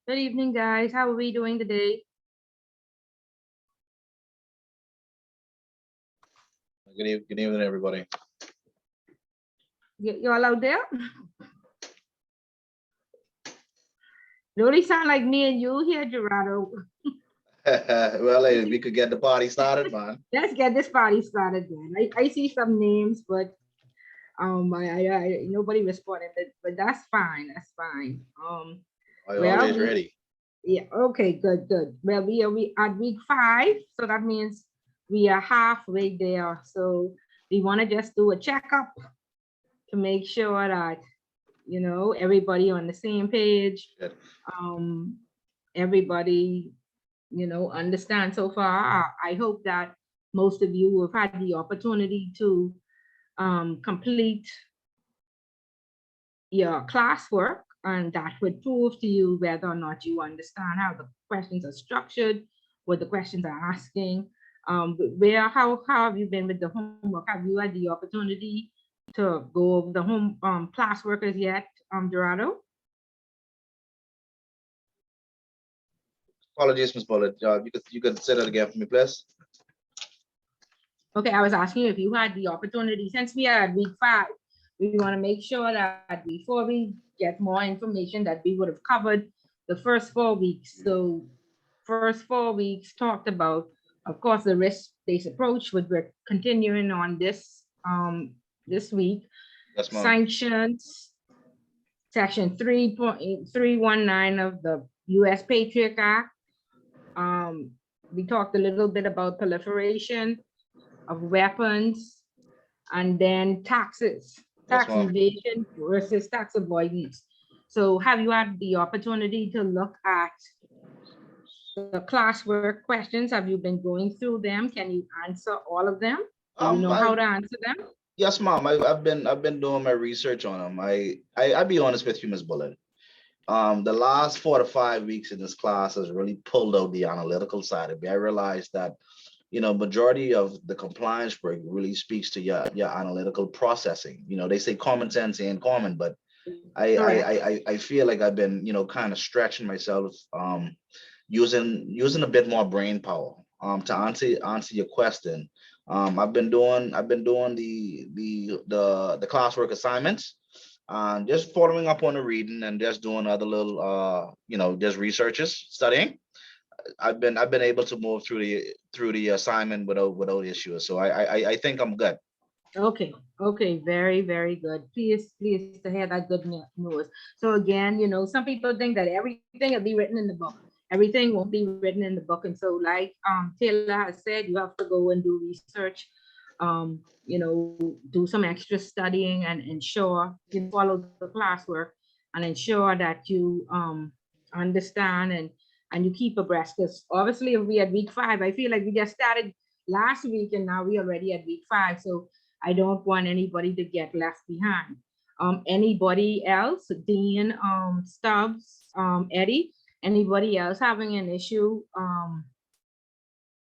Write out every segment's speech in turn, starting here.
Good evening, guys. How are we doing today? Good evening, everybody. You all out there? You only sound like me and you here, Gerardo. Well, hey, we could get the party started, man. Let's get this party started then. I see some names, but nobody responded, but that's fine. That's fine. I'm Well, always ready. yeah, okay, good, good. Well, we at week 5, so that means we are halfway there. So we want to just do a checkup to make sure that everybody on the same page. Good. Everybody understand so far. I hope that most of you have had the opportunity to complete your classwork, and that would prove to you whether or not you understand how the questions are structured, what the questions are asking. How have you been with the homework? Have you had the opportunity to go over the home classwork as yet, Dorado? Apologies, Miss Bullet. You could say that again for me, please. Okay, I was asking you if you had the opportunity, since we are at week 5, we want to make sure that before we get more information that we would have covered the first 4 weeks. So first 4 weeks talked about, of course, the risk-based approach, which we're continuing on this week. Yes, ma'am. Sanctions, section 3.319 of the US Patriot Act. We talked a little bit about proliferation of weapons, and then taxes, tax evasion versus tax avoidance. So have you had the opportunity to look at the classwork questions? Have you been going through them? Can you answer all of them? Do you know how to answer them? Yes, ma'am. I've been doing my research on them. I'll be honest with you, Miss Bullet. The last 4 to 5 weeks in this class has really pulled out the analytical side of me. I realized that majority of the compliance work really speaks to your analytical processing. They say common sense ain't common, but I feel like I've been kind of stretching myself, using a bit more brain power, to answer your question. I've been doing the classwork assignments, just following up on the reading and just doing other little just researches, studying. I've been able to move through the assignment without issues. So I think I'm good. Okay, very, very good. Please to hear that good news. So again, some people think that everything will be written in the book. Everything won't be written in the book. And so like Taylor has said, you have to go and do research, do some extra studying and ensure you follow the classwork and ensure that you understand and you keep abreast. Because obviously if we at week 5, I feel like we just started last week and now we're already at week 5. So I don't want anybody to get left behind. Anybody else? Dean, Stubbs, Eddie, anybody else having an issue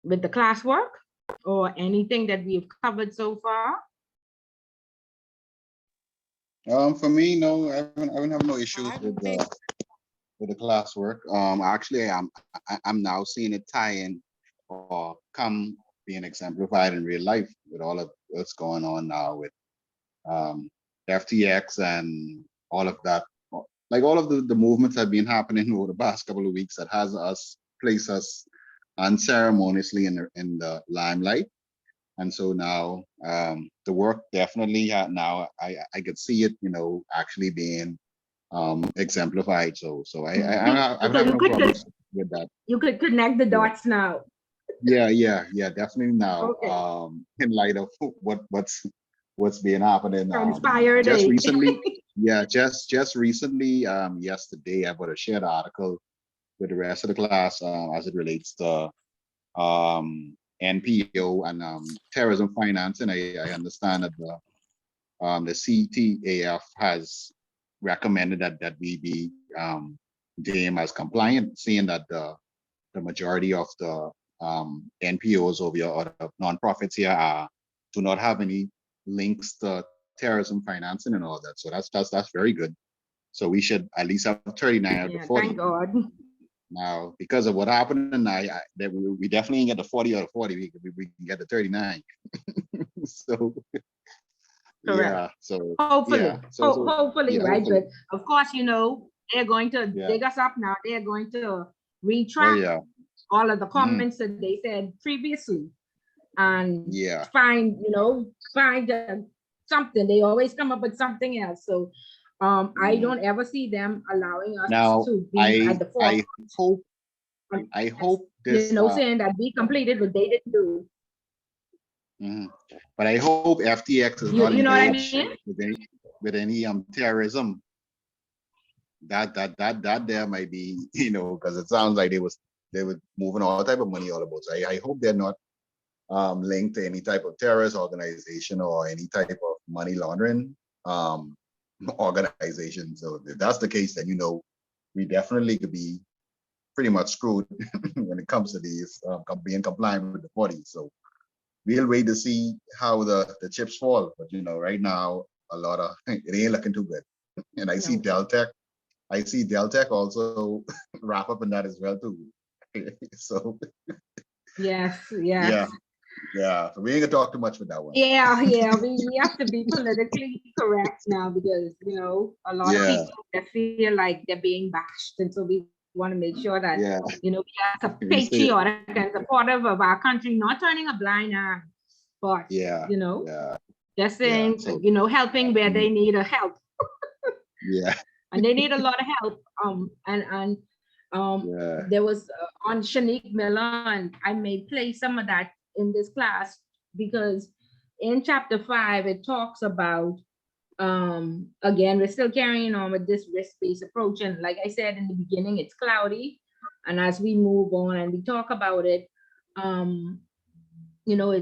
with the classwork or anything that we've covered so far? For me, no, I don't have no issues with the classwork. Actually, I'm now seeing it tie in or come being exemplified in real life with all of what's going on now with FTX and all of that. Like all of the movements have been happening over the past couple of weeks that has placed us unceremoniously in the limelight. And so now the work definitely now I could see it, actually being exemplified. So I have no problems with that. You could connect the dots now. Yeah, definitely now. Okay. In light of what's been happening. Transpired. Just recently, just recently, yesterday I put a shared article with the rest of the class as it relates to NPO and terrorism financing. I understand that the CTAF has recommended that we be deemed as compliant, seeing that the majority of the NPOs over here or the nonprofits here do not have any links to terrorism financing and all that. So that's very good. So we should at least have 39 out of 40. Thank God. Now, because of what happened tonight, that we definitely ain't get the 40 out of 40. We can get the 39. So Correct. yeah, so Hopefully, yeah, so hopefully, yeah, right? hopefully, But of course, you know, they're going to yeah, dig us up now. They're going to oh retract yeah, all of the mhm, comments that they said previously and yeah. find, you know, find something. They always come up with something else. So I Mhm. don't ever see them allowing us Now, to be at the I forefront. hope I That's, hope you this know, saying that we completed what they didn't do. mhm. But I hope FTX is not You know what I engaged mean? with any terrorism. That there might be, because it sounds like they were moving all type of money all about. So I hope they're not linked to any type of terrorist organization or any type of money laundering um, organization. So if that's the case, then we definitely could be pretty much screwed when it comes to these being compliant with the 40. So we'll wait to see how the chips fall. But right now, a lot of it ain't looking too good. And No. I see Deltec also wrap up in that as well too. So Yes, yeah, yes. yeah. So we ain't gonna talk too much with that one. Yeah, yeah, we have to be politically correct now because, you know, a lot of Yeah, people that feel like they're being bashed. And so we want to make sure that, yeah. you know, we are We say it. patriotic and supportive of our country, not turning a blind eye, but, Yeah, you know, yeah, just yeah. saying, So you know, helping where mm, they need a help. yeah, And they need a lot of help. And yeah. there was on Shanique Miller, and I may play some of that in this class because in chapter 5 it talks about again we're still carrying on with this risk-based approach, and like I said in the beginning, it's cloudy, and as we move on and we talk about it, um you know,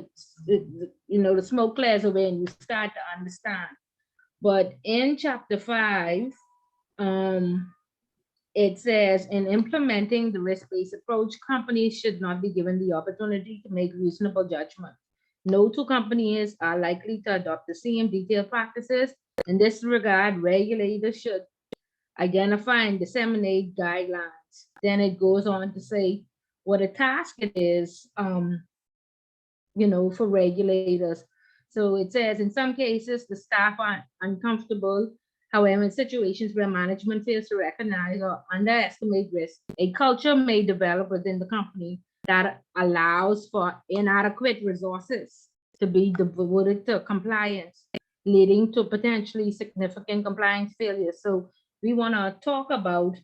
you know, the smoke clears away and you start to understand. But in chapter 5, um, it says in implementing the risk-based approach, companies should not be given the opportunity to make reasonable judgment. No two companies are likely to adopt the same detailed practices. In this regard, regulators should identify and disseminate guidelines. Then it goes on to say what a task it is, you know, for regulators. So it says in some cases the staff are uncomfortable. However, in situations where management fails to recognize or underestimate risk, a culture may develop within the company that allows for inadequate resources to be devoted to compliance, leading to potentially significant compliance failures. So we want to talk about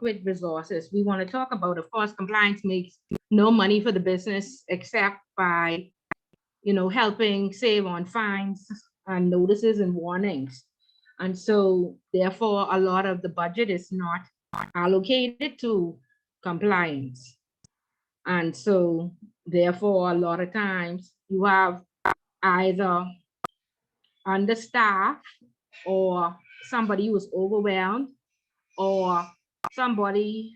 inadequate resources. We want to talk about, of course, compliance makes no money for the business except by, you know, helping save on fines and notices and warnings. And so therefore a lot of the budget is not allocated to compliance. And so therefore a lot of times you have either understaffed or somebody who's overwhelmed or somebody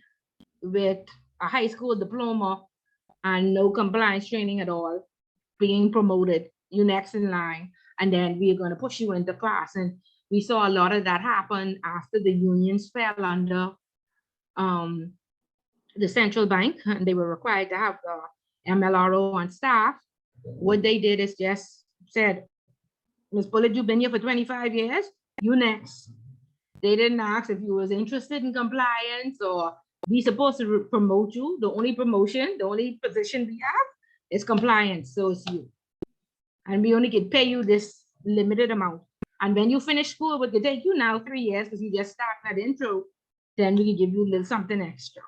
with a high school diploma and no compliance training at all being promoted, you next in line, and then we're going to push you into class. And we saw a lot of that happen after the unions fell under um, the central bank, and they were required to have the MLRO on staff. What they did is just said, Ms. Bullitt, you've been here for 25 years, you next. They didn't ask if you was interested in compliance or we supposed to promote you. The only promotion, the only position we have is compliance. So it's you. And we only can pay you this limited amount. And when you finish school, it could take you now 3 years because you just start that intro, then we can give you a little something extra.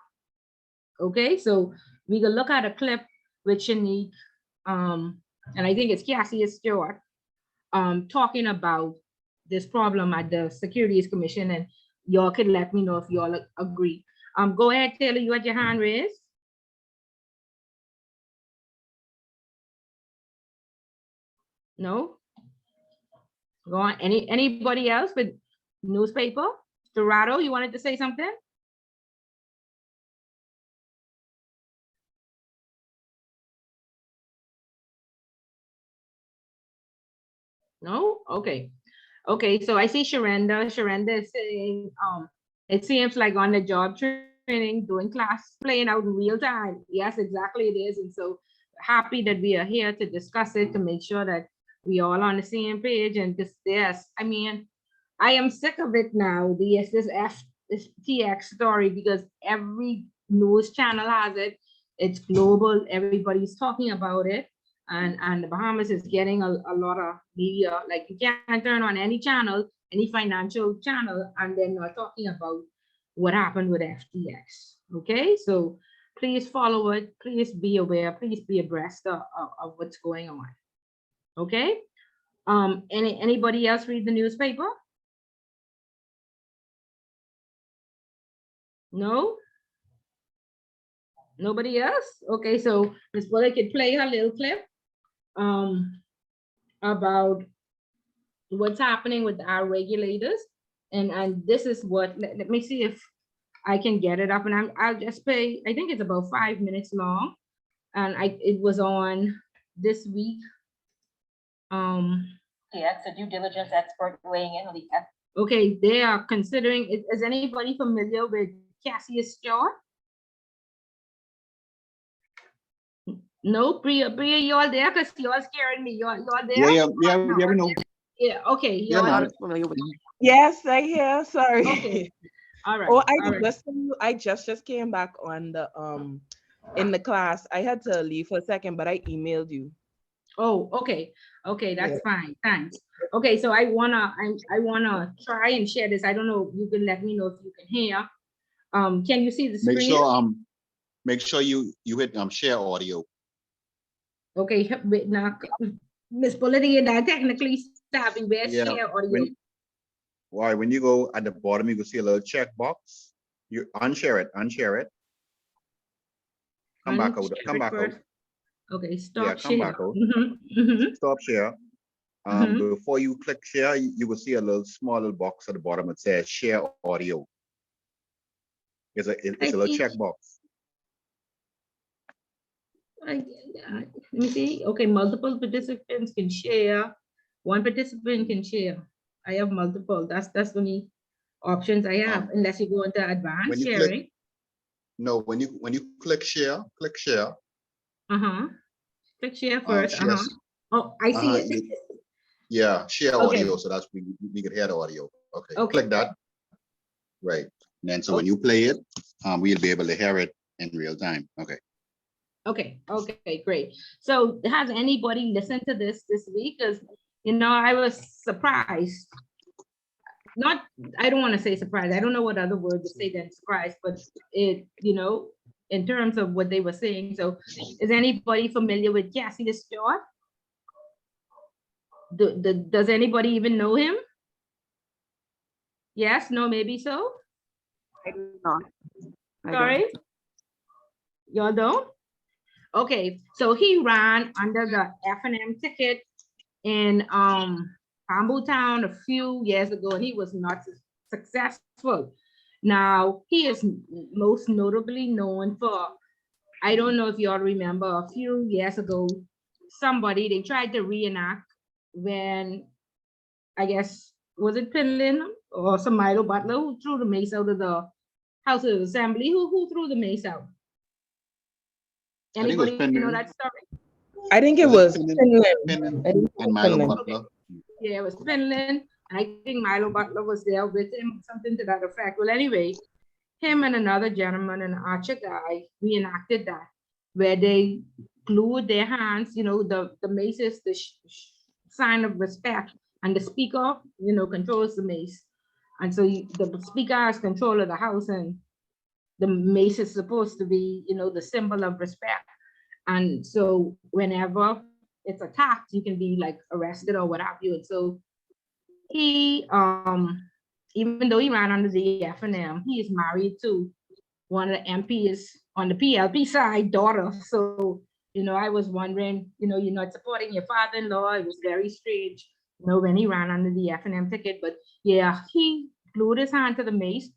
Okay, so we can look at a clip with Shanique, and I think it's Cassie Stewart, talking about this problem at the Securities Commission, and y'all could let me know if y'all agree. Go ahead, Taylor, you had your hand raised. No? Go on. Anybody else with newspaper? Dorado, you wanted to say something? No? Okay. Okay, so I see Sharenda. Sharenda is saying it seems like on the job training training, doing class, playing out in real time. Yes, exactly it is. And so happy that we are here to discuss it, to make sure that we all on the same page. And this, yes, I mean, I am sick of it now. This FTX story, because every news channel has it. It's global. Everybody's talking about it. And the Bahamas is getting a lot of media. Like you can't turn on any channel, any financial channel, and they're not talking about what happened with FTX. Okay, so please follow it. Please be aware. Please be abreast of what's going on. Okay. Anybody else read the newspaper? No? Nobody else? Okay, so Ms. Bullock could play her little clip about what's happening with our regulators. And this is what, let me see if I can get it up, and I'll just play, I think it's about 5 minutes long. And it was on this week. Yeah, it's a due diligence expert weighing in on the Okay, they are considering, is anybody familiar with Cassius Stewart? No, Priya, y'all there? Because y'all scaring me. Y'all there? Yeah, we know. Yeah, okay. Yeah, Y'all, man. familiar with. Yes, I hear. Sorry. okay. All right. Oh, all right. I just came back on the in the class. I had to leave for a second, but I emailed you. Oh, okay. Okay, that's fine. Thanks. Okay, so I wanna try and share this. I don't know. You can let me know if you can hear. Can you see the screen? Make sure you hit share audio. Okay, wait, now Miss Polity and I technically savvy. Where's Yeah, share audio? When you go at the bottom, you will see a little check box. You unshare it. Come back out. Come back out. Okay, stop Yeah, come share. back out. Mhm. Stop share. Mhm. Before you click share, you will see a small little box at the bottom. It says share audio. It's a little check box. Let me see. Okay, multiple participants can share. One participant can share. I have multiple. That's the only options I have, unless you go into advanced When you sharing. click, no, when you click share. Click share first. Share, Oh, I see it. Yeah, share Okay. audio, so that's we could hear the audio. Okay, Okay. click that. Right. And then so when you play it, we'll be able to hear it in real time. Okay. Okay, great. So has anybody listened to this week? Because I was surprised. I don't want to say surprised. I don't know what other word to say than surprised, but it, in terms of what they were saying. So is anybody familiar with Cassie Stewart? Does anybody even know him? Yes, no, maybe so. I do not. Sorry, y'all don't? Okay, so he ran under the F&M ticket in Campbelltown a few years ago, and he was not successful. Now, he is most notably known for, I don't know if y'all remember, a few years ago, they tried to reenact when, I guess, was it Pinlin or some Milo Butler who threw the mace out of the House of Assembly? Who threw the mace out? Anybody know that story? I think it was Finland and Milo Butler. Yeah, it was Finland. And I think Milo Butler was there with him, something to that effect. Well, anyway, him and another gentleman, an Archer guy, reenacted that, where they glued their hands, the mace is the sign of respect, and the speaker, controls the mace. And so the speaker has control of the house, and the mace is supposed to be, the symbol of respect. And so whenever it's attacked, you can be like arrested or what have you. And so he, even though he ran under the F&M, he is married to one of the MPs on the PLP side, daughter. So, I was wondering, you're not supporting your father-in-law. It was very strange, when he ran under the F&M ticket. But yeah, he glued his hand to the mace,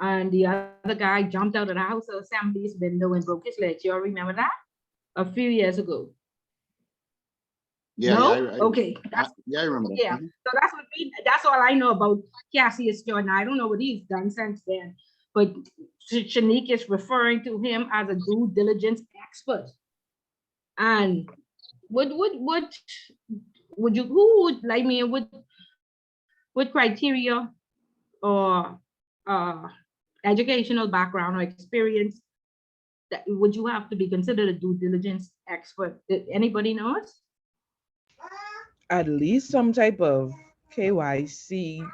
and the other guy jumped out of the House of Assembly's window and broke his leg. You all remember that? A few years ago. Yeah, no? I Okay. I remember that. Yeah. So that's all I know about Cassius Jordan. I don't know what he's done since then. but Shanique is referring to him as a due diligence expert. And would you, who would, like me, what criteria or educational background or experience that would you have to be considered a due diligence expert? Did anybody knows? At least some type of KYC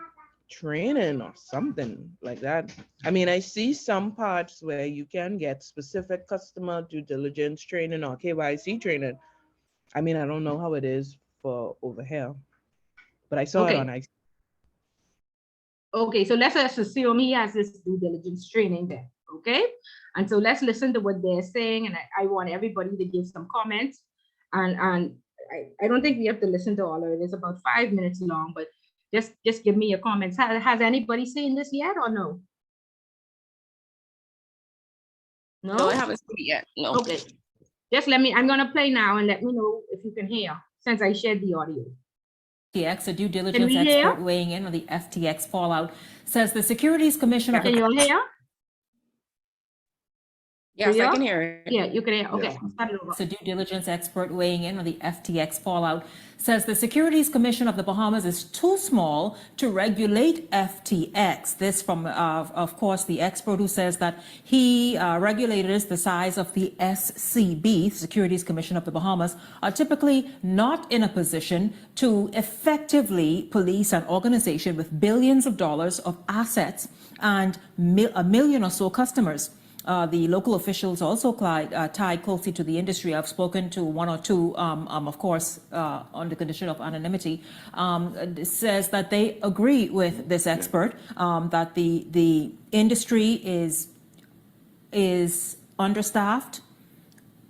training or something like that. I mean, I see some parts where you can get specific customer due diligence training or KYC training. I mean, I don't know how it is for over here, but I saw it on Okay. I. Okay, so let's just assume he has this due diligence training then, okay? And so let's listen to what they're saying, and I want everybody to give some comments. And I don't think we have to listen to all of it. It's about 5 minutes long, but just give me your comments. Has anybody seen this yet or no? No? No, I haven't seen it yet. No. Okay. Just let me, I'm gonna play now and let me know if you can hear, since I shared the audio. FTX, a due diligence we hear? expert weighing in on the FTX fallout, says the Securities Commission of Can you all hear? Yes, Yeah? I can hear it. Yeah, you can hear. Okay, Yes. start it over. a due diligence expert weighing in on the FTX fallout, says the Securities Commission of the Bahamas is too small to regulate FTX. This from, of course, the expert who says that he regulators the size of the SCB, Securities Commission of the Bahamas, are typically not in a position to effectively police an organization with billions of dollars of assets and a million or so customers. The local officials also tied closely to the industry. I've spoken to one or two, of course, on the condition of anonymity, says that they agree with this expert, that the industry is understaffed,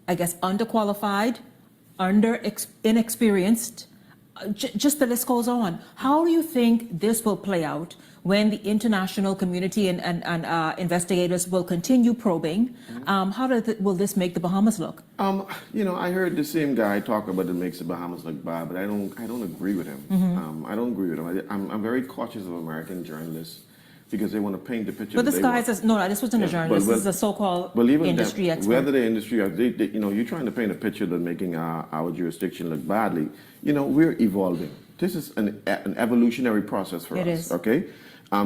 I guess underqualified, inexperienced. Just the list goes on. How do you think this will play out when the international community and investigators will continue probing? How will this make the Bahamas look? I heard the same guy talk about it makes the Bahamas look bad, but I don't agree with him. I don't agree with him. I'm very cautious of American journalists because they want to paint the picture. But this guy says, no, this wasn't a journalist. This is a so-called industry expert. Whether the industry, you're trying to paint a picture that making our jurisdiction look badly. We're evolving. This is an evolutionary process for us. It is. Okay.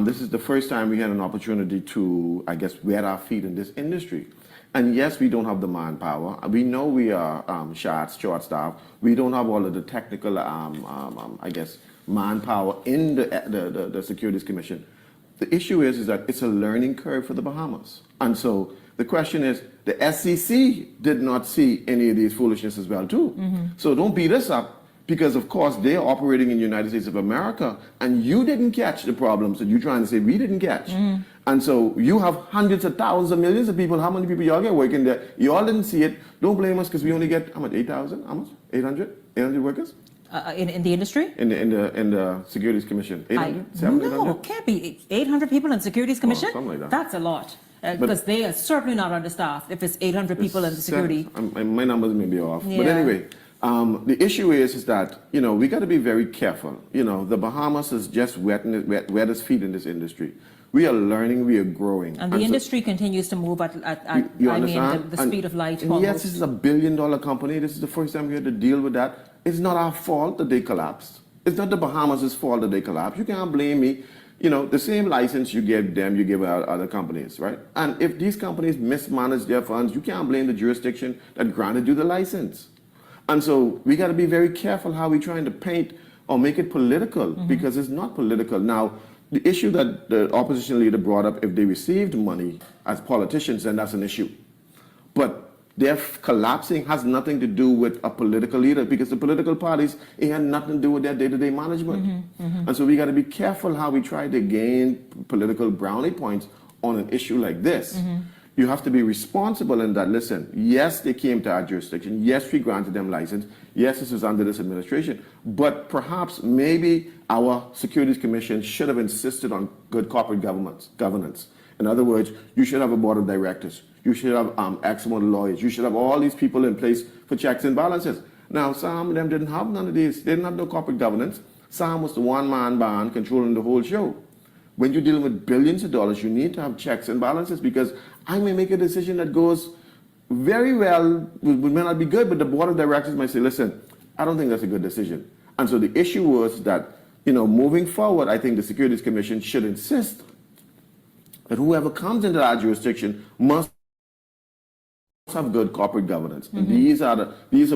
This is the first time we had an opportunity to, I guess, wet our feet in this industry. And yes, we don't have the manpower. We know we are short-staffed. We don't have all of the technical, I guess, manpower in the Securities Commission. The issue is that it's a learning curve for the Bahamas. And so the question is, the SEC did not see any of these foolishness as well, too. So don't beat us up. Because, of course, they're operating in the United States of America, and you didn't catch the problems that you're trying to say we didn't catch. And so you have hundreds of thousands of millions of people. How many people y'all get working there? You all didn't see it. Don't blame us because we only get, how much, 8,000? How much? 800? 800 workers? In the industry? In the Securities Commission. 800? 700? No, it can't be 800 people in the Securities Commission. Something like that. That's a lot. Because they are certainly not understaffed if it's 800 people in the security. My numbers may be off. Yeah. But anyway, the issue is that, we got to be very careful. The Bahamas is just wet its feet in this industry. We are learning, we are growing. And the industry continues to move at the speed of light. And yes, this is a billion-dollar company. This is the first time we had to deal with that. It's not our fault that they collapsed. It's not the Bahamas' fault that they collapsed. You can't blame me. The same license you give them, you give other companies, right? And if these companies mismanage their funds, you can't blame the jurisdiction that granted you the license. And so we got to be very careful how we're trying to paint or make it political, because it's not political. Now, the issue that the opposition leader brought up, if they received money as politicians, then that's an issue. But their collapsing has nothing to do with a political leader, because the political parties, it had nothing to do with their day-to-day management. And so we got to be careful how we try to gain political brownie points on an issue like this. You have to be responsible in that, listen, yes, they came to our jurisdiction. Yes, we granted them license. Yes, this is under this administration. But perhaps maybe our Securities Commission should have insisted on good corporate governance. In other words, you should have a board of directors. You should have excellent lawyers. You should have all these people in place for checks and balances. Now, some of them didn't have none of these. They didn't have no corporate governance. Sam was the one-man band controlling the whole show. when you're dealing with billions of dollars, you need to have checks and balances, because I may make a decision that goes very well, may not be good, but the board of directors might say, listen, I don't think that's a good decision. And so the issue was that, moving forward, I think the Securities Commission should insist that whoever comes into that jurisdiction must have good corporate governance. And these are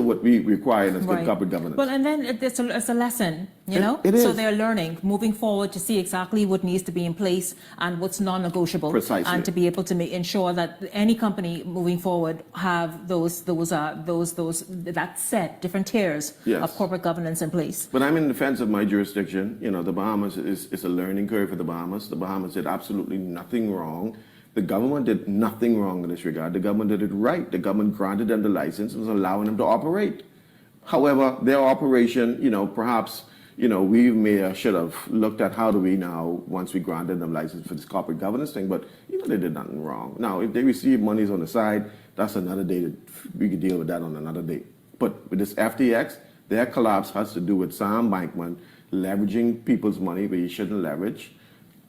what we require in good corporate governance. Well, and then it's a lesson, It so is. they're learning moving forward to see exactly what needs to be in place and what's non-negotiable. Precisely. And to be able to ensure that any company moving forward have that set different tiers Yes. of corporate governance in place. But I'm in defense of my jurisdiction. The Bahamas is a learning curve for the Bahamas. The Bahamas did absolutely nothing wrong. The government did nothing wrong in this regard. The government did it right. The government granted them the license and was allowing them to operate. However, their operation, perhaps, we should have looked at how do we now, once we granted them license for this corporate governance thing, but, they did nothing wrong. Now, if they receive monies on the side, that's another day. We could deal with that on another day. But with this FTX, their collapse has to do with Sam Bankman leveraging people's money where he shouldn't leverage.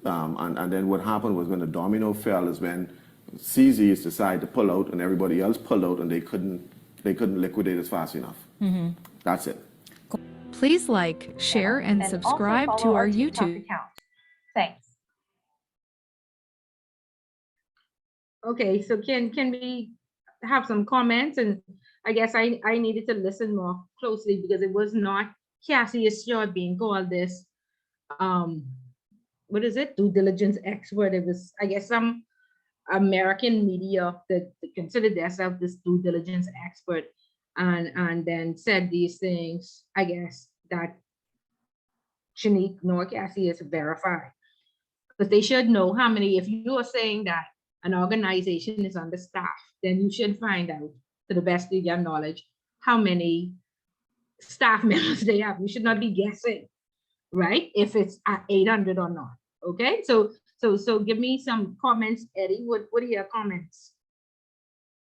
And then what happened was when the domino fell is when CZs decided to pull out and everybody else pulled out, and they couldn't liquidate it fast enough. That's it. Please like, share, and subscribe also to follow our TikTok YouTube. account. Thanks. Okay, so can we have some comments? And I guess I needed to listen more closely because it was not Cassie Stewart being called this, what is it, due diligence expert. It was, I guess, some American media that considered themselves this due diligence expert, and then said these things, I guess, that Shanique nor Cassie is verified. Because they should know how many, if you are saying that an organization is understaffed, then you should find out, to the best of your knowledge, how many staff members they have. You should not be guessing, right? If it's at 800 or not. Okay, so give me some comments, Eddie. What are your comments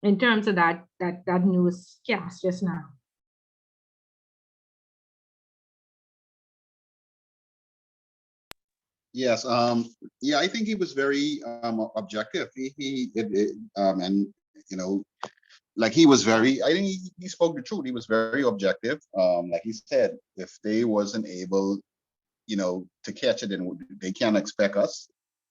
in terms of that newscast just now? Yes. Yeah, I think he was very objective. And like he was very. I think he spoke the truth. He was very objective. Like he said, if they wasn't able, to catch it, then they can't expect us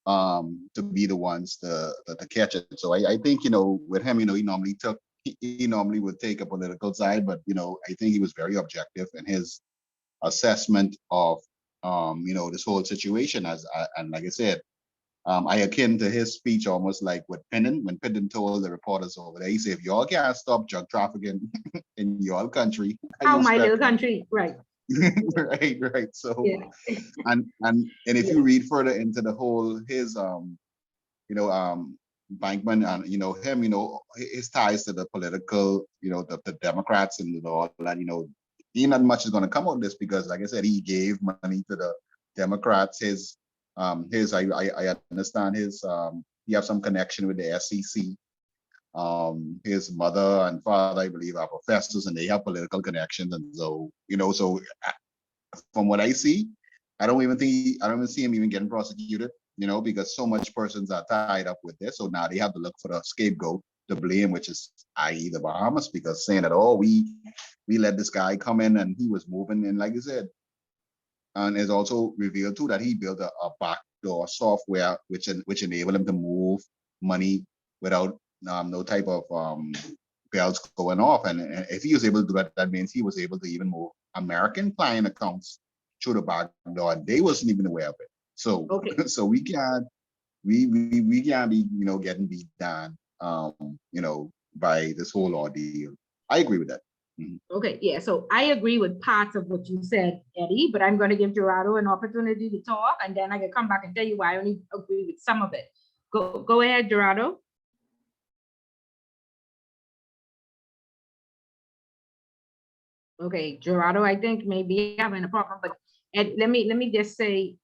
to be the ones to catch it. So I think, with him, he normally would take a political side, but I think he was very objective in his assessment of this whole situation. And like I said, I akin to his speech almost like with Pinnon, when Pinnon told the reporters over there, he said, if y'all can't stop drug trafficking in your country, How my little country, right? right. So, Yeah. and if you read further into the whole his Bankman and him, his ties to the political, the Democrats and all that, not much is going to come out of this, because like I said, he gave money to the Democrats. I understand he have some connection with the SEC. His mother and father, I believe, are professors, and they have political connections. And so, from what I see, I don't even see him even getting prosecuted, because so much persons are tied up with this. So now they have to look for the scapegoat to blame, which is i.e. the Bahamas, because saying that, oh, we let this guy come in and he was moving. And like you said, and it's also revealed too that he built a backdoor software which enabled him to move money without no type of bells going off. And if he was able to do that, that means he was able to even move American client accounts through the backdoor, and they wasn't even aware of it. So Okay. so we can't be getting beat down by this whole ordeal. I agree with that. Okay, yeah, so I agree with parts of what you said, Eddie, but I'm going to give Gerardo an opportunity to talk, and then I can come back and tell you why I only agree with some of it. Go ahead, Gerardo. Okay, Gerardo, I think maybe having a problem, but Ed, let me just say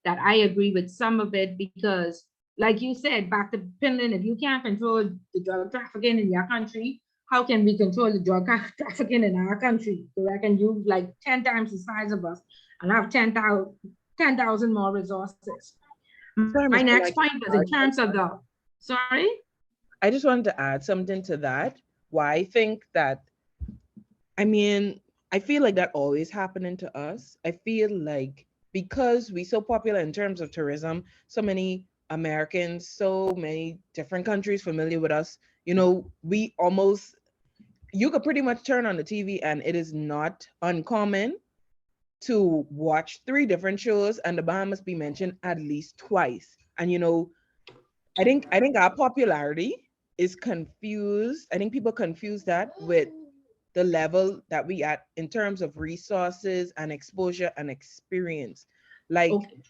that I agree with some of it, because like you said, back to Finland, if you can't control the drug trafficking in your country, how can we control the drug trafficking in our country? Correct? And you like 10 times the size of us and have 10,000 more resources. Sorry, My Ms. Fuller, next point was in terms of the, sorry? I just wanted to add something to that. Why I think that, I mean, I feel like that always happening to us. I feel like because we so popular in terms of tourism, so many Americans, so many different countries familiar with us, you know, we almost, you could pretty much turn on the TV and it is not uncommon to watch 3 different shows and the Bahamas be mentioned at least twice. And you know, I think our popularity is confused. I think people confuse that with the level that we at in terms of resources and exposure and experience. Like Okay.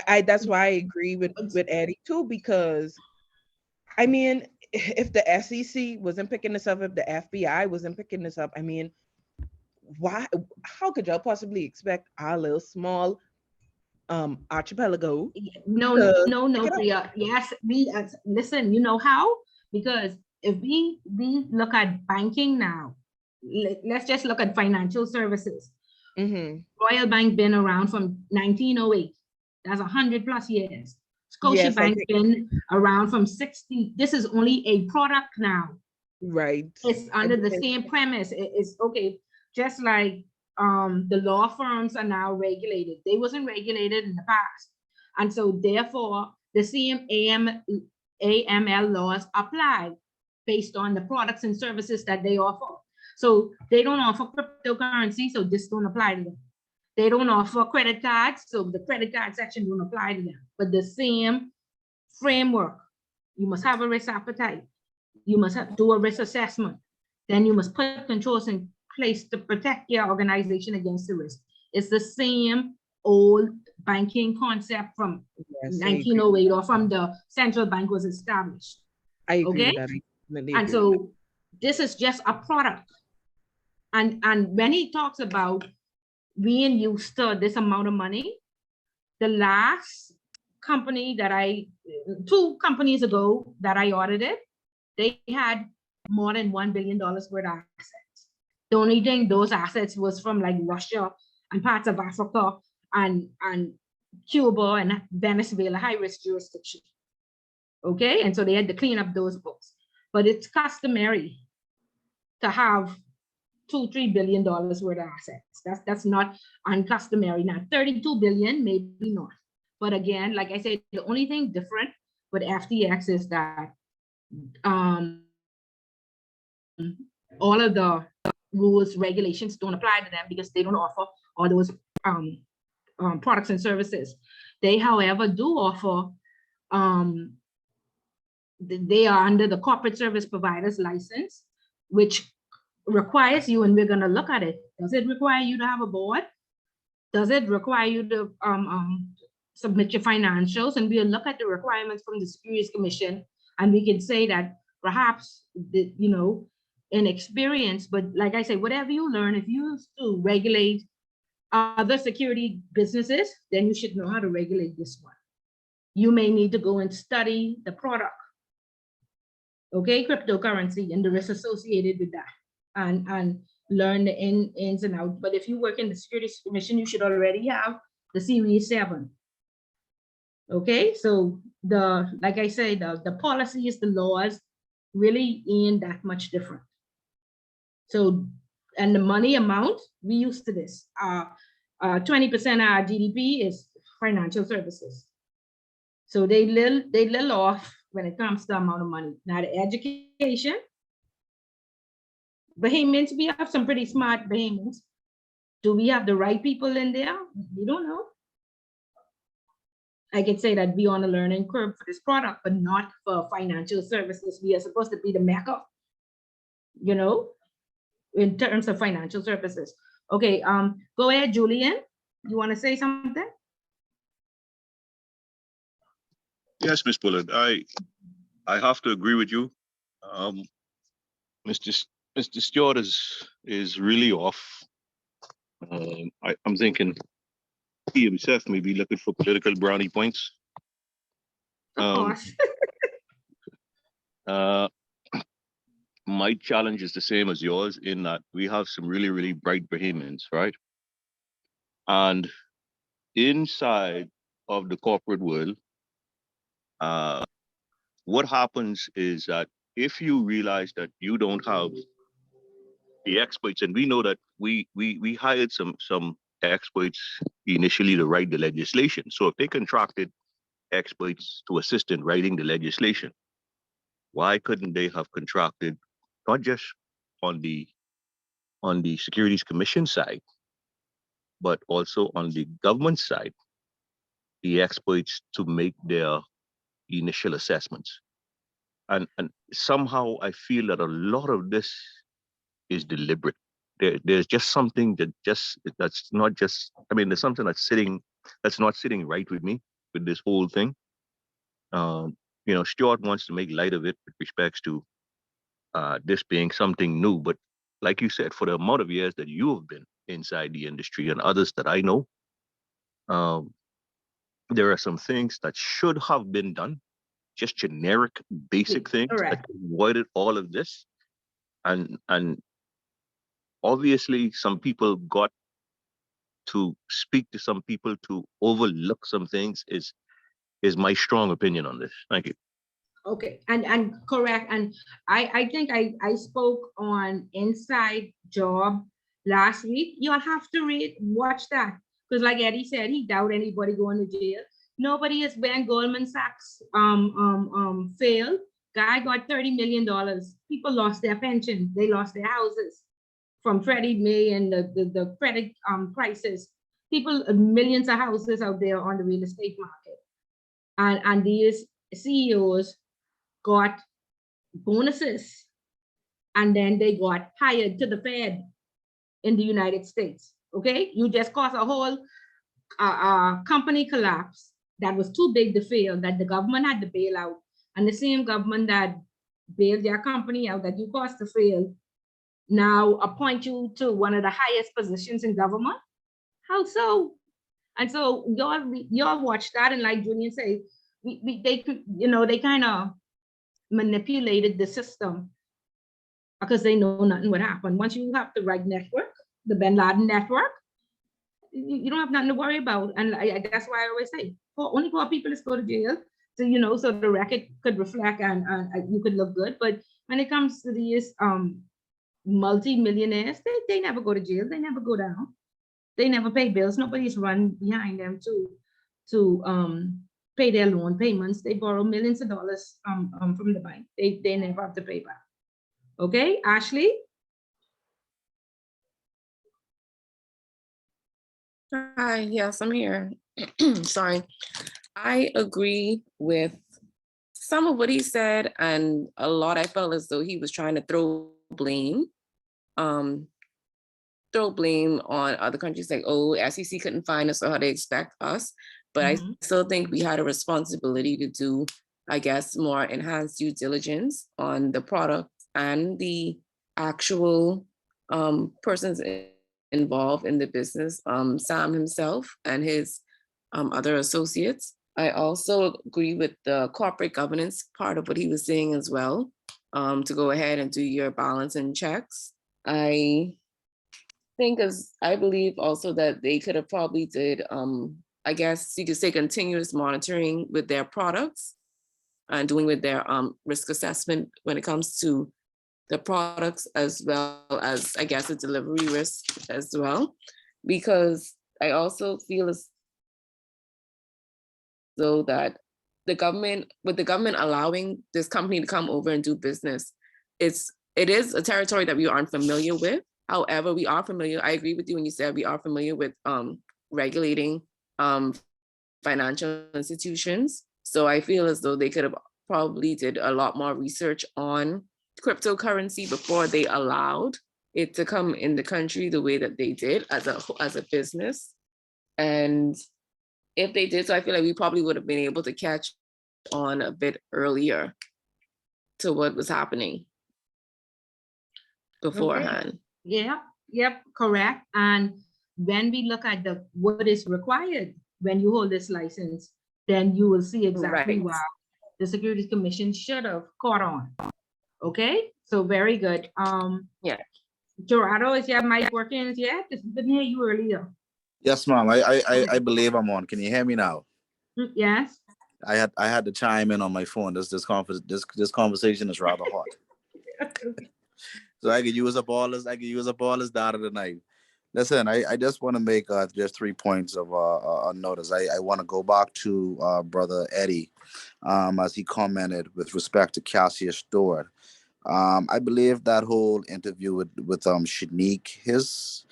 I that's why I agree with Eddie too, because I mean, if the SEC wasn't picking this up, if the FBI wasn't picking this up, I mean, why? How could y'all possibly expect our little small archipelago No, to no, pick it up? Priya. Yes, we listen. You know how? Because if we look at banking now, let's just look at financial services. Mm-hmm. Royal Bank been around from 1908. That's 100 plus years. Yes, I Scotiabank think been around from 60. This is only a product now. right. It's I under the think- same premise. It's okay, just like the law firms are now regulated. They wasn't regulated in the past. And so therefore the same AML laws apply based on the products and services that they offer. So they don't offer cryptocurrency, so this don't apply to them. They don't offer credit cards, so the credit card section don't apply to them. But the same framework, you must have a risk appetite. You must do a risk assessment. Then you must put controls in place to protect your organization against the risk. It's the same old banking concept from yes, I agree. 1908 or from the central bank was established. I agree Okay? with that. I definitely And agree with so this is just a product. And when he talks about being used to this amount of money, the last company that 2 companies ago that I audited, they had more than $1 billion worth of assets. The only thing, those assets was from like Russia and parts of Africa and Cuba and Venezuela, high risk jurisdiction. Okay, and so they had to clean up those books. But it's customary to have $2-3 billion worth of assets. That's not uncustomary. Now 32 billion, maybe not. But again, like I said, the only thing different with FTX is that all of the rules, regulations don't apply to them because they don't offer all those products and services. They, however, do offer, they are under the corporate service providers license, which requires you, and we're going to look at it. Does it require you to have a board? Does it require you to submit your financials? And we'll look at the requirements from the Securities Commission, and we can say that perhaps, you know, in experience, but like I say, whatever you learn, if you used to regulate other security businesses, then you should know how to regulate this one. You may need to go and study the product, okay, cryptocurrency and the risks associated with that, and learn the ins and outs. But if you work in the Securities Commission, you should already have the Series 7. Okay, so like I say, the policies, the laws really ain't that much different. So, and the money amount, we used to this. 20% of our GDP is financial services. So they little off when it comes to the amount of money. Now the education, Bahamians, we have some pretty smart Bahamians. Do we have the right people in there? We don't know. I could say that we on a learning curve for this product, but not for financial services. We are supposed to be the mecca, you know, in terms of financial services. Okay, go ahead, Julian. You want to say something? Yes, Ms. Bullard, I have to agree with you. Mr. Stewart is really off. I'm thinking he himself may be looking for political brownie points. Of course. My challenge is the same as yours in that we have some really, really bright Bahamians, right? And inside of the corporate world, what happens is that if you realize that you don't have the experts, and we know that we hired some experts initially to write the legislation. So if they contracted experts to assist in writing the legislation, why couldn't they have contracted not just on the Securities Commission side, but also on the government side, the experts to make their initial assessments? And somehow I feel that a lot of this is deliberate. There's just something that's not just, I mean, there's something that's not sitting right with me with this whole thing. Stuart wants to make light of it with respects to this being something new, but like you said, for the amount of years that you have been inside the industry and others that I know, there are some things that should have been done, just generic, basic things that avoided all of this. And obviously, some people got to speak to some people to overlook some things is my strong opinion on this. Thank you. Okay, and correct. And I think I spoke on Inside Job last week. You'll have to watch that, because like Eddie said, he doubt anybody going to jail. Nobody is, when Goldman Sachs failed, guy got $30 million. People lost their pension, they lost their houses from Freddie Mae and the credit crisis. People, millions of houses out there on the real estate market. And these CEOs got bonuses, and then they got hired to the Fed in the United States. Okay, you just caused a whole company collapse that was too big to fail, that the government had to bail out, and the same government that bailed their company out that you caused to fail now appoint you to one of the highest positions in government. How so? And so y'all watch that, and like Julian said, they could, they kind of manipulated the system because they know nothing would happen. Once you have the right network, the Bin Laden network, you don't have nothing to worry about. And that's why I always say, only 4 people is go to jail. So, so the record could reflect and you could look good. But when it comes to these multi-millionaires, they never go to jail. They never go down. They never pay bills. Nobody's run behind them to pay their loan payments. They borrow millions of dollars from the bank. They never have to pay back. Okay, Ashley? Hi, yes, I'm here. Sorry. I agree with some of what he said, and a lot I felt as though he was trying to throw blame on other countries, like, oh, SEC couldn't find us, so how they expect us. But I still think we had a responsibility to do, I guess, more enhanced due diligence on the product and the actual persons involved in the business, Sam himself and his other associates. I also agree with the corporate governance part of what he was saying as well, to go ahead and do your balance and checks. I believe also that they could have probably did, I guess you could say, continuous monitoring with their products and doing with their risk assessment when it comes to the products, as well as, I guess, the delivery risk as well. Because I also feel as though that with the government allowing this company to come over and do business, it is a territory that we aren't familiar with. However, we are familiar. I agree with you when you said we are familiar with regulating financial institutions. So I feel as though they could have probably did a lot more research on cryptocurrency before they allowed it to come in the country the way that they did as a business. And if they did so, I feel like we probably would have been able to catch on a bit earlier to what was happening beforehand. Okay. Yeah, yep, correct. And when we look at what is required when you hold this license, then you will see exactly why the Securities Commission should have caught on. Okay, so very good. Yeah. Gerardo, is your mic working yet? Didn't hear you earlier. Yes, ma'am. I believe I'm on. Can you hear me now? Yes. I had to chime in on my phone. This conversation is rather hot. So I could use up all this data tonight. Listen, I just want to make just 3 points of notice. I want to go back to brother Eddie, as he commented with respect to Cassius Stewart. I believe that whole interview with Shanique, his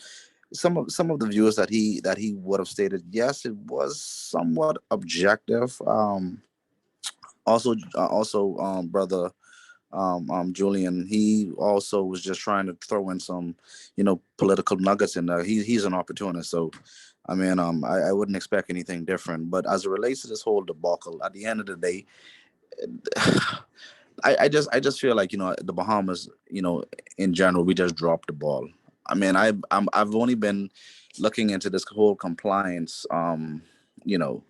some of the views that he would have stated, yes, it was somewhat objective. Also, brother Julian, he also was just trying to throw in some, political nuggets in there. He's an opportunist, so I mean, I wouldn't expect anything different. But as it relates to this whole debacle, at the end of the day, I just feel like the Bahamas, in general, we just dropped the ball. I mean, I've only been looking into this whole compliance, you know,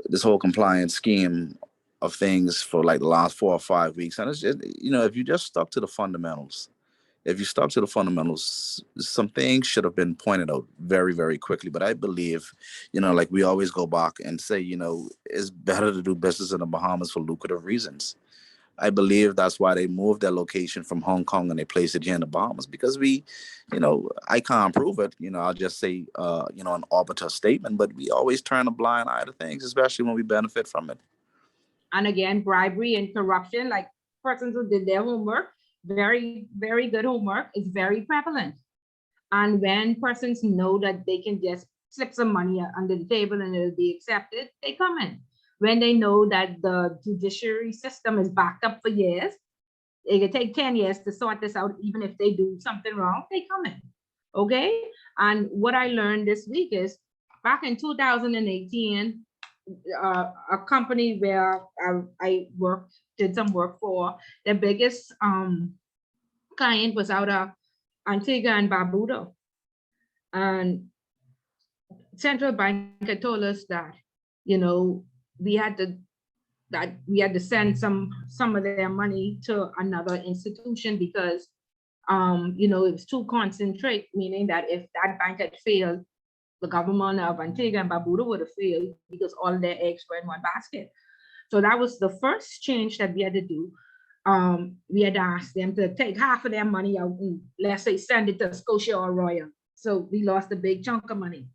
this whole compliance scheme of things for like the last 4 or 5 weeks, and it's just, if you just stuck to the fundamentals, if you stuck to the fundamentals, some things should have been pointed out very, very quickly. But I believe, like we always go back and say, it's better to do business in the Bahamas for lucrative reasons. I believe that's why they moved their location from Hong Kong and they placed it here in the Bahamas, because I can't prove it. I'll just say, an arbiter statement, but we always turn a blind eye to things, especially when we benefit from it. And again, bribery and corruption, like persons who did their homework, very, very good homework, is very prevalent. And when persons know that they can just slip some money under the table and it'll be accepted, they come in. When they know that the judiciary system is backed up for years, it could take 10 years to sort this out. Even if they do something wrong, they come in. Okay. And what I learned this week is back in 2018, a company where I did some work for, the biggest client was out of Antigua and Barbuda. And central bank had told us that, we had to send some of their money to another institution because it was too concentrate, meaning that if that bank had failed, the government of Antigua and Barbuda would have failed because all their eggs were in one basket. So that was the first change that we had to do. We had asked them to take half of their money out and, let's say, send it to Scotia or Royal. So we lost a big chunk of money.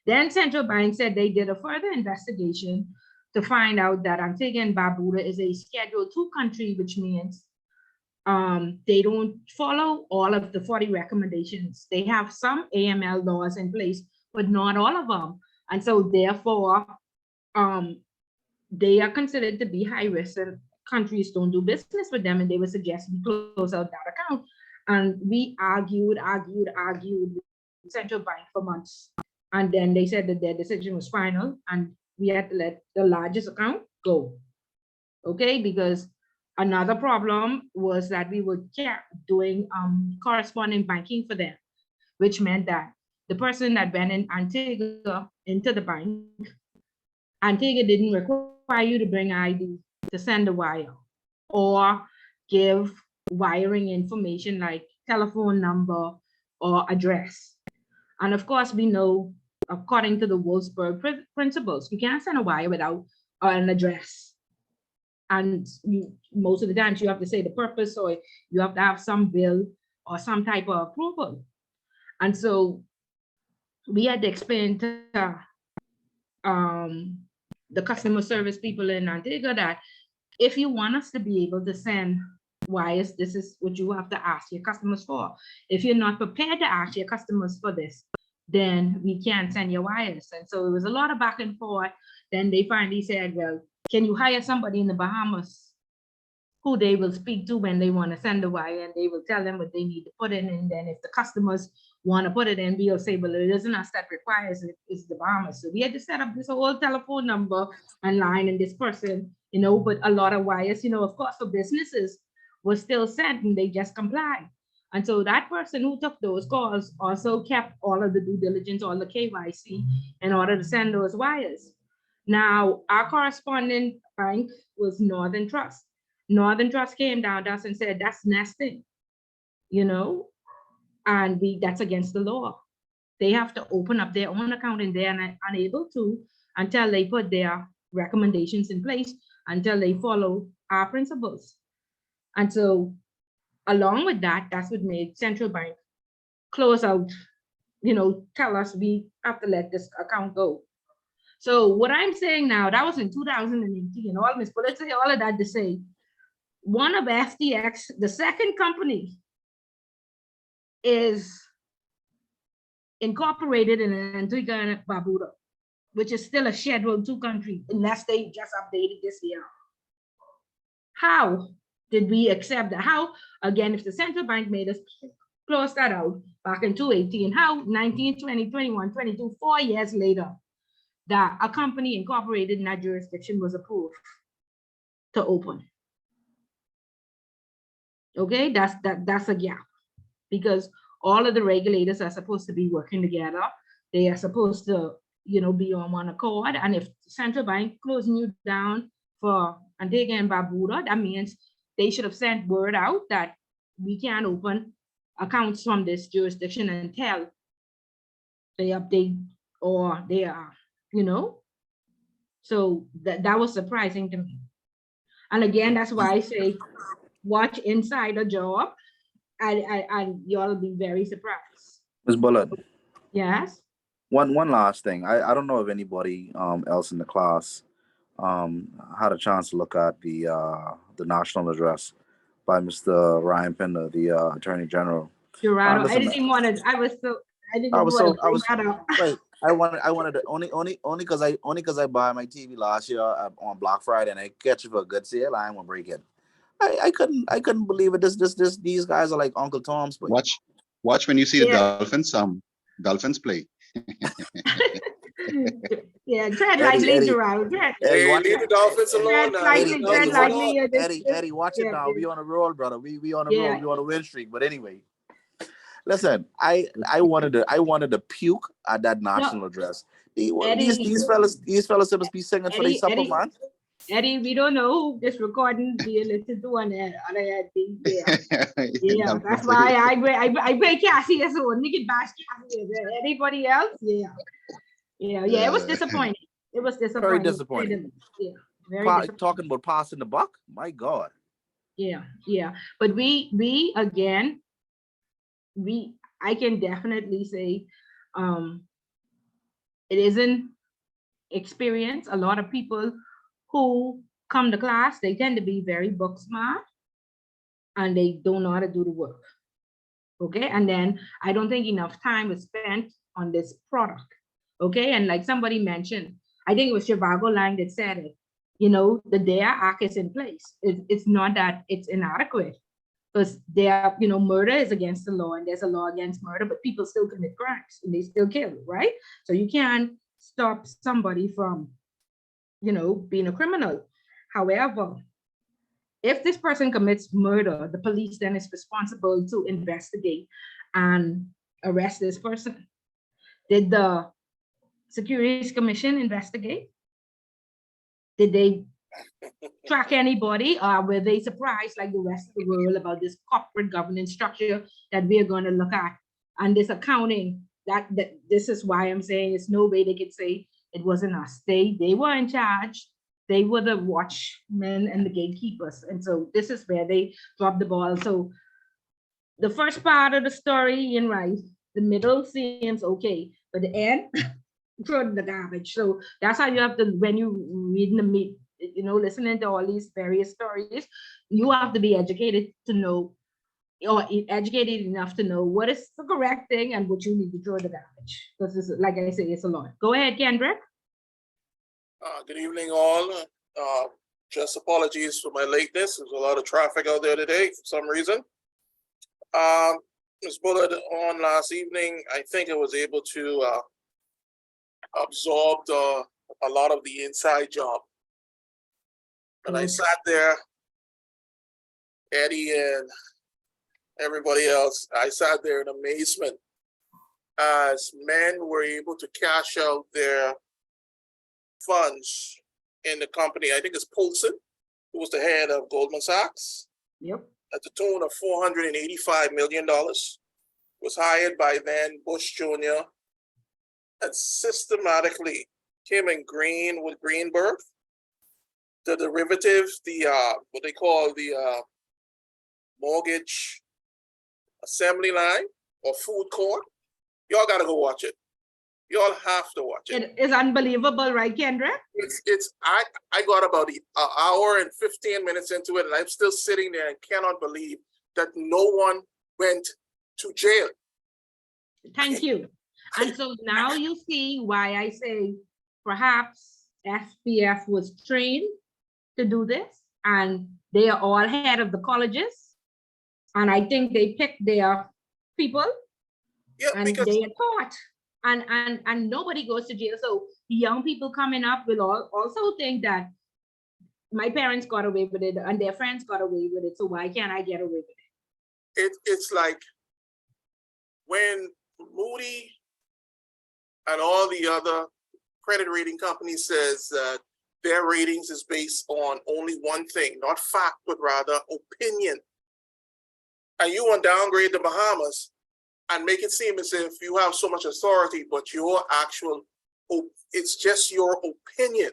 Then Central Bank said they did a further investigation to find out that Antigua and Barbuda is a Schedule II country, which means they don't follow all of the 40 recommendations. They have some AML laws in place, but not all of them. And so therefore, they are considered to be high risk, and countries don't do business with them, and they would suggest we close out that account. And we argued with Central Bank for months. And then they said that their decision was final and we had to let the largest account go. Okay, because another problem was that we were doing corresponding banking for them, which meant that the person that went in Antigua into the bank, Antigua didn't require you to bring ID to send a wire or give wiring information like telephone number or address. And of course, we know, according to the Wolfsburg principles, you can't send a wire without an address. And most of the times you have to say the purpose, or you have to have some bill or some type of approval. And so we had to explain to the customer service people in Antigua that if you want us to be able to send wires, this is what you have to ask your customers for. If you're not prepared to ask your customers for this, then we can't send your wires. And so it was a lot of back and forth. Then they finally said, well, can you hire somebody in the Bahamas who they will speak to when they want to send the wire, and they will tell them what they need to put in. And then if the customers want to put it in, we'll say, well, it isn't us that requires it, it's the Bahamas. So we had to set up this whole telephone number and line, and this person, but a lot of wires, of course, for businesses was still sent and they just complied. And so that person who took those calls also kept all of the due diligence, all the KYC in order to send those wires. Now, our correspondent bank was Northern Trust. Northern Trust came down to us and said, that's nesting, and that's against the law. They have to open up their own account, and they're unable to until they put their recommendations in place until they follow our principles. And so along with that, that's what made central bank close out, tell us we have to let this account go. So what I'm saying now, that was in 2018, all Ms. Bullitt, all of that to say, one of FTX, the second company, is incorporated in Antigua and Barbuda, which is still a Schedule II country, unless they just updated this year. How did we accept that? How, again, if the central bank made us close that out back in 2018, how 19, 20, 21, 22, 4 years later, that a company incorporated in that jurisdiction was approved to open? Okay, that's a gap, because all of the regulators are supposed to be working together. They are supposed to, be on one accord. And if the central bank closing you down for Antigua and Barbuda, that means they should have sent word out that we can't open accounts from this jurisdiction until they update or they are, So that was surprising to me. And again, that's why I say, watch inside a job, and y'all will be very surprised. Ms. Bullitt, Yes. one last thing. I don't know if anybody else in the class had a chance to look at the national address by Mr. Ryan Pinder, the Attorney General. Gerardo, I Listen, didn't even want to. I wanted to only because I buy my TV last year on Black Friday and I catch it for a good sale. I ain't gonna break it. I couldn't believe it. These guys are like Uncle Tom's. But Watch when you see the Dolphins play. Yeah, tread lightly, Gerardo. Hey, leave the Dolphins alone now. Eddie, watch it now. We on a roll, brother. We on a roll. We on a win streak. But anyway, listen, I wanted to puke at that national address. These fellas supposed to be singing for the supper, man. Eddie, we don't know who this recording be listened to on that thing. Yeah, that's why I break Cassie as well. Nick bash Cassie. Anybody else? Yeah. It was disappointing. It was disappointing. Very disappointing. Yeah, very disappointing. Talking about passing the buck. My God. Yeah. But we again, I can definitely say, it isn't experience. A lot of people who come to class, they tend to be very book smart and they don't know how to do the work. Okay, and then I don't think enough time is spent on this product. Okay, and like somebody mentioned, I think it was Shivago Lang that said it, the DARE Act is in place. It's not that it's inadequate, because murder is against the law and there's a law against murder, but people still commit crimes and they still kill, right? So you can't stop somebody from being a criminal. However, if this person commits murder, the police then is responsible to investigate and arrest this person. Did the Securities Commission investigate? Did they track anybody, or were they surprised like the rest of the world about this corporate governance structure that we are going to look at and this accounting? That this is why I'm saying it's no way they could say it wasn't us. They were in charge. They were the watchmen and the gatekeepers. And so this is where they dropped the ball. So the first part of the story in right, the middle seems okay, but the end, throw in the garbage. So that's how you have to, when you read listening to all these various stories, you have to be educated to know, or educated enough to know what is the correct thing and what you need to throw in the garbage. Because like I say, it's a lot. Go ahead, Kendrick. Good evening, all. Just apologies for my lateness. There's a lot of traffic out there today for some reason. Ms. Bullard, on last evening, I think I was able to absorb a lot of the inside job. And I sat there, Eddie and everybody else, I sat there in amazement as men were able to cash out their funds in the company. I think it's Paulson, who was the head of Goldman Sachs. Yep. At the tune of $485 million, was hired by then Bush Jr. and systematically him and Green with Greenberg the derivative, the what they call the mortgage assembly line or food court. Y'all gotta go watch it. Y'all have to watch it. It is unbelievable, right, Kendra? I got about an hour and 15 minutes into it, and I'm still sitting there and cannot believe that no one went to jail. Thank you. And so now you see why I say perhaps SPF was trained to do this, and they are all head of the colleges. And I think they picked their people, and they are taught. And nobody goes to jail. So the young people coming up will also think that my parents got away with it and their friends got away with it. So why can't I get away with it? It's like when Moody and all the other credit rating companies says that their ratings is based on only one thing, not fact, but rather opinion. And you want to downgrade the Bahamas and make it seem as if you have so much authority, but your actual, it's just your opinion.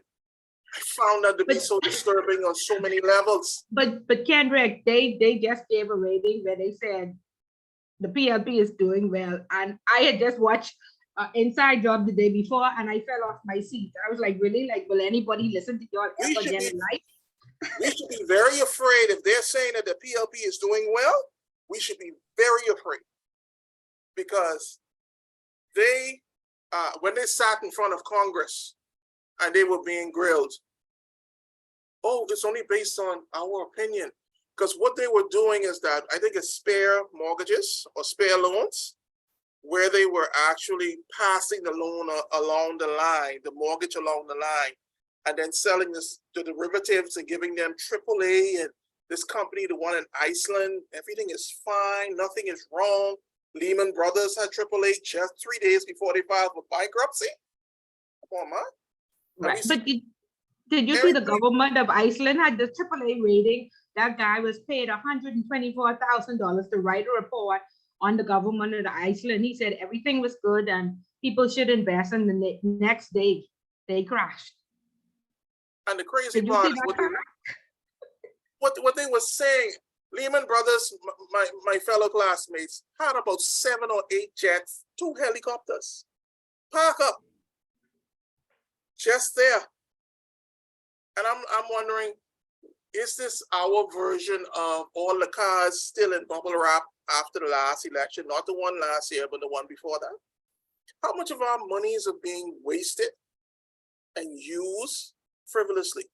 I found that to be so disturbing on so many levels. But Kendrick, they just gave a rating where they said the PLP is doing well. And I had just watched Inside Job the day before, and I fell off my seat. I was like, really? Like, will anybody listen to y'all ever again in life? We should be very afraid if they're saying that the PLP is doing well. We should be very afraid. Because they, when they sat in front of Congress and they were being grilled, oh, it's only based on our opinion. Because what they were doing is that, I think it's spare mortgages or spare loans, where they were actually passing the loan along the line, the mortgage along the line, and then selling the derivatives and giving them AAA, and this company, the one in Iceland, everything is fine, nothing is wrong. Lehman Brothers had AAA just 3 days before they filed for bankruptcy. Come on, man. Right. But did you see the government of Iceland had the AAA rating? That guy was paid $124,000 to write a report on the government of Iceland. He said everything was good and people should invest, and the next day they crashed. And the crazy part is what they were saying, Lehman Brothers, my fellow classmates, had about 7 or 8 jets, 2 helicopters, park up, just there. And I'm wondering, is this our version of all the cars still in bubble wrap after the last election? Not the one last year, but the one before that? How much of our monies are being wasted and used frivolously?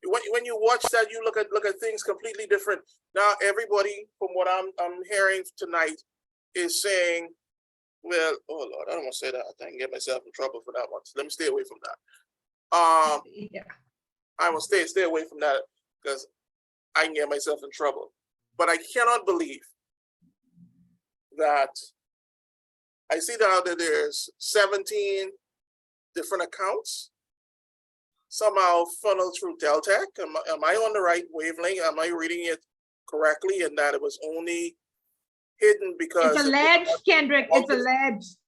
When you watch that, you look at things completely different. Now, everybody, from what I'm hearing tonight, is saying, well, oh Lord, I don't want to say that. I can get myself in trouble for that one. So let me stay away from that. Yeah. I will stay away from that because I can get myself in trouble. But I cannot believe that I see that there's 17 different accounts somehow funneled through Deltec. Am I on the right wavelength? Am I reading it correctly? And that it was only hidden because it's alleged, Kendrick. It's alleged.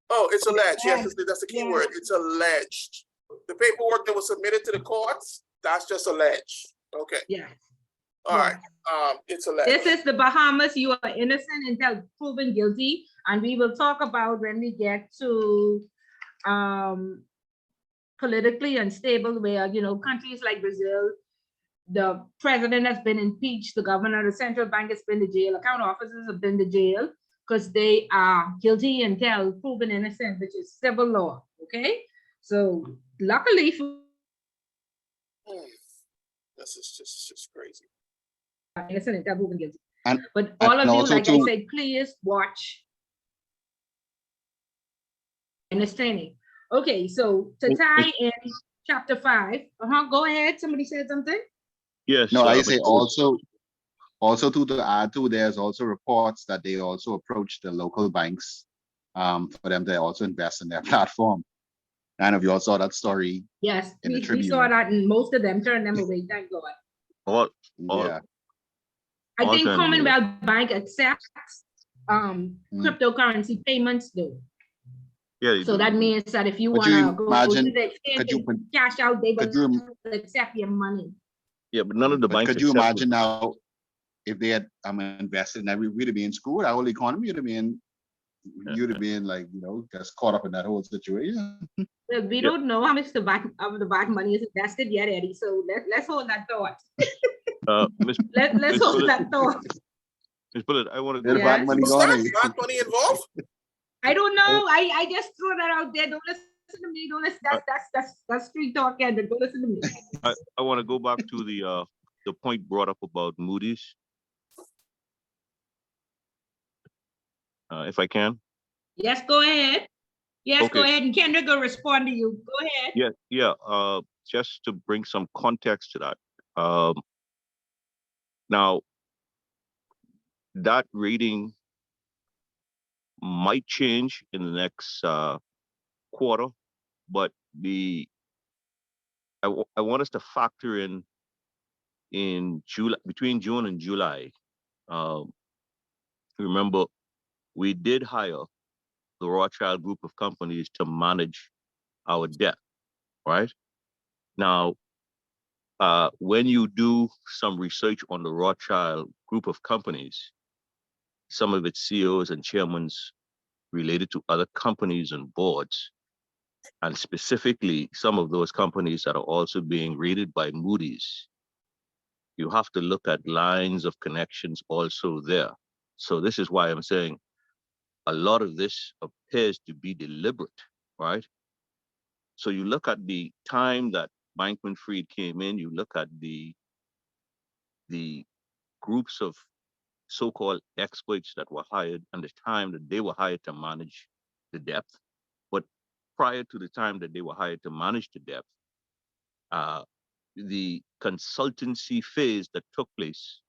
Oh, it's alleged. Yes, that's the key word. It's alleged. The paperwork that was submitted to the courts, that's just alleged. Okay. Yeah. All right. It's alleged. This is the Bahamas. You are innocent until proven guilty, and we will talk about when we get to politically unstable, where countries like Brazil, the president has been impeached, the governor of the central bank has been to jail, account officers have been to jail because they are guilty until proven innocent, which is civil law. Okay, so luckily for this is just crazy. Innocent until proven guilty. But and all of you, also like I said, please watch in this training. Okay, so to tie in chapter 5, go ahead. Somebody said something. Yes. No, I say also to add to, there's also reports that they also approached the local banks for them to also invest in their platform. And if you all saw that story, yes, in the we Tribune. saw that, and most of them turned them away. Thank God. Yeah. I think Commonwealth Bank accepts cryptocurrency payments though. Yeah, they So do. that means that if you Could want to you go to imagine? the exchange Could you and cash out, they could will you accept your money. Yeah, but none of the but banks could you accept imagine it. now if they had invested in every, we'd have been screwed. Our whole economy would have been, you'd have been like, just caught up in that whole situation. Well, we Yeah. don't know how much of the back money is invested yet, Eddie. So let's hold that thought. Miss Let's Miss hold Bullet, that thought. Miss Bullet, I want to Where go the back. back money What's gone? that? Black money involved? I don't know. I just throw that out there. Don't listen to me. Don't listen. That's street talk, and don't listen to me. I want to go back to the point brought up about Moody's, if I can. Yes, go ahead. Yes, go Okay. ahead. And Kendrick will respond to you. Go ahead. Yeah. Just to bring some context to that. Now, that rating might change in the next quarter, but I want us to factor in July, between June and July. Remember, we did hire the Rothschild group of companies to manage our debt, right? Now, when you do some research on the Rothschild group of companies, some of its CEOs and chairmen related to other companies and boards, and specifically some of those companies that are also being rated by Moody's, you have to look at lines of connections also there. So this is why I'm saying a lot of this appears to be deliberate, right? So you look at the time that Bankman-Fried came in, you look at the groups of so-called experts that were hired and the time that they were hired to manage the debt. But prior to the time that they were hired to manage the debt, the consultancy phase that took place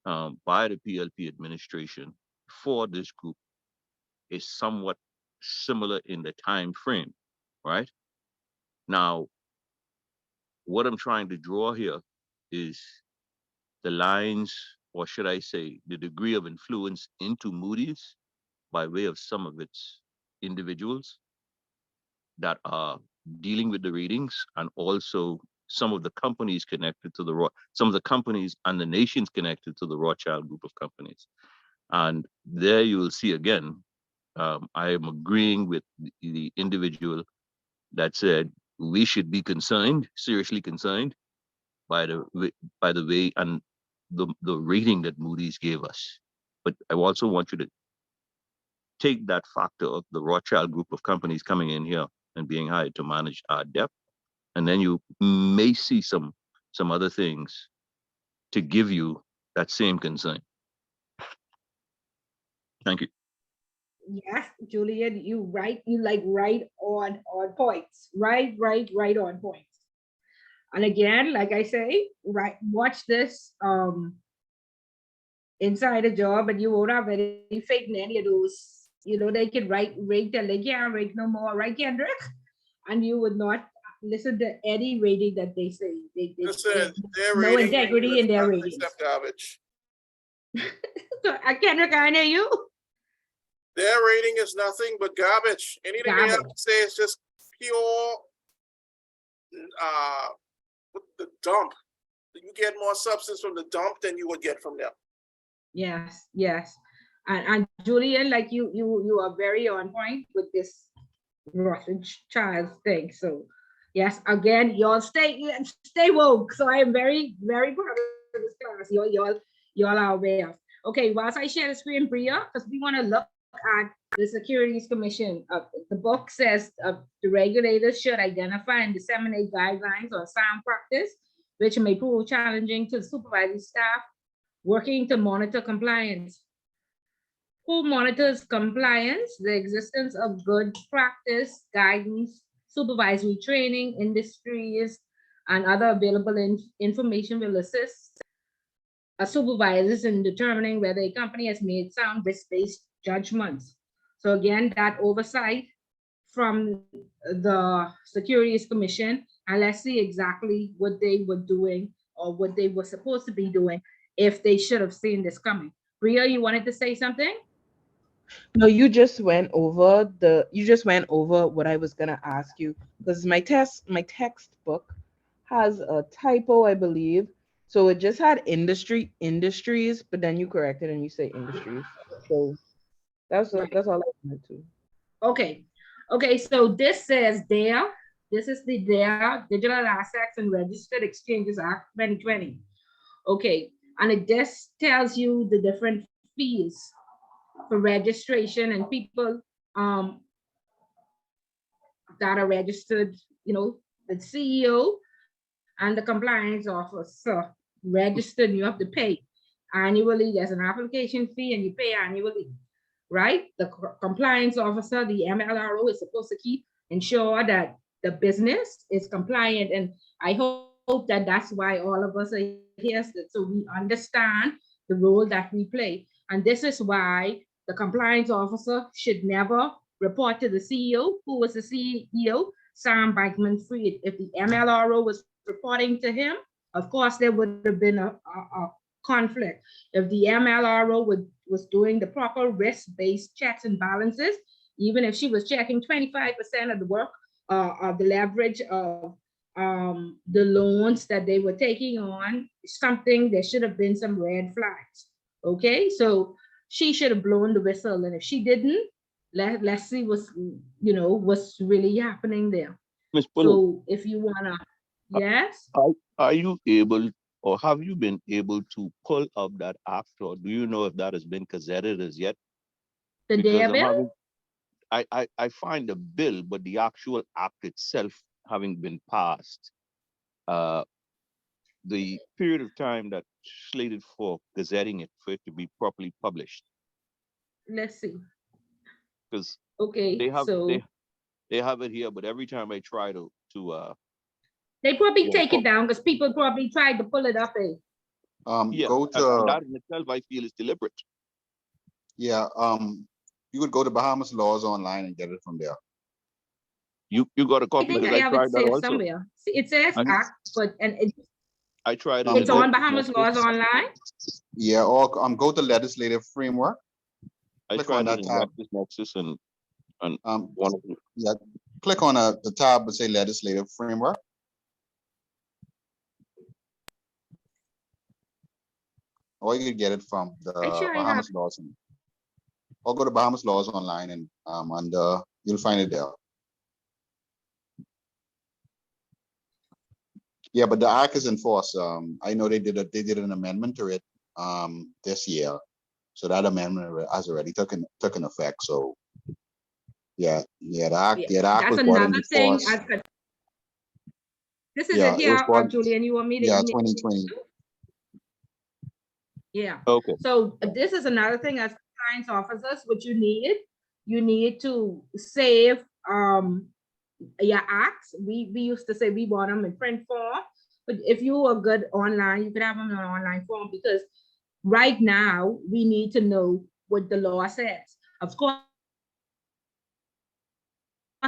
by the PLP administration for this group is somewhat similar in the time frame, right? Now, what I'm trying to draw here is the lines, or should I say, the degree of influence into Moody's by way of some of its individuals that are dealing with the ratings, and also some of the companies connected to some of the companies and the nations connected to the Rothschild group of companies. And there you will see again, I am agreeing with the individual that said we should be concerned, seriously concerned, by the way and the rating that Moody's gave us. But I also want you to take that factor of the Rothschild group of companies coming in here and being hired to manage our debt, and then you may see some other things to give you that same concern. Thank you. Yes, Julian, you right on points. Right on points. And again, like I say, right, watch this inside a job, and you won't have any faith in any of those. They can rate till they can't rate no more, right, Kendrick? And you would not listen to any rating that they say. Listen, their no rating integrity in their ratings. Except garbage. So, Kendrick, I know you. Their rating is nothing but garbage. Anything they have to say is just pure the dump. You get more substance from the dump than you would get from them. Yes. And Julian, like you are very on point with this Rothschild thing. So yes, again, y'all stay woke. So I am very, very proud of this class. Y'all are aware. Okay, whilst I share the screen, Bria, because we want to look at the Securities Commission. The book says the regulators should identify and disseminate guidelines on sound practice, which may prove challenging to the supervisory staff working to monitor compliance. Who monitors compliance? The existence of good practice, guidance, supervisory training, industries, and other available information will assist supervisors in determining whether a company has made sound risk-based judgments. So again, that oversight from the Securities Commission, and let's see exactly what they were doing or what they were supposed to be doing if they should have seen this coming. Bria, you wanted to say something? No, you just went over what I was gonna ask you, because my textbook has a typo, I believe. So it just had industries, but then you corrected and you say industries. So Right. that's all I wanted to. Okay. Okay, so this says there, this is the there Digital Assets and Registered Exchanges Act 2020. Okay, and it just tells you the different fees for registration and people that are registered, the CEO and the compliance officer registered, you have to pay annually. There's an application fee and you pay annually, right? The compliance officer, the MLRO, is supposed to ensure that the business is compliant. And I hope that that's why all of us are here, so we understand the role that we play. And this is why the compliance officer should never report to the CEO. Who was the CEO? Sam Bankman-Fried. If the MLRO was reporting to him, of course there would have been a conflict. If the MLRO was doing the proper risk-based checks and balances, even if she was checking 25% of the work of the leverage of the loans that they were taking on, something, there should have been some red flags. Okay, so she should have blown the whistle, and if she didn't, let's see what's really happening there. Ms. Bullock, So if you wanna, yes, are you able or have you been able to pull up that act, or do you know if that has been gazetted as yet? the Because I'm dare having I find the bill, but the actual act itself having been passed, uh, the period of time that slated for gazetting it for it to be properly published, let's see. because Okay, they have so they have it here, but every time I try to they probably get a take it copy, down because people probably tried to pull it up. yeah, Go and to that in itself I feel is deliberate. yeah. You would go to Bahamas Laws online and get it from there. You got a I copy think because I I have it tried that saved also. somewhere. See, it says I act, but I tried in the it's on Nexus Bahamas Laws Nexus. Online. Yeah, or go to legislative framework. I Click on tried it that in tab. Nexus and Um, one of them. yeah, click on the tab that say legislative framework. Or you could get it from I the sure I have. Bahamas Laws. Or go to Bahamas Laws online and under you'll find it there. Yeah, but the act is in force. I know they did an amendment to it this year, so that amendment has already taken effect. So Yeah, the act that's was brought another into thing. force. This is Yeah, it it was here, brought. Julian. You want me to Yeah, email? 2020. Yeah. Okay. So this is another thing as compliance officers, what you need to save your acts. We used to say we want them in print form, but if you are good online, you can have them in online form, because right now we need to know what the law says. Of course,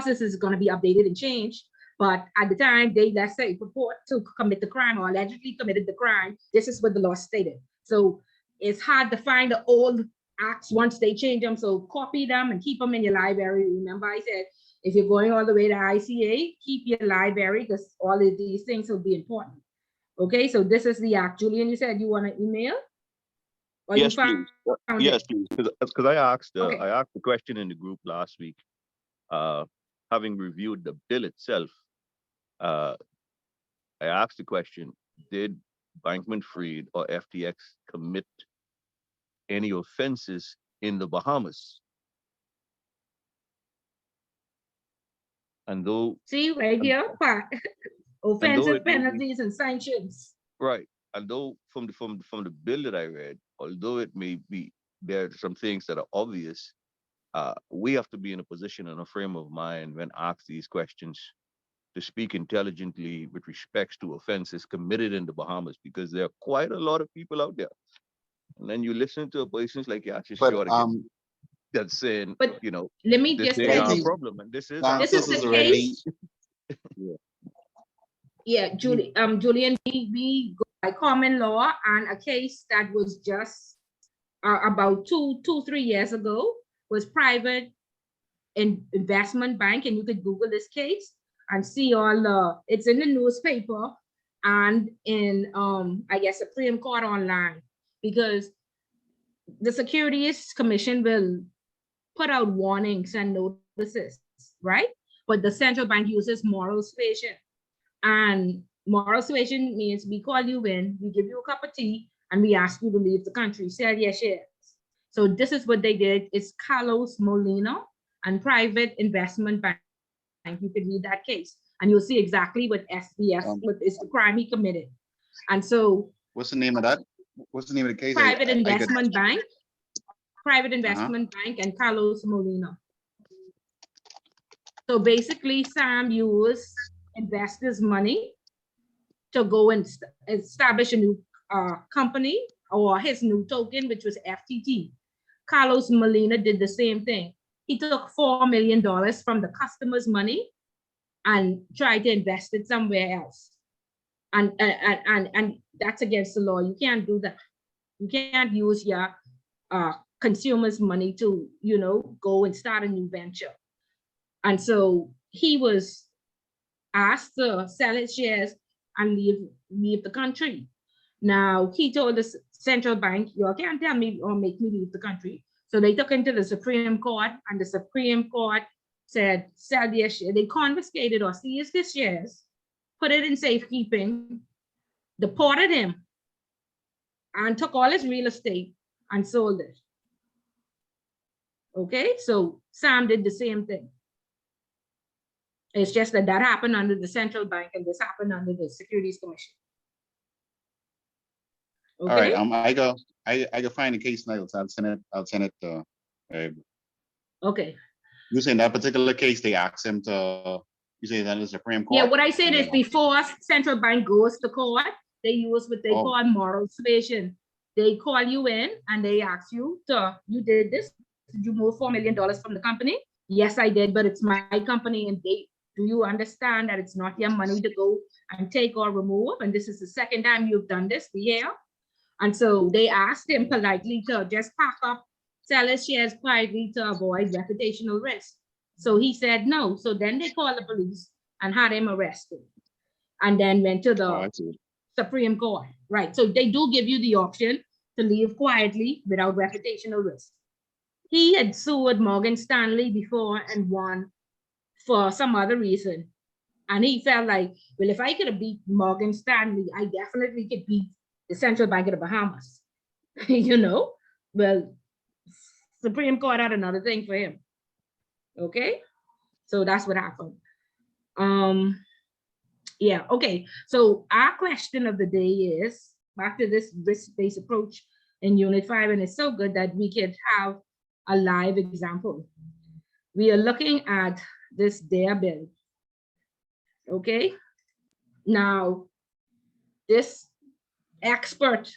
this is going to be updated and changed. But at the time they, let's say, purport to commit the crime or allegedly committed the crime, this is what the law stated. So it's hard to find the old acts once they change them. So copy them and keep them in your library. Remember, I said, if you're going all the way to ICA, keep your library, because all of these things will be important. Okay, so this is the act. Julian, you said you want to email? Or Yes, you found please. Yes, it? please. Because I asked Okay. I asked the question in the group last week. Having reviewed the bill itself, uh, I asked the question: did Bankman-Fried or FTX commit any offenses in the Bahamas? And though, See right and, here, and though offensive it may be penalties and sanctions. right, and though from the bill that I read, although it may be there are some things that are obvious, we have to be in a position and a frame of mind when asked these questions to speak intelligently with respects to offenses committed in the Bahamas, because there are quite a lot of people out there. And then you listen to a person's like Yash But Short again, that's saying, But let me this just but ain't I tell our think you, problem, and this is the our this is answers the is problem. already. case. Yeah. Yeah, Julian, we go by common law, and a case that was just about 3 years ago. was private investment bank, and you could Google this case and see all the, it's in the newspaper and in I guess Supreme Court online, because the Securities Commission will put out warnings and notices, right? But the central bank uses moral suasion. And moral suasion means we call you in, we give you a cup of tea, and we ask you to leave the country, sell your shares. So this is what they did. It's Carlos Molina and Private Investment Bank. You can read that case and you'll see exactly what SBS, what is the crime he committed. And so what's the name of that? What's the name of the case? Private Investment Bank, Private Investment Bank, and Carlos Molina. So basically, Sam used investors' money to go and establish a new company, or his new token, which was FTT. Carlos Molina did the same thing. He took $4 million from the customer's money and tried to invest it somewhere else. And that's against the law. You can't do that. You can't use your consumers' money to, you know, go and start a new venture. And so he was asked to sell his shares and leave the country. Now, he told the central bank, you can't tell me or make me leave the country. So they took him to the Supreme Court, and the Supreme Court said, sell their shares. They confiscated or seized his shares, put it in safekeeping, deported him, and took all his real estate and sold it. Okay, so Sam did the same thing. It's just that that happened under the central bank and this happened under the Securities Commission. Okay. All right, I go find the case now. I'll send it to okay. You say in that particular case they asked him to, you say that is the Supreme Court? Yeah, what I said is before central bank goes to court, they use what they call moral suasion. They call you in and they ask you to, you did this, did you move $4 million from the company? Yes, I did, but it's my company, and do you understand that it's not your money to go and take or remove? And this is the second time you've done this, yeah. And so they asked him politely to just pack up, sell his shares quietly to avoid reputational risk. So he said no. So then they called the police and had him arrested, and then went to the Supreme Court. Right. So they do give you the option to leave quietly without reputational risk. He had sued Morgan Stanley before and won for some other reason. And he felt like, well, if I could have beat Morgan Stanley, I definitely could beat the Central Bank of the Bahamas. You know, well, Supreme Court had another thing for him. Okay, so that's what happened. Yeah, okay. So our question of the day is, back to this risk-based approach in Unit 5, and it's so good that we could have a live example. We are looking at this DARE bill. Okay, now this expert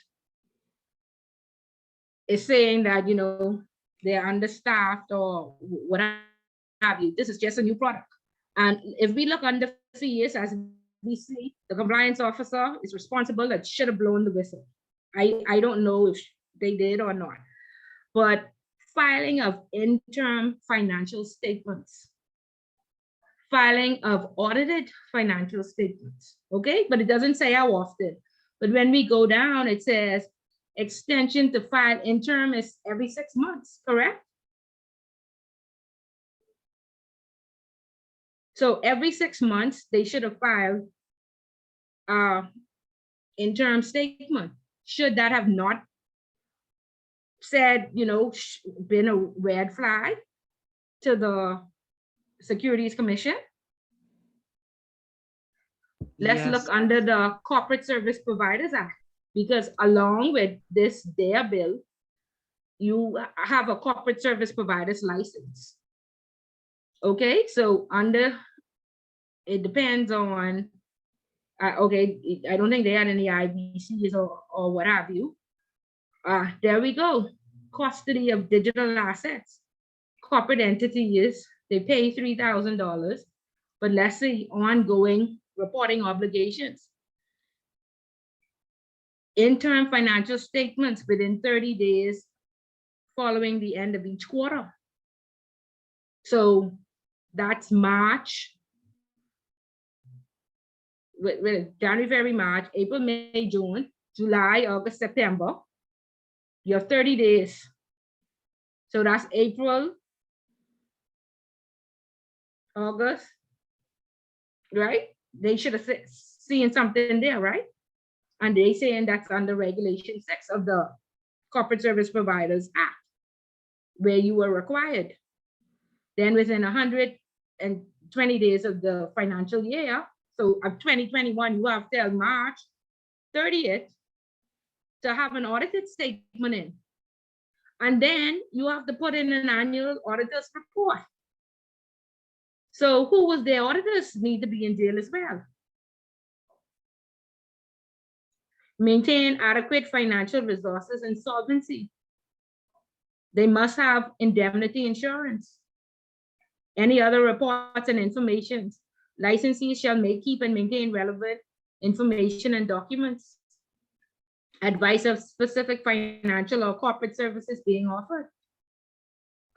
is saying that, you know, they're understaffed or what have you. This is just a new product. And if we look under fees, as we see, the compliance officer is responsible, that should have blown the whistle. I don't know if they did or not, but filing of interim financial statements, filing of audited financial statements, okay? But it doesn't say how often. But when we go down, it says extension to file interim is every 6 months, correct? So every 6 months, they should have filed interim statement. Should that have not said, you know, been a red flag to the Securities Commission? Let's look under the Corporate Service Providers Act, because along with this DARE bill, you have a corporate service provider's license. Okay, so under, it depends on, okay, I don't think they had any IBCs or what have you. There we go, custody of digital assets. Corporate entities, they pay $3,000, but let's say ongoing reporting obligations. Interim financial statements within 30 days following the end of each quarter. So that's March, January, February, March, April, May, June, July, August, September. You have 30 days. So that's April, August, right? They should have seen something there, right? And they saying that's under Regulation 6 of the Corporate Service Providers Act, where you were required. Then within 120 days of the financial year, so of 2021, you have till March 30th to have an audited statement in. And then you have to put in an annual auditor's report. So who was their auditors need to be in jail as well. Maintain adequate financial resources and solvency. They must have indemnity insurance. Any other reports and information. Licensees shall keep and maintain relevant information and documents. Advice of specific financial or corporate services being offered.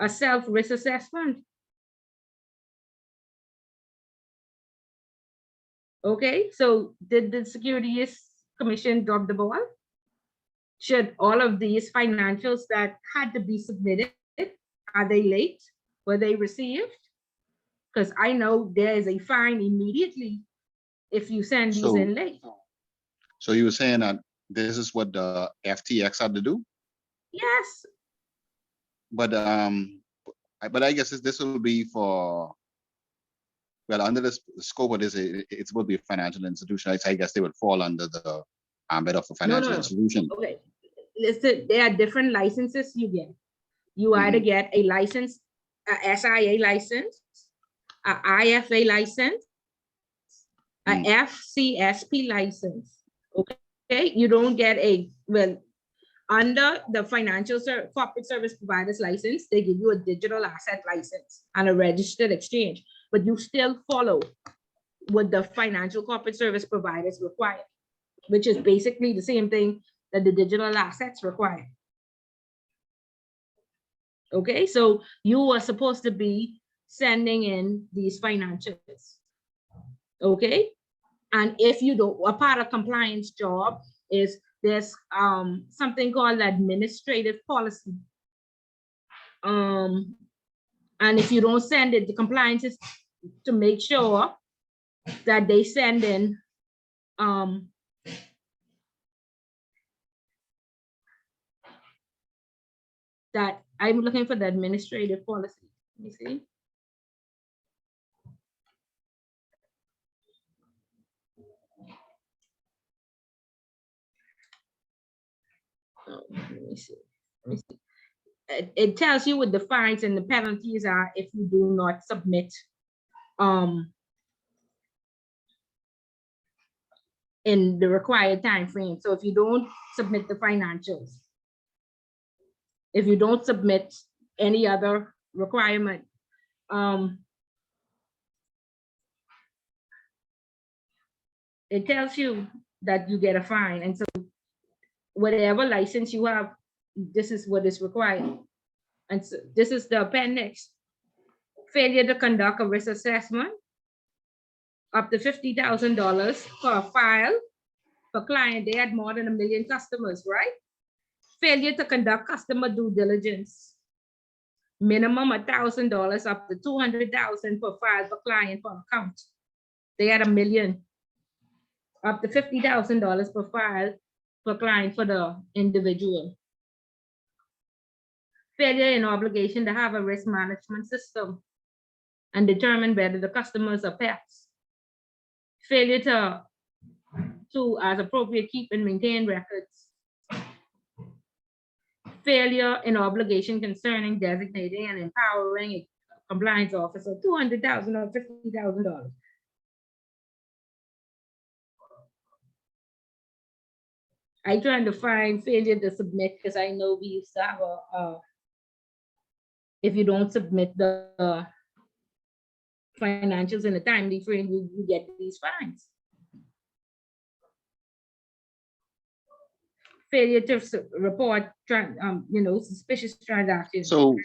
A self-risk assessment. Okay, so did the Securities Commission drop the ball? Should all of these financials that had to be submitted, are they late? Were they received? Because I know there is a fine immediately if you send these in late. So you were saying that this is what the FTX had to do? Yes. But I guess this will be for, well, under the scope of this, it's supposed to be a financial institution. I guess they would fall under the ambit of a financial institution. Okay, listen, there are different licenses you get. You either get a license, a SIA license, a IFA license, a FCSP license. Okay, you don't get under the corporate service providers license, they give you a digital asset license and a registered exchange, but you still follow what the financial corporate service providers require, which is basically the same thing that the digital assets require. Okay, so you are supposed to be sending in these financials. Okay, and if you don't, a part of compliance job is there's something called administrative policy. And if you don't send it, the compliance is to make sure that they send in that I'm looking for the administrative policy. Let me see. Let me see. It tells you what the fines and the penalties are if you do not submit in the required time frame. So if you don't submit the financials, if you don't submit any other requirement, it tells you that you get a fine. And so whatever license you have, this is what is required. And so this is the appendix. Failure to conduct a risk assessment, up to $50,000 per file. Per client, they had more than 1 million customers, right? Failure to conduct customer due diligence, minimum $1,000 up to $200,000 per file per client per account. They had 1 million, up to $50,000 per file per client for the individual. Failure in obligation to have a risk management system and determine whether the customers are pets. Failure to as appropriate, keep and maintain records. Failure in obligation concerning designating and empowering a compliance officer, $200,000 or $50,000. I trying to find failure to submit because I know we used to have if you don't submit the financials in a timely frame, you get these fines. Failure to report, suspicious transactions. So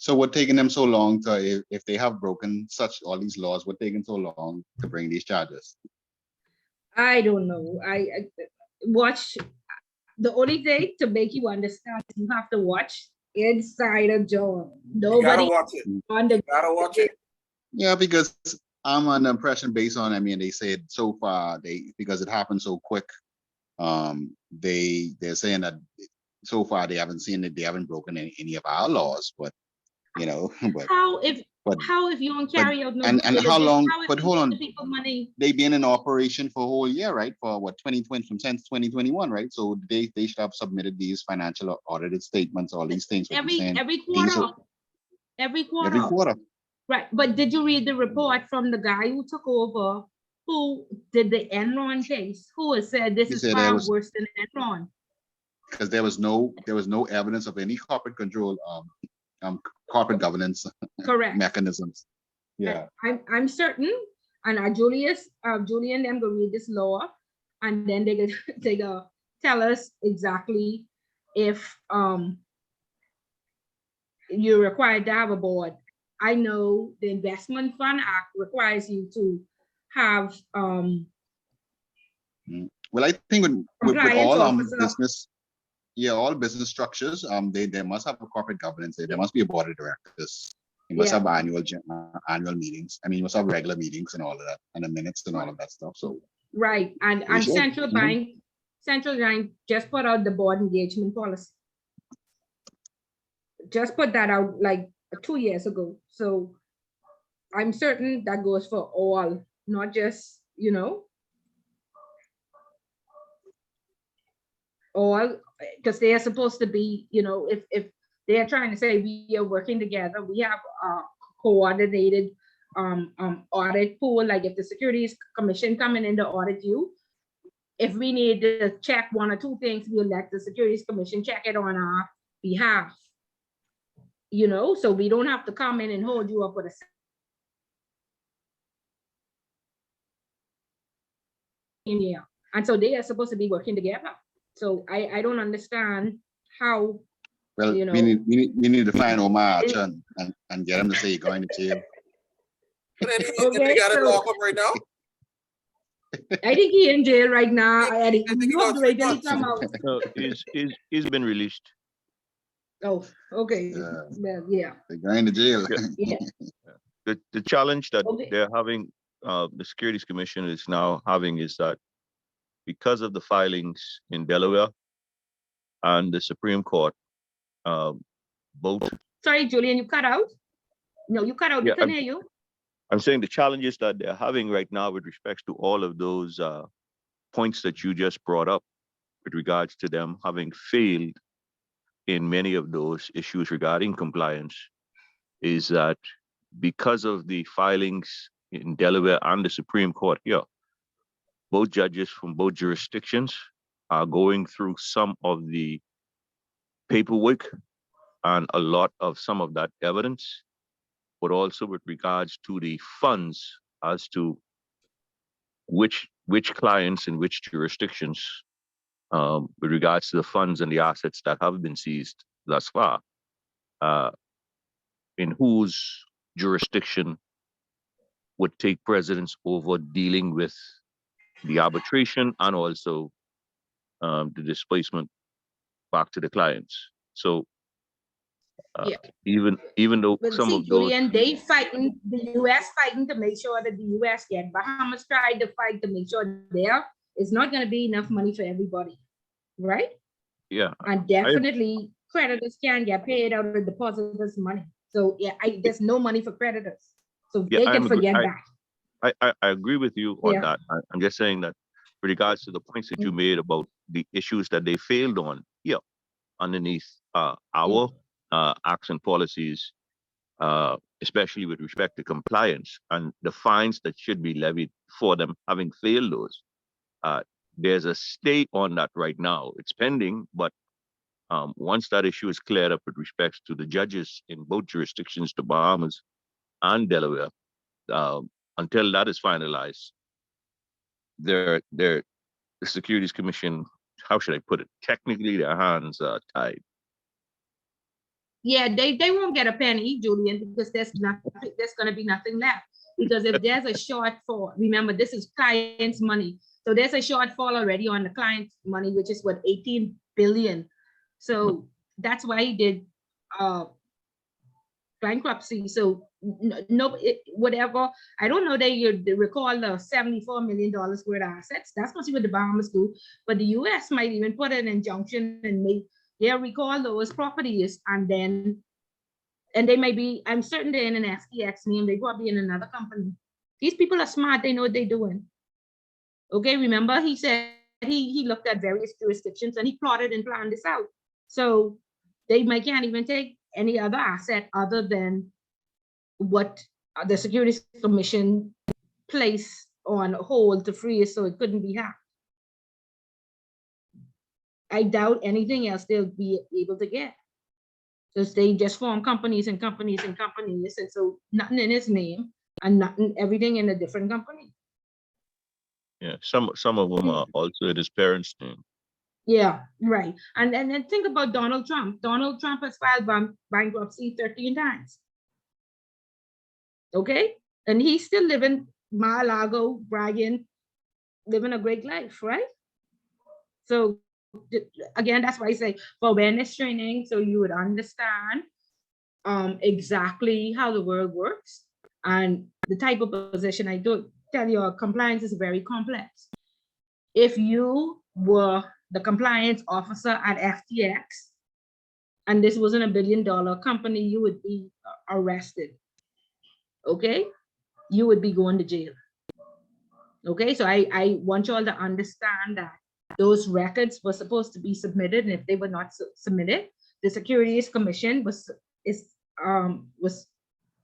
So what taking them so long to, if they have broken all these laws, what taking so long to bring these charges? I don't know. I watch. The only thing to make you understand, you have to watch inside a job. You gotta Nobody watch it. on the You gotta watch it. Yeah, because I'm on the impression based on, I mean, they said so far because it happened so quick. They're saying that so far they haven't seen it, they haven't broken any of our laws, but you know, how if but you don't but carry out no and due how diligence? long? How if But you hold give on, the people money? they've been in operation for a whole year, right? For what 2020 from since 2021, right? So they should have submitted these financial audited statements, all these things. What you're saying? Every These quarter. Every every quarter. quarter. Right. But did you read the report from the guy who took over, who did the Enron case, who has said this He is said there far was, worse than Enron? because there was no evidence of any corporate control, corporate governance Correct. mechanisms. Yeah. I'm certain, and Julian them go read this law, and then they go tell us exactly if you're required to have a board. I know the Investment Fund Act requires you to have Well, I think with compliance all officer. business, yeah, all business structures, they must have a corporate governance. There must be a board of directors. You must have annual meetings. I mean, you must have regular meetings and all of that, and the minutes and all of that stuff. So right, and Central Bank just put out the board engagement policy. Just put that out like 2 years ago. So I'm certain that goes for all, not just, all, because they are supposed to be, if they're trying to say we are working together, we have a coordinated audit pool. Like if the Securities Commission coming in to audit you, if we need to check one or two things, we'll let the Securities Commission check it on our behalf. So we don't have to come in and hold you up with a yeah. And so they are supposed to be working together. So I don't understand how. Well, we need to find Omar and get him to say you're going to jail. But Eddie, they got it locked up right now. I think he's in jail right now. I think he got 3 months. Come out. No, he's been released. Oh, okay. Yeah. They're going to jail. Yeah. The challenge that they're having, the Securities Commission is now having, is that because of the filings in Delaware and the Supreme Court, both. Sorry, Julian, you cut out. No, you cut out. Yeah, we couldn't hear you. I'm saying the challenges that they're having right now with respect to all of those points that you just brought up, with regards to them having failed in many of those issues regarding compliance, is that because of the filings in Delaware and the Supreme Court here, both judges from both jurisdictions are going through some of the paperwork and a lot of some of that evidence, but also with regards to the funds as to which clients in which jurisdictions, with regards to the funds and the assets that have been seized thus far, in whose jurisdiction would take precedence over dealing with the arbitration and also the displacement back to the clients. So even though some of those, Julian, they fighting, the U.S. fighting to make sure that the U.S. get. Bahamas tried to fight to make sure there is not going to be enough money for everybody, right? Yeah. And definitely creditors can get paid out of depositors' money. So yeah, there's no money for creditors. So they can forget that. I agree with you on that. I'm just saying that with regards to the points that you made about the issues that they failed on, underneath our acts and policies, especially with respect to compliance and the fines that should be levied for them having failed those. There's a stay on that right now. It's pending, but once that issue is cleared up with respect to the judges in both jurisdictions, the Bahamas and Delaware, until that is finalized, the Securities Commission, how should I put it? Technically, their hands are tied. Yeah, they won't get a penny, Julian, because there's going to be nothing left. Because if there's a shortfall, remember, this is clients' money. So there's a shortfall already on the client's money, which is what, 18 billion. So that's why he did bankruptcy. So whatever, I don't know that you recall the $74 million worth of assets. That's mostly what the Bahamas do. But the US might even put an injunction and make, yeah, recall those properties, and they may be, I'm certain they're in an FTX name, they probably in another company. These people are smart, they know what they're doing. Okay, remember he said he looked at various jurisdictions and he plotted and planned this out. So they can't even take any other asset other than what the Securities Commission placed on hold to freeze so it couldn't be hacked. I doubt anything else they'll be able to get. Because they just form companies and companies and companies, and so nothing in his name and nothing, everything in a different company. Yeah, some of them are also in his parents' name. Yeah, right. And then think about Donald Trump. Donald Trump has filed bankruptcy 13 times. Okay, and he's still living Mar-a-Lago, bragging, living a great life, right? So again, that's why I say for awareness training, so you would understand exactly how the world works and the type of position. I do tell you, compliance is very complex. If you were the compliance officer at FTX and this wasn't $1 billion company, you would be arrested. Okay, you would be going to jail. Okay, so I want you all to understand that those records were supposed to be submitted, and if they were not submitted, the Securities Commission was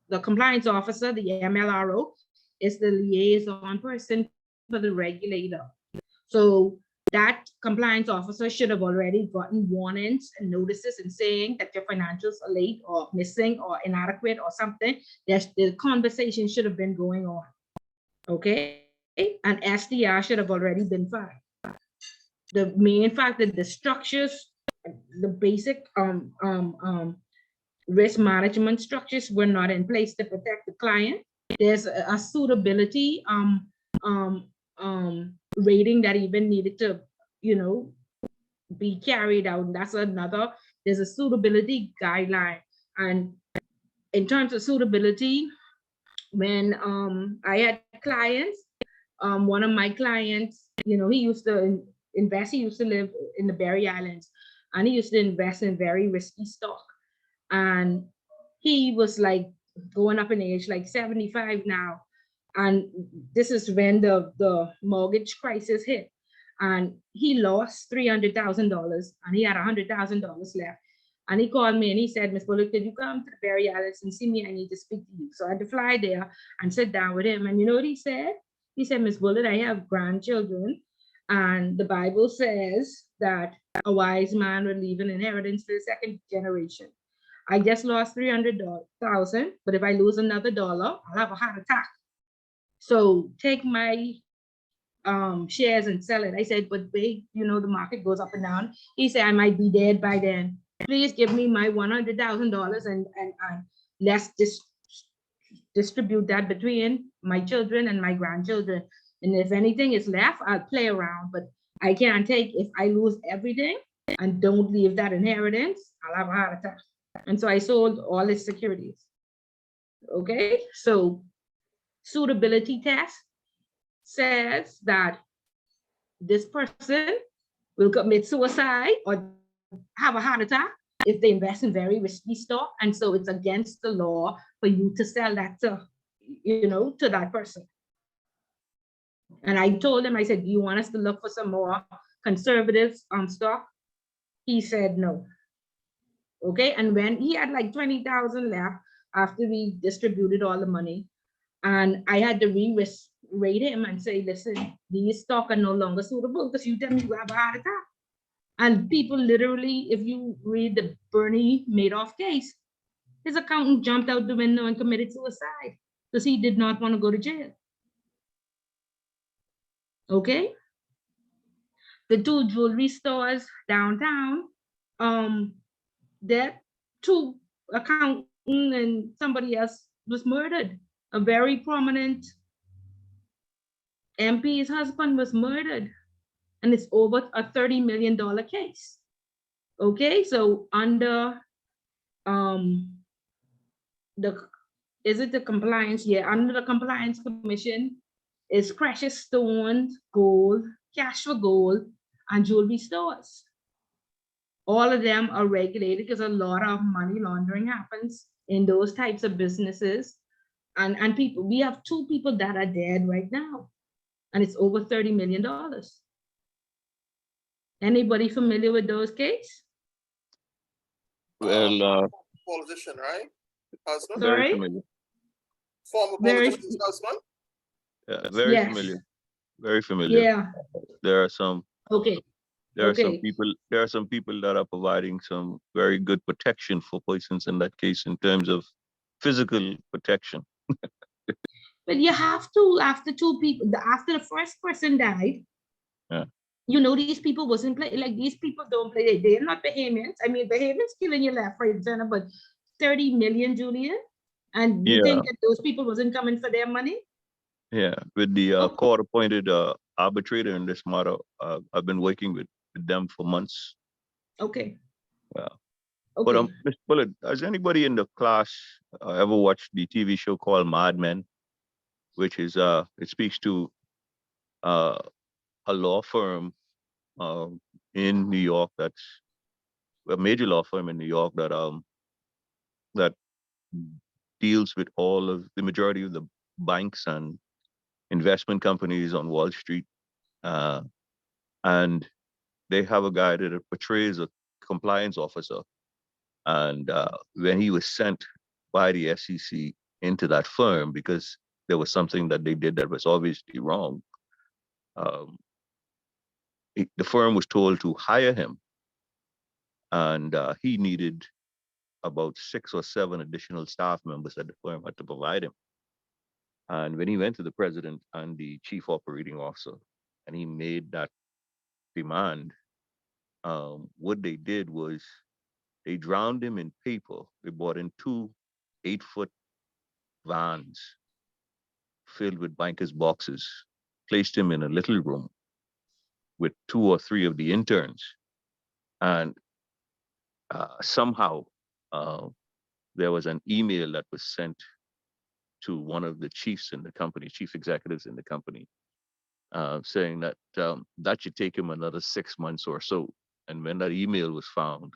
the compliance officer, the MLRO, is the liaison person for the regulator. So that compliance officer should have already gotten warnings and notices and saying that your financials are late or missing or inadequate or something. The conversation should have been going on. Okay, and SDR should have already been filed. The main fact that the structures, the basic risk management structures were not in place to protect the client. There's a suitability rating that even needed to, be carried out. And that's another, there's a suitability guideline. And in terms of suitability, when I had clients, one of my clients, he used to invest, he used to live in the Berry Islands, and he used to invest in very risky stock. And he was like going up in age, like 75 now. And this is when the mortgage crisis hit. And he lost $300,000 and he had $100,000 left. And he called me and he said, Miss Bullock, could you come to the Berry Islands and see me? I need to speak to you. So I had to fly there and sit down with him. And you know what he said? He said, Miss Bullock, I have grandchildren. And the Bible says that a wise man will leave an inheritance to the second generation. I just lost 300,000, but if I lose another dollar, I'll have a heart attack. So take my shares and sell it. I said, but wait, the market goes up and down. He said, I might be dead by then. Please give me my $100,000 and let's distribute that between my children and my grandchildren. And if anything is left, I'll play around, but I can't take, if I lose everything and don't leave that inheritance, I'll have a heart attack. And so I sold all his securities. Okay, so suitability test says that this person will commit suicide or have a heart attack if they invest in very risky stock. And so it's against the law for you to sell that to that person. And I told him, I said, do you want us to look for some more conservative stock? He said no. Okay, and when he had like 20,000 left after we distributed all the money, and I had to re-rate him and say, listen, these stock are no longer suitable because you tell me you have a heart attack. And people literally, if you read the Bernie Madoff case, his accountant jumped out the window and committed suicide because he did not want to go to jail. Okay, the two jewelry stores downtown, they're two accountant and somebody else was murdered. A very prominent MP's husband was murdered, and it's over a $30 million case. Okay, so under the compliance? Yeah, under the Compliance Commission is precious stones, gold, cash for gold, and jewelry stores. All of them are regulated because a lot of money laundering happens in those types of businesses. And people, we have 2 people that are dead right now, and it's over $30 million. Anybody familiar with those cases? Well, Politician, right? Husband? very Sorry? familiar. Former Very, politician's husband? Very yes, familiar. Very familiar. yeah, There are some okay, there are some okay. people that are providing some very good protection for persons in that case in terms of physical protection. But you have to, after 2 people, after the first person died, Yeah. you know, these people wasn't play, like these people don't play, they're not Bahamians. I mean, Bahamians killing you left, right, and center, but 30 million, Julian, and you Yeah, think that those people wasn't coming for their money? yeah. With the Oh, court-appointed arbitrator in this matter, I've been working with them for months. okay, Yeah. But okay. Mr. Bullet, has anybody in the class ever watched the TV show called Mad Men, which is it speaks to uh, a law firm in New York, that's a major law firm in New York that deals with all of the majority of the banks and investment companies on Wall Street, and they have a guy that portrays a compliance officer, and when he was sent by the SEC into that firm because there was something that they did that was obviously wrong, um, the firm was told to hire him, and he needed about 6 or 7 additional staff members that the firm had to provide him. And when he went to the president and the chief operating officer and he made that demand, what they did was they drowned him in paper. They brought in 2 8-foot vans filled with bankers' boxes, placed him in a little room with 2 or 3 of the interns. And somehow there was an email that was sent to one of the chiefs in the company, chief executives in the company, saying that that should take him another 6 months or so. And when that email was found,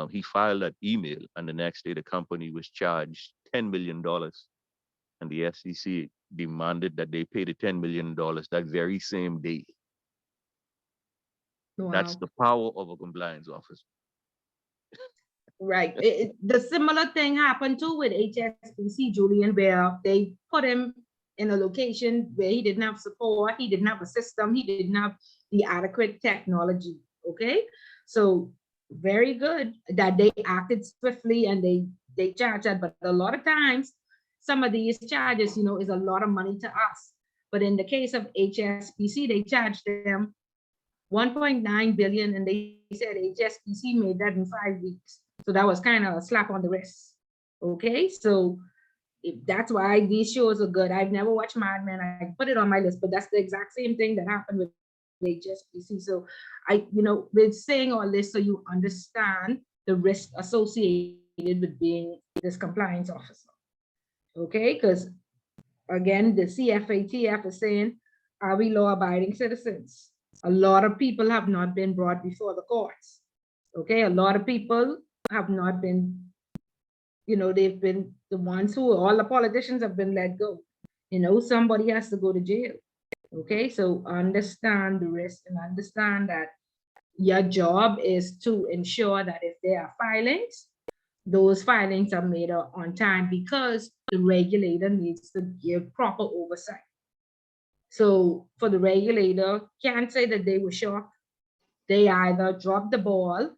he filed that email, and the next day the company was charged $10 million. And the SEC demanded that they pay the $10 million that very same day. That's Wow. the power of a compliance officer. Right. The similar thing happened too with HSBC, Julian, where they put him in a location where he didn't have support, he didn't have a system, he didn't have the adequate technology. Okay. So very good that they acted swiftly and they charged that. But a lot of times, some of these charges, you know, is a lot of money to us. But in the case of HSBC, they charged them 1.9 billion, and they said HSBC made that in 5 weeks. So that was kind of a slap on the wrist. Okay, so that's why these shows are good. I've never watched Mad Men. I put it on my list, but that's the exact same thing that happened with HSBC. So we're saying all this so you understand the risk associated with being this compliance officer. Okay, because again, the CFATF is saying, are we law-abiding citizens? A lot of people have not been brought before the courts. Okay, a lot of people have not been, they've been the ones who, all the politicians have been let go. Somebody has to go to jail. Okay, so understand the risk and understand that your job is to ensure that if there are filings, those filings are made on time because the regulator needs to give proper oversight. So for the regulator, can't say that they were shocked. They either dropped the ball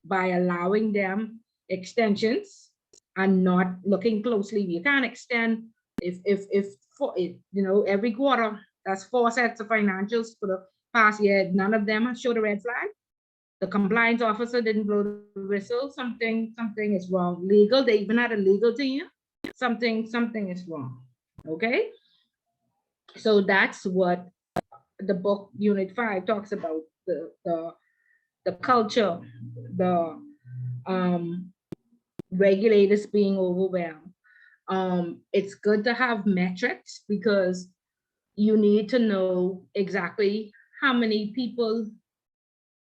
by allowing them extensions and not looking closely. You can't extend if for it, every quarter, that's 4 sets of financials for the past year. None of them have showed a red flag. the compliance officer didn't blow the whistle, something is wrong. Legal, they even had a legal team, something is wrong. Okay, so that's what the book Unit 5 talks about, the culture, the regulators being overwhelmed. It's good to have metrics because you need to know exactly how many people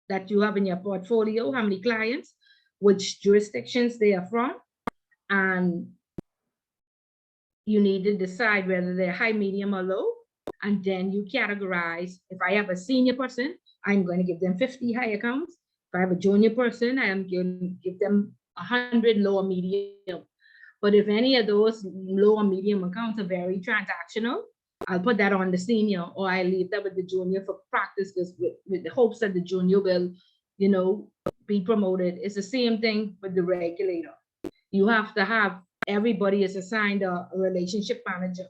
that you have in your portfolio, how many clients, which jurisdictions they are from, and you need to decide whether they're high, medium, or low. And then you categorize. If I have a senior person, I'm going to give them 50 high accounts. If I have a junior person, I am going to give them 100 low or medium. But if any of those low or medium accounts are very transactional, I'll put that on the senior, or I leave that with the junior for practice, because with the hopes that the junior will, you know, be promoted. It's the same thing with the regulator. You have to have, everybody is assigned a relationship manager.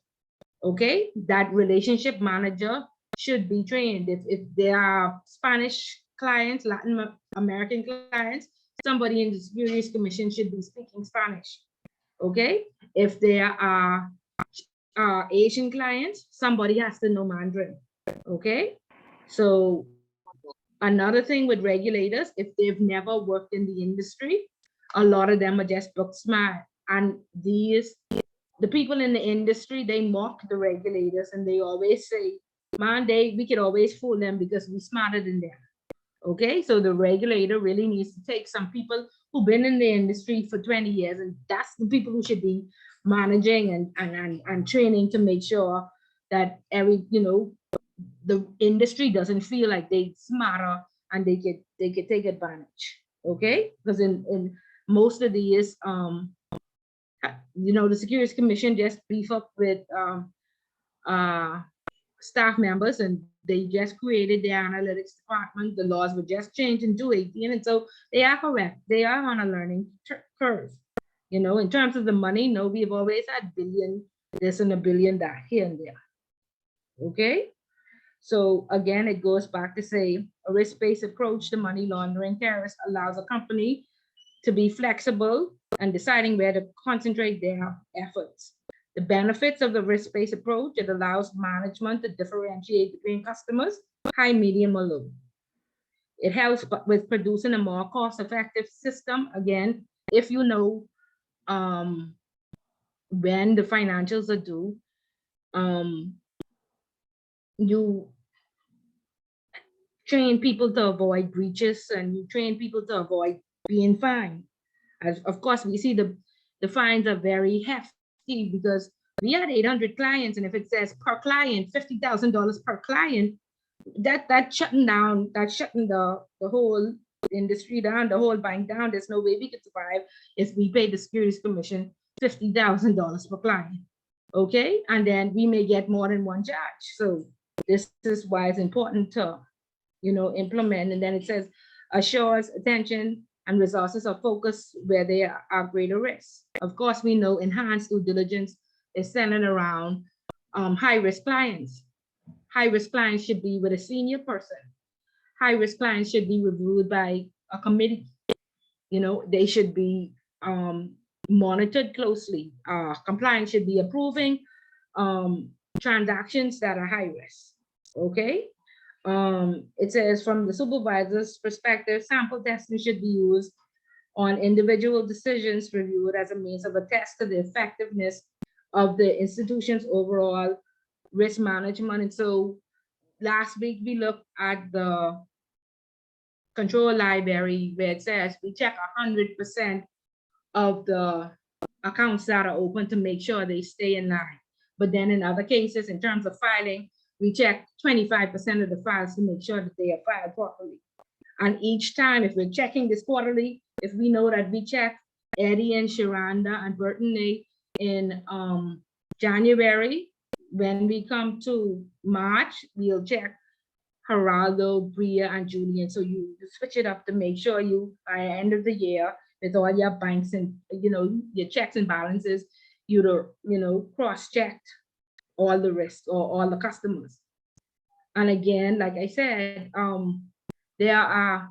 Okay, that relationship manager should be trained. If there are Spanish clients, Latin American clients, somebody in the Securities Commission should be speaking Spanish. Okay, if there are Asian clients, somebody has to know Mandarin. Okay, so another thing with regulators, if they've never worked in the industry, a lot of them are just book smart. And the people in the industry, they mock the regulators and they always say, man, we could always fool them because we're smarter than them. Okay, so the regulator really needs to take some people who've been in the industry for 20 years, and that's the people who should be managing and training to make sure that the industry doesn't feel like they're smarter and they could take advantage. Okay, because in most of these the Securities Commission just beef up with staff members, and they just created the analytics department. The laws were just changed in 2018, and so they are correct. They are on a learning curve. In terms of the money, no, we've always had billion this and a billion that here and there. Okay, so again, it goes back to say a risk-based approach to money laundering terrorists allows a company to be flexible and deciding where to concentrate their efforts. The benefits of the risk-based approach, it allows management to differentiate between customers, high, medium, or low. It helps with producing a more cost-effective system. Again, if you know when the financials are due, you train people to avoid breaches, and you train people to avoid being fined. As of course, we see the fines are very hefty because we had 800 clients, and if it says per client $50,000 per client, that's shutting the whole industry down, the whole bank down. There's no way we could survive if we pay the Securities Commission $50,000 per client. Okay, and then we may get more than one charge. So this is why it's important to implement. And then it says assures attention and resources are focused where they are greater risks. Of course, we know enhanced due diligence is centered around high-risk clients. High-risk clients should be with a senior person. High-risk clients should be reviewed by a committee. They should be monitored closely. Compliance should be approving transactions that are high risk. Okay. It says from the supervisor's perspective, sample testing should be used on individual decisions reviewed as a means of a test to the effectiveness of the institution's overall risk management. And so last week we looked at the control library where it says we check 100% of the accounts that are open to make sure they stay in line. But then in other cases, in terms of filing, we check 25% of the files to make sure that they are filed properly. And each time, if we're checking this quarterly, if we know that we check Eddie and Sharonda and Burton in January, when we come to March, we'll check Geraldo, Bria, and Julian. So you switch it up to make sure you, by the end of the year, with all your banks and your checks and balances, cross-checked all the risks or all the customers. And again, like I said, there are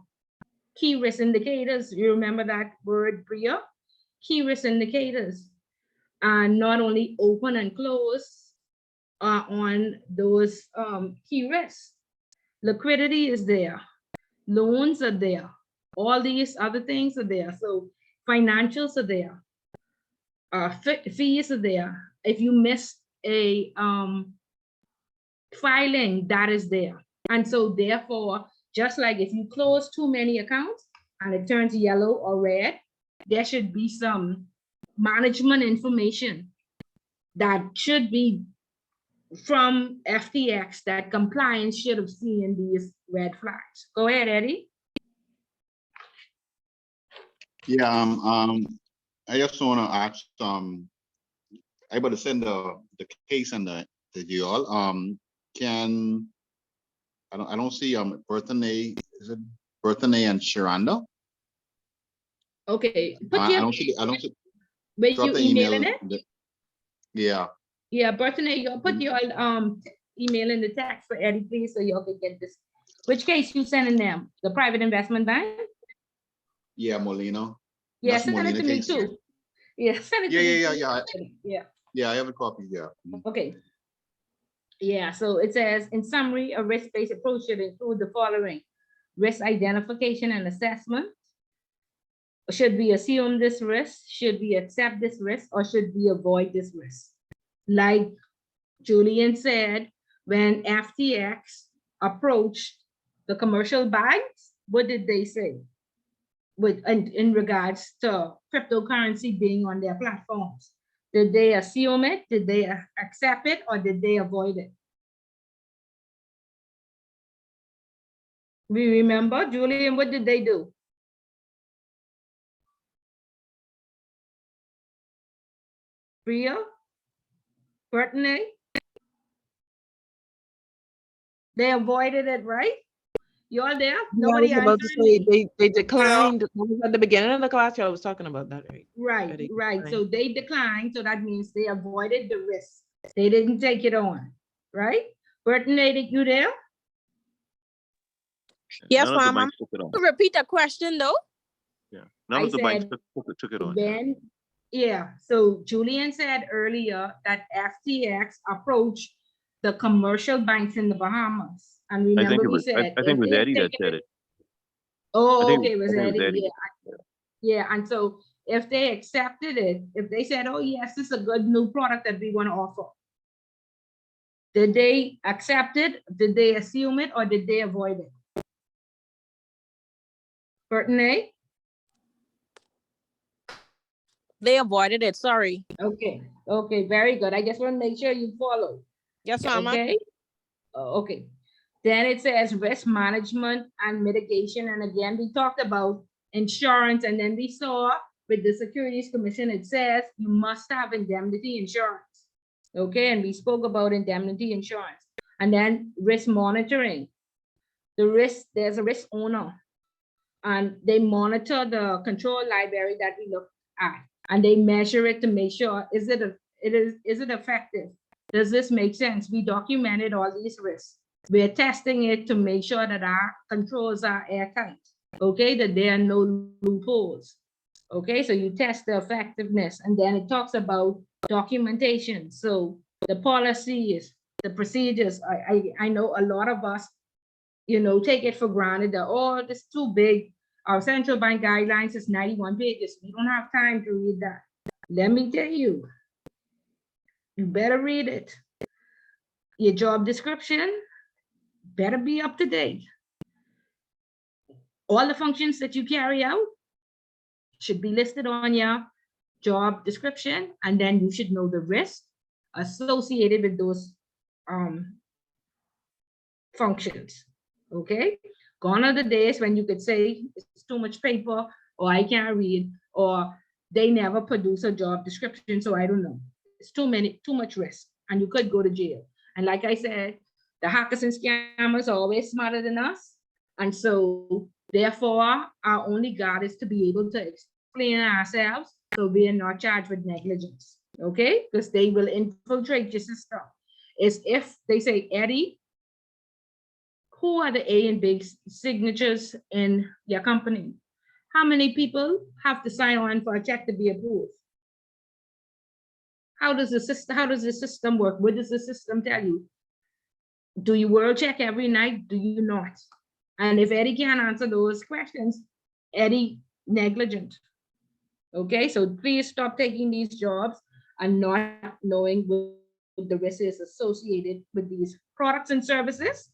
key risk indicators. You remember that word, Priya? Key risk indicators are not only open and close on those key risks. Liquidity is there, loans are there, all these other things are there. So financials are there, fees are there. If you miss a filing, that is there. And so therefore, just like if you close too many accounts and it turns yellow or red, there should be some management information that should be from FTX that compliance should have seen these red flags. Go ahead, Eddie. Yeah, I just want to ask, I able to send the case and the deal. Can I don't see Berthane, is it Berthane and Sharonda? Okay, put I your don't see where drop you the emailing email. it? Yeah. Yeah, Berthane, you'll put your email in the text for Eddie, please, so y'all can get this. Which case you sending them? The private investment bank? Yeah, Molina. Yeah, That's send it Molina to me case. too. Yeah, send it to me too. Yeah. Yeah, I have a copy. Yeah. Okay. Yeah, so it says, in summary, a risk-based approach should include the following: risk identification and assessment. Should we assume this risk? Should we accept this risk? Or should we avoid this risk? Like Julian said, when FTX approached the commercial banks, what did they say? In regards to cryptocurrency being on their platforms? Did they assume it? Did they accept it? Or did they avoid it? We remember, Julian, what did they do? Priya? Courtney? They avoided it, right? You all there? Yeah, I Nobody was about to answering say me. they declined. That was at the beginning of the class. I was talking about that, right? Right, right. So they declined. So that means they avoided the risk. They didn't take it on, right? Courtney, you there? Yes, None of the ma'am. banks took it on. Repeat the question though. Yeah, none I of the banks said, took it on. when, yeah. So Julian said earlier that FTX approached the commercial banks in the Bahamas. And I think remember it we was. said, I think it was Eddie that said it. oh, I think okay, it was I think it was Eddie. Eddie. Yeah. Yeah, and so if they accepted it, if they said, oh yes, this is a good new product that we want to offer, did they accept it? Did they assume it? Or did they avoid it? Courtney? They avoided it. Sorry. Okay, okay, very good. I just want to make sure you follow. Yes, ma'am. Okay. Okay. Then it says risk management and mitigation. And again, we talked about insurance, and then we saw with the Securities Commission, it says you must have indemnity insurance. Okay, and we spoke about indemnity insurance. And then risk monitoring. The risk, there's a risk owner, and they monitor the control library that we look at, and they measure it to make sure, is it effective? Does this make sense? We documented all these risks. We're testing it to make sure that our controls are airtight, okay, that there are no loopholes. Okay, so you test the effectiveness, and then it talks about documentation. So the policies, the procedures, I know a lot of us, take it for granted that, oh, this is too big. Our central bank guidelines is 91 pages. We don't have time to read that. Let me tell you, you better read it. Your job description better be up to date. All the functions that you carry out should be listed on your job description, and then you should know the risk associated with those functions. Okay, gone are the days when you could say it's too much paper, or I can't read, or they never produce a job description, so I don't know. It's too much risk, and you could go to jail. And like I said, the hackers and scammers are always smarter than us, and so therefore our only God is to be able to explain ourselves so we are not charged with negligence. Okay, because they will infiltrate your system. It's if they say, Eddie, Who are the A and big signatures in your company? How many people have to sign on for a check to be approved? How does the system work? What does the system tell you? Do you world check every night? Do you not? And if Eddie can't answer those questions, Eddie negligent. Okay, so please stop taking these jobs and not knowing what the risk is associated with these products and services.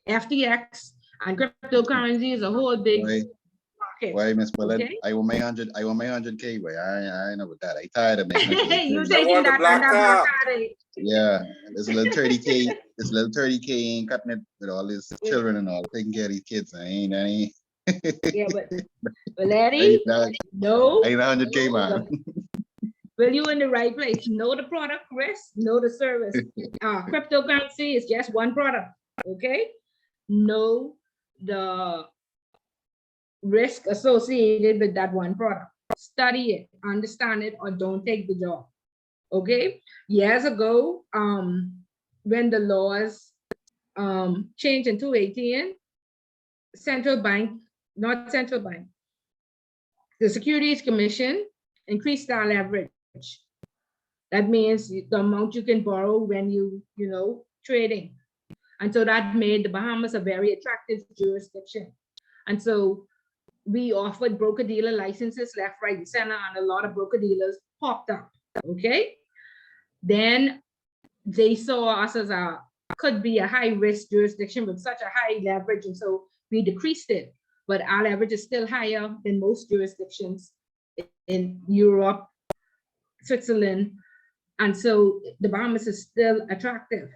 FTX and cryptocurrency is a whole big market. Why, Miss Bullet? Okay? I want my 100K, boy. I know about that. I tired of making it. You I taking want the that black under card. card. Yeah, there's a little 30K. There's a little 30K ain't cutting it with all these children and all, taking care of these kids. I ain't. Yeah, but Eddie, no. I ain't 100K, man. Well, you in the right place. Know the product risk, know the service. Cryptocurrency is just one product, okay? Know the risk associated with that one product. Study it, understand it, or don't take the job, okay? Years ago, when the laws changed in 2018, the Securities Commission increased our leverage. That means the amount you can borrow when you trading. And so that made the Bahamas a very attractive jurisdiction. And so we offered broker-dealer licenses left, right, and center, and a lot of broker-dealers popped up, okay? Then they saw us as could be a high-risk jurisdiction with such a high leverage, and so we decreased it. But our leverage is still higher than most jurisdictions in Europe, Switzerland, and so the Bahamas is still attractive.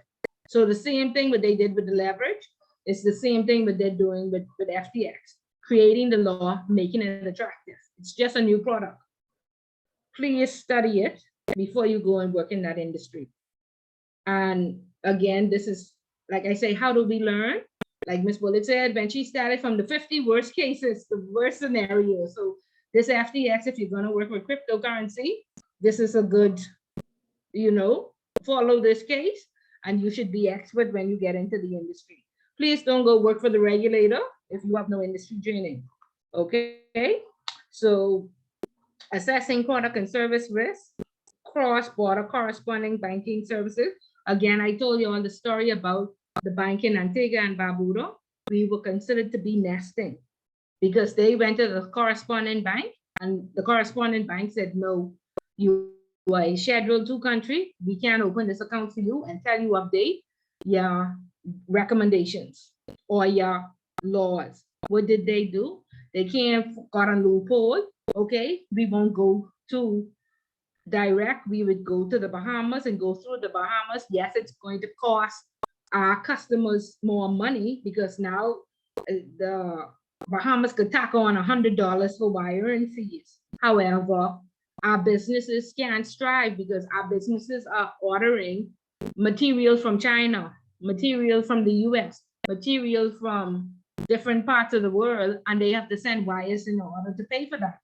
So the same thing what they did with the leverage is the same thing what they're doing with FTX, creating the law, making it attractive. It's just a new product. Please study it before you go and work in that industry. And again, this is, like I say, how do we learn? Like Ms. Bullitt said, when she started from the 50 worst cases, the worst scenario. So this FTX, if you're going to work with cryptocurrency, this is a good, follow this case, and you should be expert when you get into the industry. Please don't go work for the regulator if you have no industry training. Okay, so assessing product and service risk, cross-border corresponding banking services. Again, I told you on the story about the bank in Antigua and Barbuda. We were considered to be nesting because they went to the correspondent bank, and the correspondent bank said, no, you are a Schedule 2 country. We can't open this account for you until you update your recommendations or your laws. What did they do? They got a loophole. Okay, we won't go to direct. We would go to the Bahamas and go through the Bahamas. Yes, it's going to cost our customers more money because now the Bahamas could tack on $100 for wiring fees. However, our businesses can't strive because our businesses are ordering material from China, material from the US, material from different parts of the world, and they have to send wires in order to pay for that.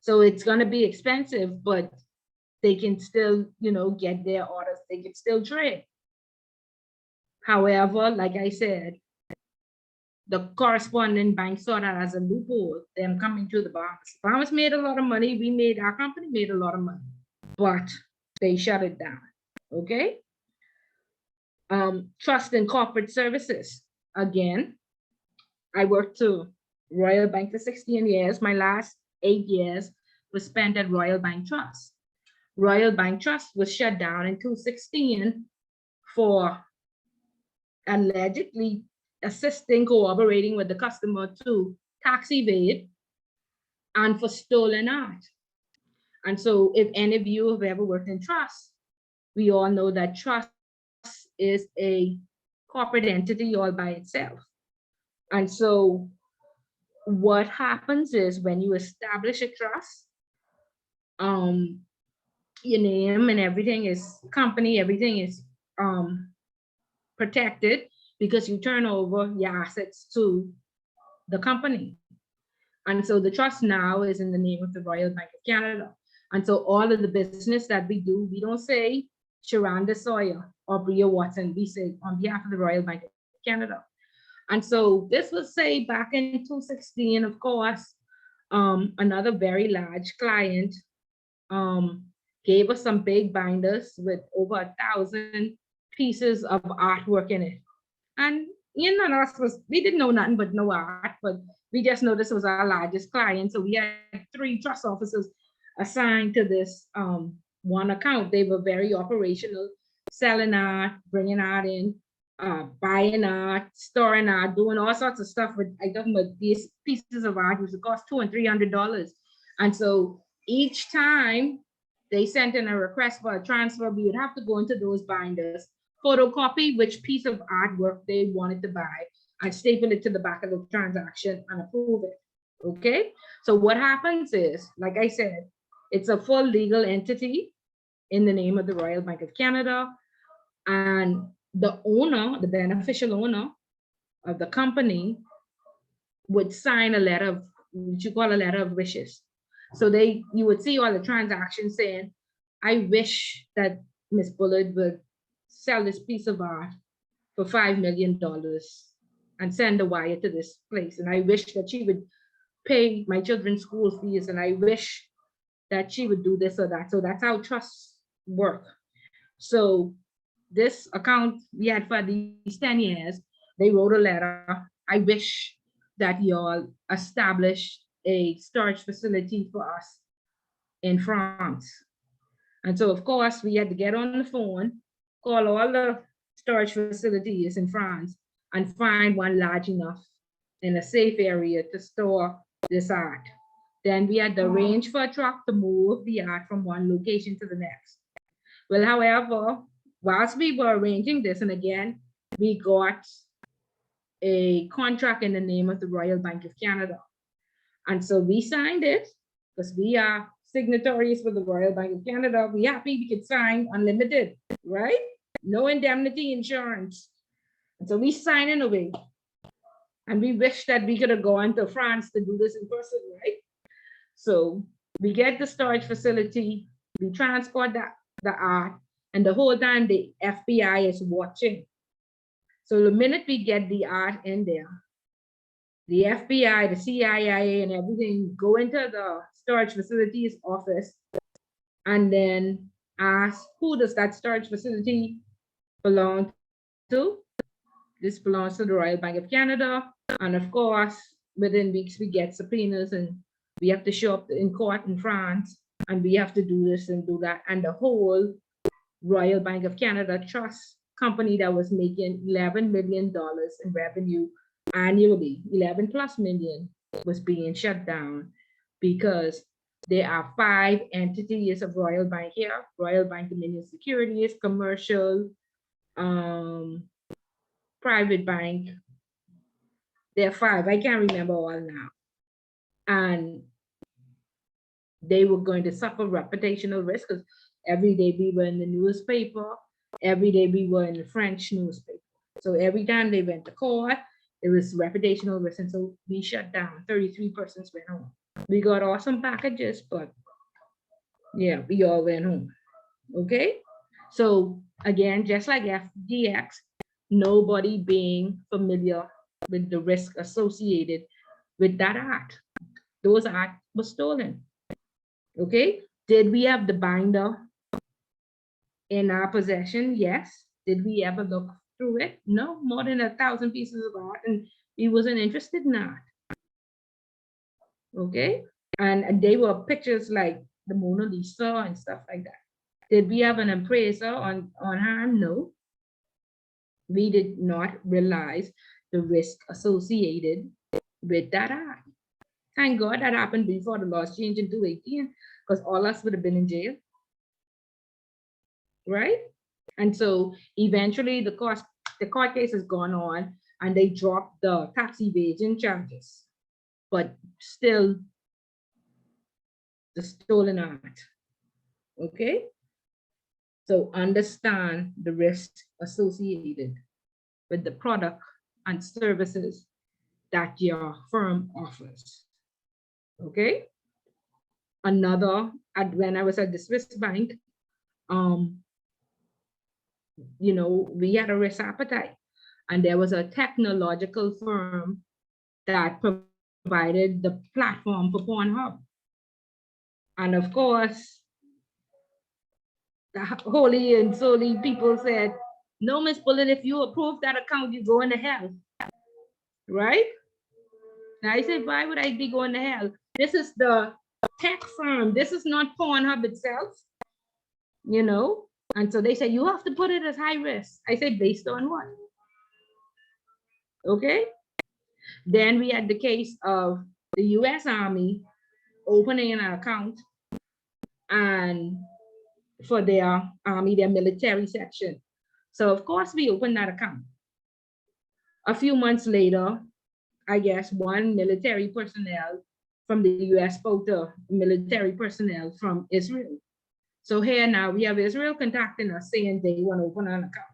So it's going to be expensive, but they can still, get their orders. They can still trade. However, like I said, the correspondent bank saw that as a loophole, them coming to the Bahamas. Bahamas made a lot of money. Our company made a lot of money, but they shut it down, okay? Trust and corporate services. Again, I worked to Royal Bank for 16 years. My last 8 years was spent at Royal Bank Trust. Royal Bank Trust was shut down in 2016 for allegedly cooperating with the customer to tax evade and for stolen art. And so if any of you have ever worked in trust, we all know that trust is a corporate entity all by itself. And so what happens is when you establish a trust, your name and everything is everything is protected because you turn over your assets to the company. And so the trust now is in the name of the Royal Bank of Canada. And so all of the business that we do, we don't say Sharonda Sawyer or Bria Watson, we say on behalf of the Royal Bank of Canada. And so this was say back in 2016, of course, another very large client gave us some big binders with over 1,000 pieces of artwork in it. And none of us we didn't know nothing but no art, but we just know this was our largest client. So we had 3 trust officers assigned to this one account. They were very operational, selling art, bringing art in, buying art, storing art, doing all sorts of stuff with, I talking about these pieces of art, which would cost $200 and $300. And so each time they sent in a request for a transfer, we would have to go into those binders, photocopy which piece of artwork they wanted to buy, and staple it to the back of the transaction and approve it. Okay, so what happens is, like I said, it's a full legal entity in the name of the Royal Bank of Canada, and the owner, the beneficial owner of the company, would sign a letter of, what you call a letter of wishes. So you would see all the transactions saying, I wish that Miss Bullard would sell this piece of art for $5 million and send a wire to this place. And I wish that she would pay my children's school fees. And I wish that she would do this or that. So that's how trusts work. So this account we had for these 10 years, they wrote a letter. I wish that y'all establish a storage facility for us in France. And so, of course, we had to get on the phone, call all the storage facilities in France, and find one large enough in a safe area to store this art. Then we had to arrange for a truck to move the art from one location to the next. Well, however, whilst we were arranging this, and again, we got a contract in the name of the Royal Bank of Canada. And so we signed it because we are signatories for the Royal Bank of Canada. We happy we could sign unlimited, right? No indemnity insurance. And so we sign in away. And we wish that we could have gone to France to do this in person, right? So we get the storage facility, we transport the art, and the whole time the FBI is watching. So the minute we get the art in there, the FBI, the CIA, and everything go into the storage facility's office and then ask, who does that storage facility belong to? This belongs to the Royal Bank of Canada. And of course, within weeks, we get subpoenas and we have to show up in court in France and we have to do this and do that. And the whole Royal Bank of Canada Trust company that was making $11 million in revenue annually, 11 plus million, was being shut down because there are 5 entities of Royal Bank here: Royal Bank Dominion Securities, commercial, private bank. There are 5, I can't remember all now. And they were going to suffer reputational risk because every day we were in the newspaper, every day we were in the French newspaper. So every time they went to court, it was reputational risk. And so we shut down. 33 persons went home. We got awesome packages, but yeah, we all went home. Okay. So again, just like FTX, nobody being familiar with the risk associated with that art. Those art was stolen. Okay. Did we have the binder in our possession? Yes. Did we ever look through it? No, more than 1,000 pieces of art, and we wasn't interested in art. Okay. And they were pictures like the Mona Lisa and stuff like that. Did we have an appraiser on hand? No. We did not realize the risk associated with that art. Thank God that happened before the laws changed in 2018, because all us would have been in jail. Right? And so eventually the court case has gone on and they dropped the tax evasion charges, but still the stolen art. Okay? So understand the risks associated with the product and services that your firm offers. Okay? Another, when I was at the Swiss bank, you know, we had a risk appetite. and there was a technological firm that provided the platform for Pornhub. And of course, the holy and solely people said, no, Miss Bullet, if you approve that account, you go into hell. Right? Now I said, why would I be going to hell? This is the tech firm. This is not Pornhub itself, you know? And so they said, you have to put it as high risk. I said, based on what? Okay. Then we had the case of the US Army opening an account and for their army, their military section. So of course we opened that account. A few months later, I guess one military personnel from the US spoke to military personnel from Israel. So here now we have Israel contacting us saying they want to open an account.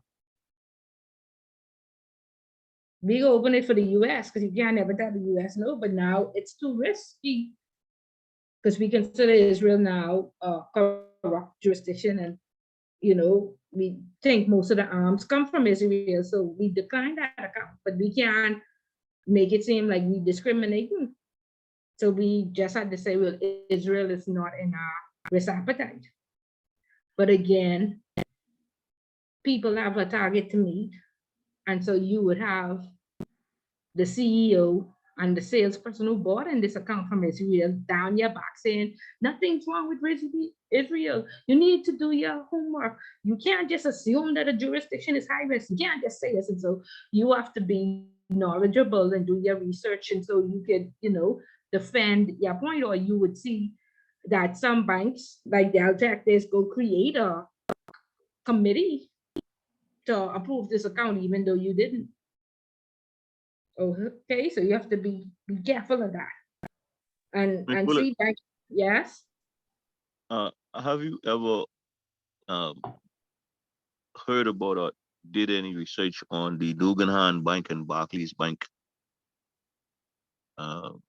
We go open it for the US because you can't ever tell the US no, but now it's too risky because we consider Israel now a corrupt jurisdiction, and you know, we think most of the arms come from Israel, so we decline that account, but we can't make it seem like we discriminating. So we just had to say, well, Israel is not in our risk appetite. But again, people have a target to meet. And so you would have the CEO and the salesperson who bought in this account from Israel down your back saying, nothing's wrong with Israel. You need to do your homework. You can't just assume that a jurisdiction is high risk. You can't just say this. And so you have to be knowledgeable and do your research. And so you could, you know, defend your point, or you would see that some banks like Delta, they go create a committee to approve this account, even though you didn't. Okay, so you have to be careful of that. And Bullet, see that, yes. have you ever heard about or did any research on the Guggenheim Bank and Barclays Bank? No,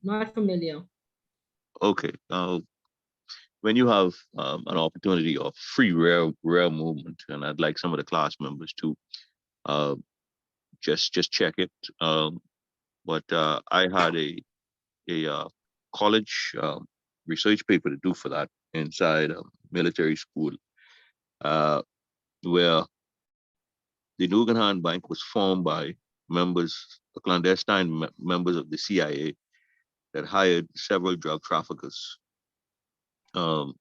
not familiar. Okay. When you have an opportunity of free rare movement, and I'd like some of the class members to just check it. But I had a college research paper to do for that inside a military school, where the Guggenheim Bank was formed by clandestine members of the CIA that hired several drug traffickers to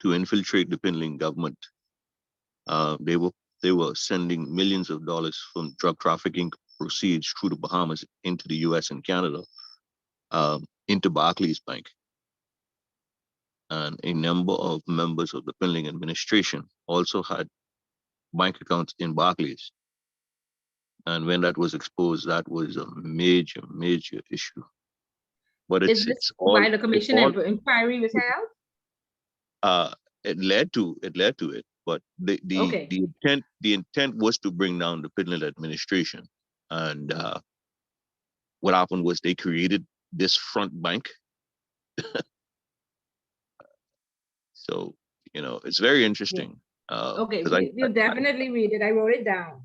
infiltrate the Pinling government. They were sending millions of dollars from drug trafficking proceeds through the Bahamas into the US and Canada, into Barclays Bank. And a number of members of the Pinling administration also had bank accounts in Barclays. And when that was exposed, that was a major issue. But it's all why the commission inquiry was held? It led to it, but the intent was to bring down the Pinland administration. And what happened was they created this front bank. So, you know, it's very interesting. Okay, we'll definitely read it. I wrote it down.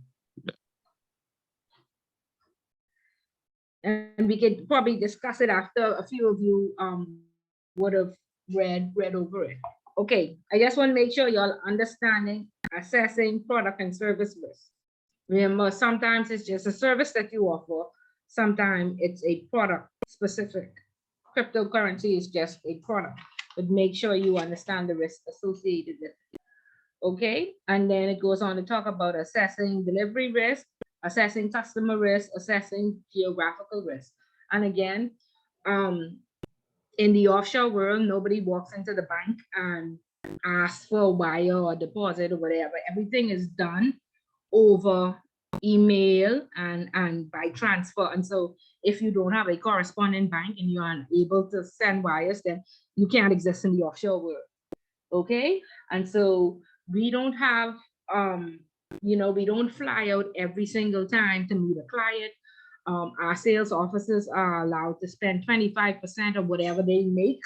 And we could probably discuss it after a few of you would have read over it. Okay, I just want to make sure y'all understanding, assessing product and service risk. Remember, sometimes it's just a service that you offer. Sometimes it's a product specific. Cryptocurrency is just a product, but make sure you understand the risk associated with it. Okay, and then it goes on to talk about assessing delivery risk, assessing customer risk, assessing geographical risk. And again, in the offshore world, nobody walks into the bank and asks for a wire or deposit or whatever. Everything is done over email and by transfer. And so if you don't have a corresponding bank and you're unable to send wires, then you can't exist in the offshore world. Okay, and so we don't have you know, we don't fly out every single time to meet a client. Our sales officers are allowed to spend 25% of whatever they make,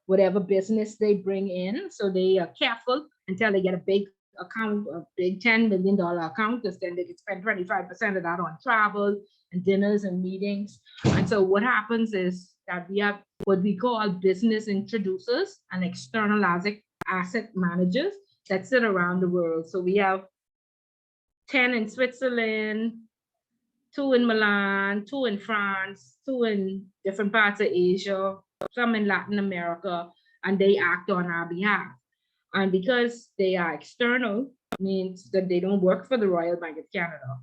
whatever business they bring in. So they are careful until they get a big account, a big $10 million account, because then they could spend 25% of that on travel and dinners and meetings. And so what happens is that we have what we call business introducers and external asset managers that sit around the world. So we have 10 in Switzerland, 2 in Milan, 2 in France, 2 in different parts of Asia, some in Latin America, and they act on our behalf. And because they are external, means that they don't work for the Royal Bank of Canada.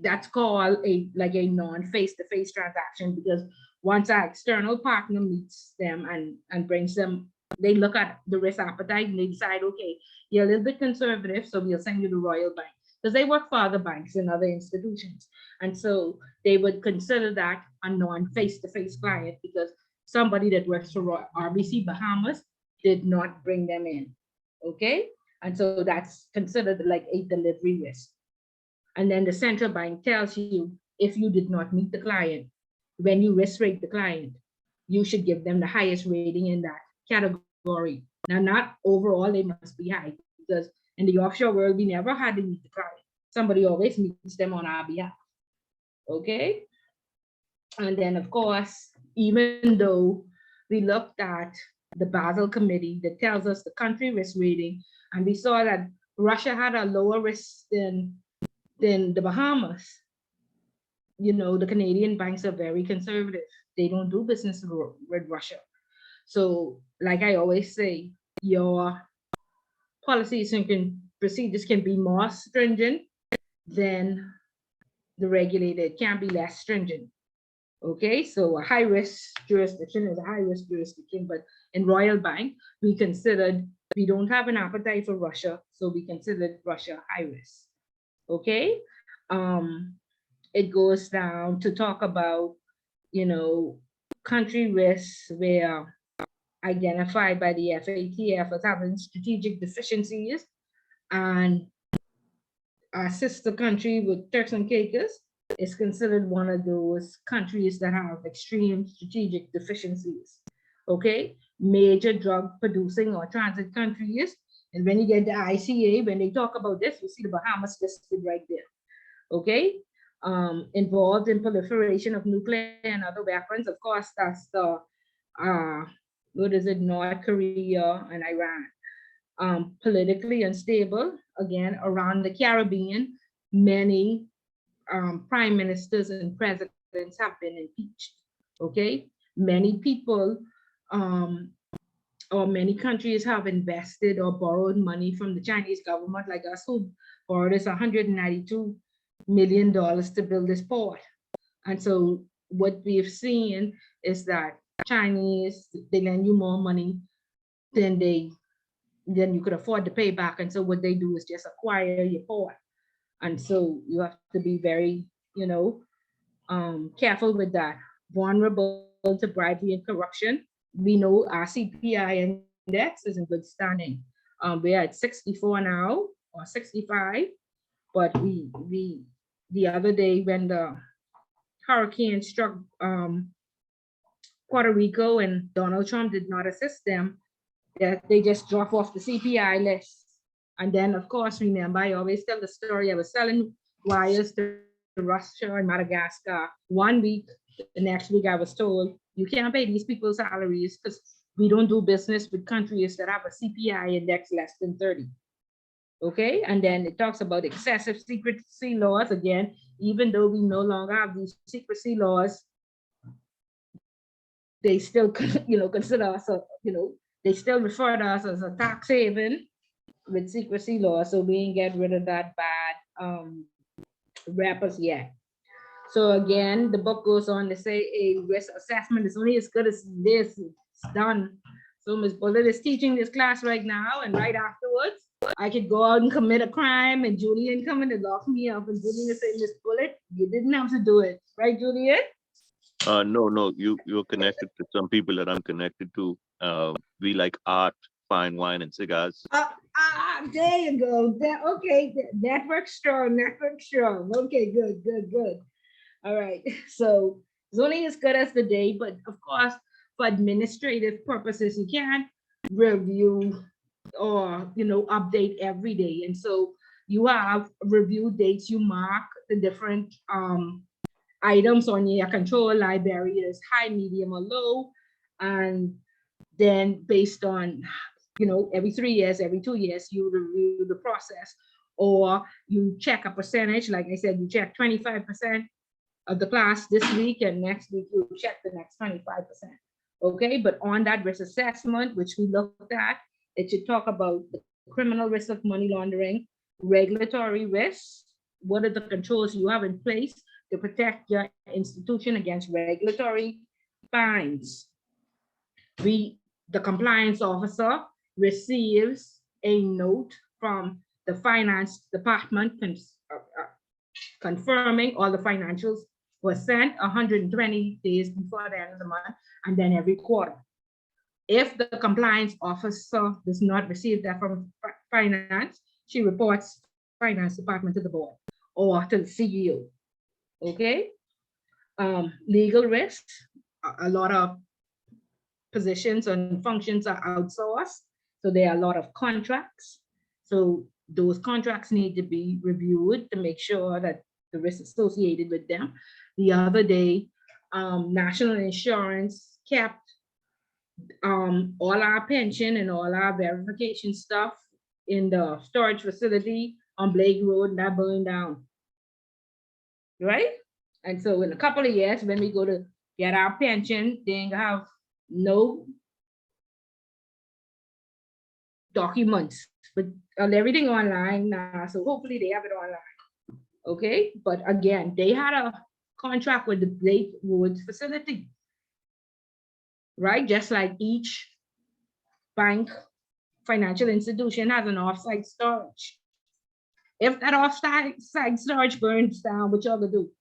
That's called a non-face-to-face transaction, because once our external partner meets them and brings them, they look at the risk appetite and they decide, okay, you're a little bit conservative, so we'll send you to Royal Bank, because they work for other banks and other institutions. And so they would consider that a non-face-to-face client, because somebody that works for RBC Bahamas did not bring them in, okay? And so that's considered like a delivery risk. And then the central bank tells you, if you did not meet the client, when you risk rate the client, you should give them the highest rating in that category. Now, not overall, they must be high, because in the offshore world, we never had to meet the client. Somebody always meets them on our behalf, okay? And then, of course, even though we looked at the Basel Committee that tells us the country risk rating, and we saw that Russia had a lower risk than the Bahamas, you know, the Canadian banks are very conservative. They don't do business with Russia. So, like I always say, your policies and procedures can be more stringent than the regulator. It can be less stringent. Okay, so a high-risk jurisdiction is a high-risk jurisdiction, but in Royal Bank, we don't have an appetite for Russia, so we considered Russia high risk. Okay, it goes down to talk about, you know, country risks where identified by the FATF as having strategic deficiencies, and our sister country with Turks and Caicos is considered one of those countries that have extreme strategic deficiencies. Okay, major drug producing or transit countries. And when you get the ICA, when they talk about this, you see the Bahamas listed right there. Okay, involved in proliferation of nuclear and other weapons. Of course, that's the North Korea and Iran. Politically unstable, again, around the Caribbean, many prime ministers and presidents have been impeached. Okay, many people or many countries have invested or borrowed money from the Chinese government, like us, who borrowed us $192 million to build this port. And so what we've seen is that Chinese, they lend you more money than you could afford to pay back. And so what they do is just acquire your port. And so you have to be very, careful with that. Vulnerable to bribery and corruption. We know our CPI index is in good standing. We're at 64 now, or 65, but the other day when the hurricane struck Puerto Rico and Donald Trump did not assist them, that they just drop off the CPI list. And then, of course, remember, I always tell the story, I was selling wires to Russia and Madagascar 1 week. The next week I was told, you can't pay these people's salaries because we don't do business with countries that have a CPI index less than 30. Okay, and then it talks about excessive secrecy laws. Again, even though we no longer have these secrecy laws, they still, consider us, they still refer to us as a tax haven with secrecy laws. So we ain't get rid of that bad rap as yet. So again, the book goes on to say a risk assessment is only as good as this. It's done. So Ms. Bullitt is teaching this class right now, and right afterwards, I could go out and commit a crime, and Julian come in and lock me up, and Julian is saying, Ms. Bullitt, you didn't have to do it, right, Julian? No, you're connected to some people that I'm connected to. We like art, fine wine, and cigars. There you go. Okay, network strong. Okay, good. All right, so it's only as good as the day, but of course, for administrative purposes, you can't review or update every day. And so you have review dates, you mark the different items on your control library as high, medium, or low. And then based on, every 3 years, every 2 years, you review the process, or you check a percentage. Like I said, you check 25% of the class this week, and next week you check the next 25%. Okay, but on that risk assessment, which we looked at, it should talk about the criminal risk of money laundering, regulatory risks, what are the controls you have in place to protect your institution against regulatory fines. The compliance officer receives a note from the finance department confirming all the financials were sent 120 days before the end of the month, and then every quarter. If the compliance officer does not receive that from finance, she reports finance department to the board or to the CEO. Okay. Legal risks, a lot of positions and functions are outsourced, so there are a lot of contracts. So those contracts need to be reviewed to make sure that the risks associated with them. The other day, National Insurance kept all our pension and all our verification stuff in the storage facility on Blake Road, and that burned down. Right? And so in a couple of years, when we go to get our pension, they ain't have no documents, but everything online now. So hopefully they have it online. Okay, but again, they had a contract with the Blake Road facility, right? Just like each bank, financial institution has an offsite storage. If that offsite storage burns down, what y'all gonna do?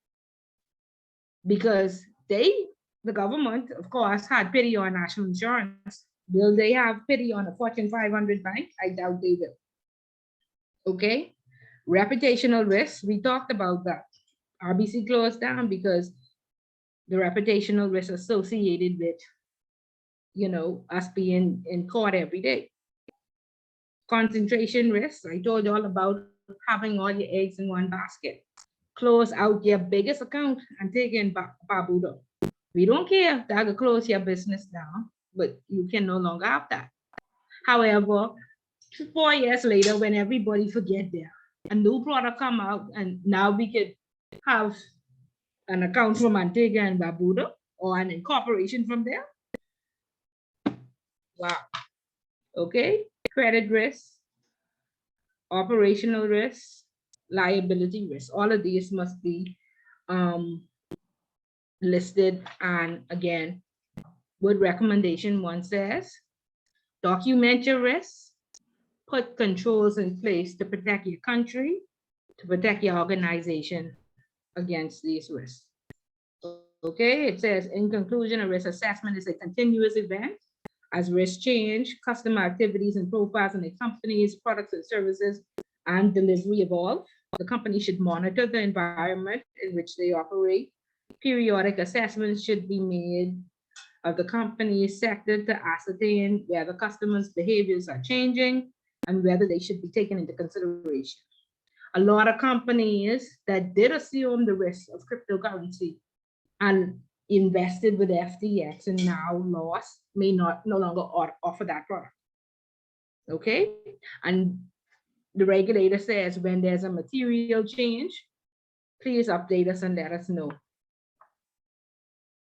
Because the government, of course, had pity on National Insurance. Will they have pity on a Fortune 500 bank? I doubt they will. Okay, reputational risks, we talked about that. RBC closed down because the reputational risk associated with, us being in court every day. Concentration risks, I told you all about having all your eggs in one basket. Close out your biggest account and take in Barbuda. We don't care if that will close your business down, but you can no longer have that. However, 4 years later, when everybody forget there, a new product come out, and now we could have an account from Antigua and Barbuda or an incorporation from there. Wow. Okay. Credit risk, operational risk, liability risk. All of these must be listed. And again, with recommendation, one says, document your risks, put controls in place to protect your country, to protect your organization against these risks. Okay, it says, in conclusion, a risk assessment is a continuous event. As risks change, customer activities and profiles in the company's products and services and delivery evolve. The company should monitor the environment in which they operate. Periodic assessments should be made of the company's sector to ascertain whether customers' behaviors are changing and whether they should be taken into consideration. A lot of companies that did assume the risk of cryptocurrency and invested with FTX and now lost may no longer offer that product. Okay, and the regulator says when there's a material change, please update us and let us know.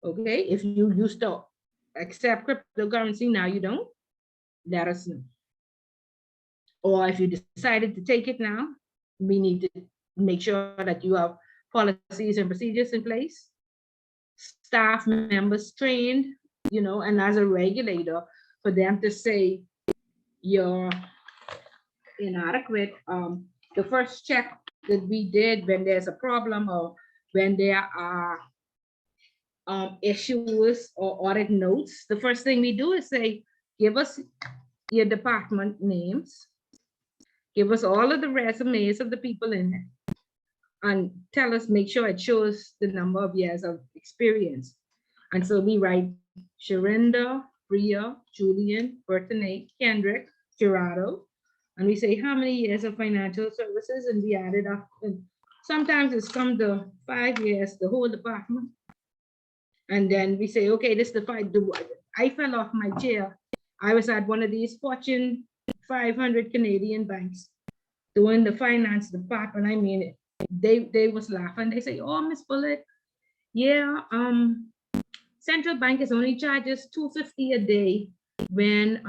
Okay, if you used to accept cryptocurrency, now you don't, let us know. Or if you decided to take it now, we need to make sure that you have policies and procedures in place, staff members trained, and as a regulator, for them to say you're inadequate. The first check that we did when there's a problem or when there are issues or audit notes, the first thing we do is say, give us your department names, give us all of the resumes of the people in it, and tell us, make sure it shows the number of years of experience. And so we write Sharinda, Priya, Julian, Bertone, Kendrick, Gerardo, and we say how many years of financial services, and we add it up. And sometimes it's come to 5 years, the whole department. And then we say, okay, this is the fight. I fell off my chair. I was at one of these Fortune 500 Canadian banks doing the finance department. I mean, they was laughing. They say, oh, Miss Bullet, yeah, central bank is only charges $250 a day when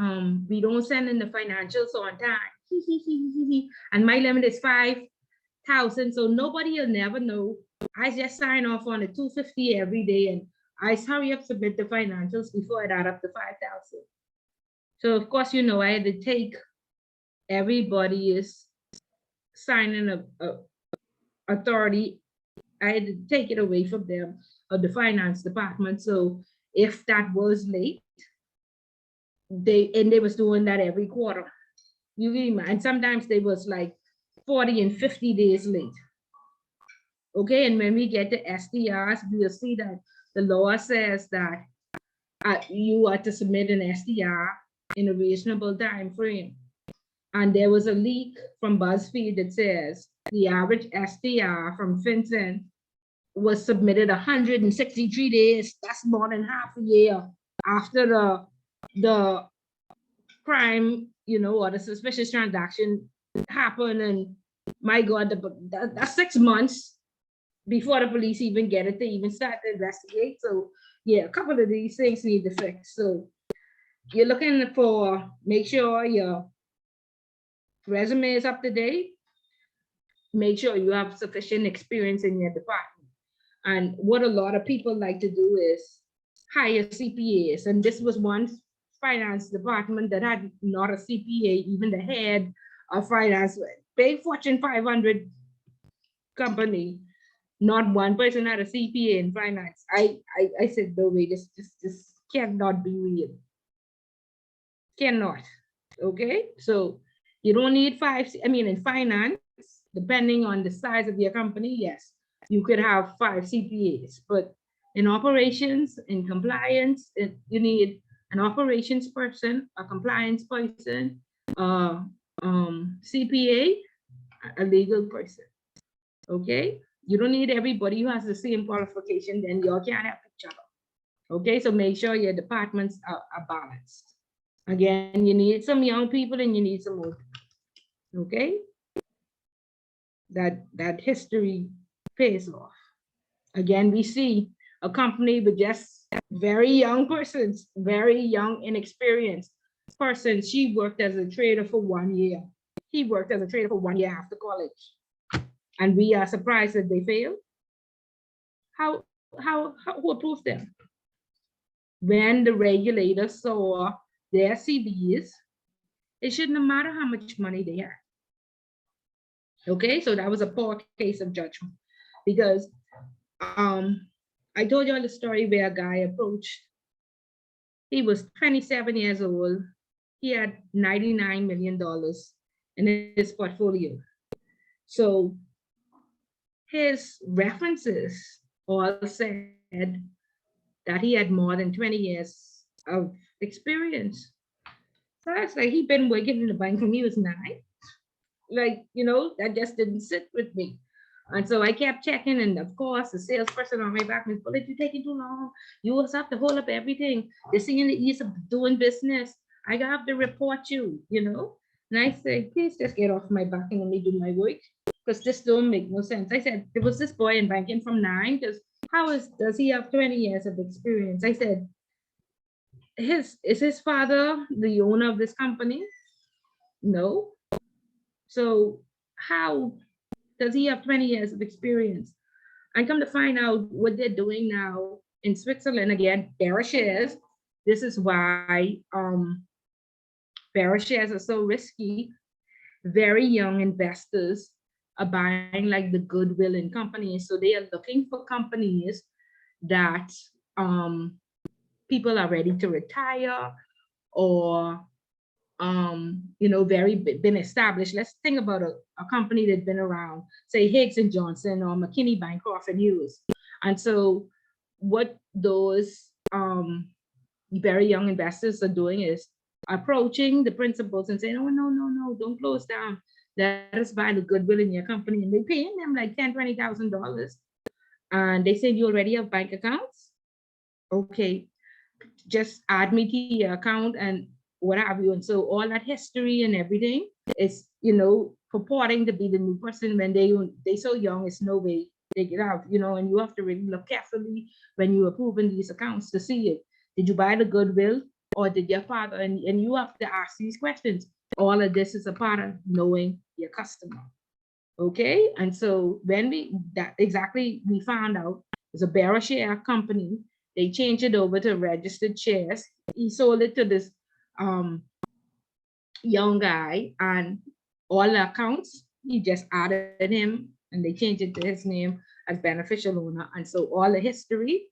we don't send in the financials on time. And my limit is 5,000, so nobody will never know. I just sign off on the $250 every day, and I hurry up submit the financials before it add up to 5,000. So of course, you know, I had to take everybody is signing a authority. I had to take it away from them of the finance department. So if that was late, they was doing that every quarter. You really, and sometimes they was like 40 and 50 days late. Okay, and when we get to SDRs, we will see that the law says that you are to submit an SDR in a reasonable time frame. And there was a leak from BuzzFeed that says the average SDR from FinCEN was submitted 163 days. That's more than half a year after the crime, you know, or the suspicious transaction happened. And my God, that's 6 months before the police even get it, they even start to investigate. So yeah, a couple of these things need to fix. So you're looking for, make sure your resume is up to date. Make sure you have sufficient experience in your department. And what a lot of people like to do is hire CPAs. And this was one finance department that had not a CPA, even the head of finance, big Fortune 500 company, not one person had a CPA in finance. I said, no way, this cannot be real. Cannot. Okay, so you don't need in finance, depending on the size of your company, yes, you could have 5 CPAs, but in operations, in compliance, you need an operations person, a compliance person, CPA, a legal person. Okay, you don't need everybody who has the same qualification, then you all can't have each other. Okay, so make sure your departments are balanced. Again, you need some young people and you need some old people. Okay, that history pays off. Again, we see a company with just very young persons, very young, inexperienced person. She worked as a trader for 1 year. He worked as a trader for 1 year after college. And we are surprised that they failed. Who approved them? When the regulators saw their CVs, it shouldn't matter how much money they had. Okay, so that was a poor case of judgment, because I told you all the story where a guy approached. He was 27 years old. He had $99 million in his portfolio. So his references all said that he had more than 20 years of experience. So that's like, he'd been working in the bank when he was 9. Like, you know, that just didn't sit with me. And so I kept checking, and of course, the salesperson on my back, Ms. Bullet, you're taking too long. You also have to hold up everything. They're seeing the ease of doing business. I have to report you, you know? And I said, please just get off my back and let me do my work, because this don't make no sense. I said, there was this boy in banking from 9, because does he have 20 years of experience? I said, is his father the owner of this company? No. So how does he have 20 years of experience? I come to find out what they're doing now in Switzerland. Again, bearer shares. This is why bearer shares are so risky. Very young investors are buying like the goodwill in companies. So they are looking for companies that people are ready to retire, or you know, been established. Let's think about a company that's been around, say Higgs and Johnson or McKinney, Bancroft and Hughes. And so what those very young investors are doing is approaching the principals and saying, oh, no, don't close down. Let us buy the goodwill in your company. And they paying them like $10,000, $20,000. And they said, you already have bank accounts? Okay, just add me to your account and what have you. And so all that history and everything is, purporting to be the new person when they so young, it's no way they get out, and you have to really look carefully when you're approving these accounts to see it. Did you buy the goodwill or did your father? And you have to ask these questions. All of this is a part of knowing your customer. Okay. And so when we found out it's a bearer share company, they changed it over to registered shares. He sold it to this young guy, and all the accounts, he just added him and they changed it to his name as beneficial owner. And so all the history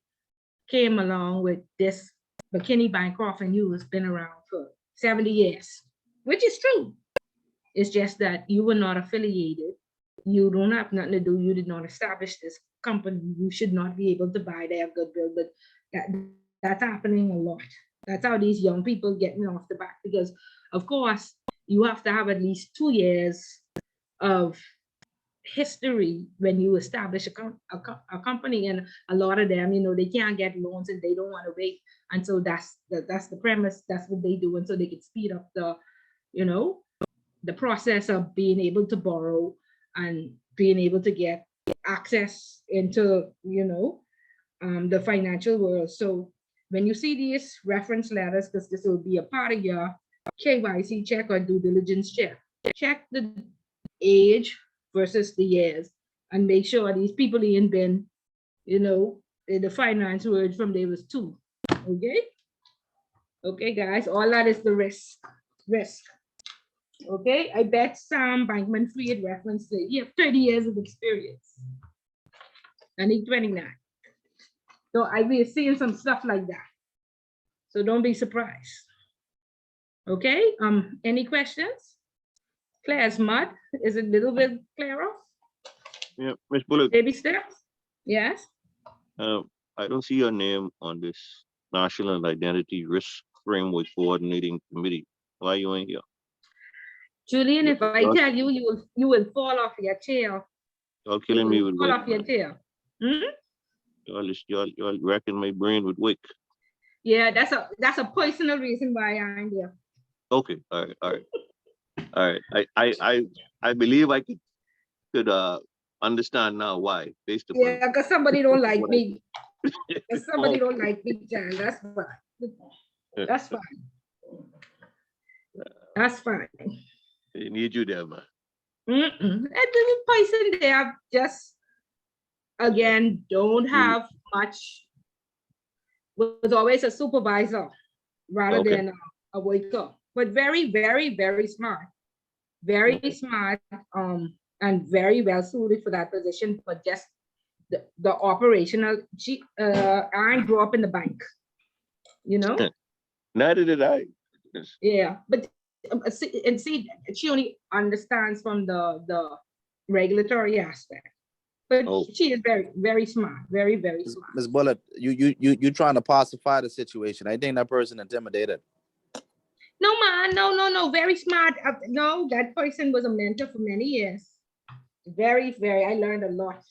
came along with this McKinney Bancroft and you has been around for 70 years, which is true. It's just that you were not affiliated. You don't have nothing to do. You did not establish this company. You should not be able to buy their goodwill, but that's happening a lot. That's how these young people getting off the back, because of course you have to have at least 2 years of history when you establish a company, and a lot of them, they can't get loans and they don't want to wait. And so that's the premise. That's what they do. And so they can speed up the process of being able to borrow and being able to get access into, the financial world. So when you see these reference letters, because this will be a part of your KYC check or due diligence check the age versus the years and make sure these people ain't been, in the finance world from they was 2. Okay, guys, all that is the risk. Okay, I bet Sam Bankman-Fried referenced it. You have 30 years of experience. I need 29. So I will seeing some stuff like that. So don't be surprised. Okay, any questions? Clear as mud. Is it a little bit clearer? Yeah, Ms. Bullock. Baby steps? Yes. I don't see your name on this National Identity Risk Framework Coordinating Committee. Why you ain't here? Julian, if I tell you, you will fall off your chair. Y'all killing me with fall WIC. off your chair. Y'all wrecking my brain with WIC. Yeah, that's a personal reason why I'm here. Okay, all right. I believe I could understand now why, based upon. Yeah, because somebody don't like me. Because somebody don't like me, John. That's fine. That's fine. That's fine. They need you there, man. And the person there just, again, don't have much, was always a supervisor rather than a waiter, but very, very, very smart. Very smart, and very well suited for that position, but just the operational, I grew up in the bank, Neither did I. Yeah, but see, she only understands from the regulatory aspect, but she is very, very smart, very, very smart. Ms. Bullitt, you trying to pacify the situation. I think that person intimidated. No, man, no, very smart. No, that person was a mentor for many years. Very, very, I learned a lot.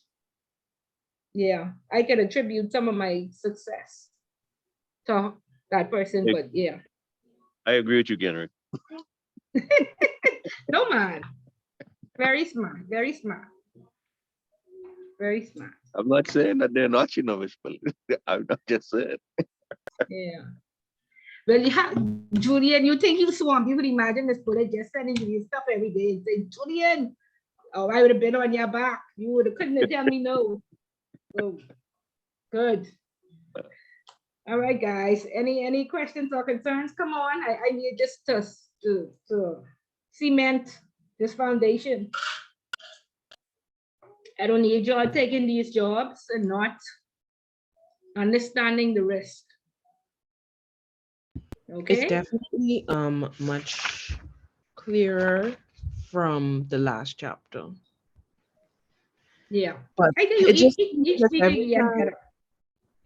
Yeah, I can attribute some of my success to that person, but yeah. I agree with you, Henry. No, man. Very smart, very smart. Very smart. I'm not saying that they're not, I'm not just saying. Yeah. Well, Julian, you think you swamp? You could imagine this bullet just sending you stuff every day and say, Julian, oh, I would have been on your back. You would have couldn't tell me no. So good. All right, guys. Any questions or concerns? Come on. I need just to cement this foundation. I don't need y'all taking these jobs and not understanding the risk. Okay. It's definitely much clearer from the last chapter. Yeah, but I think it just each week we get better.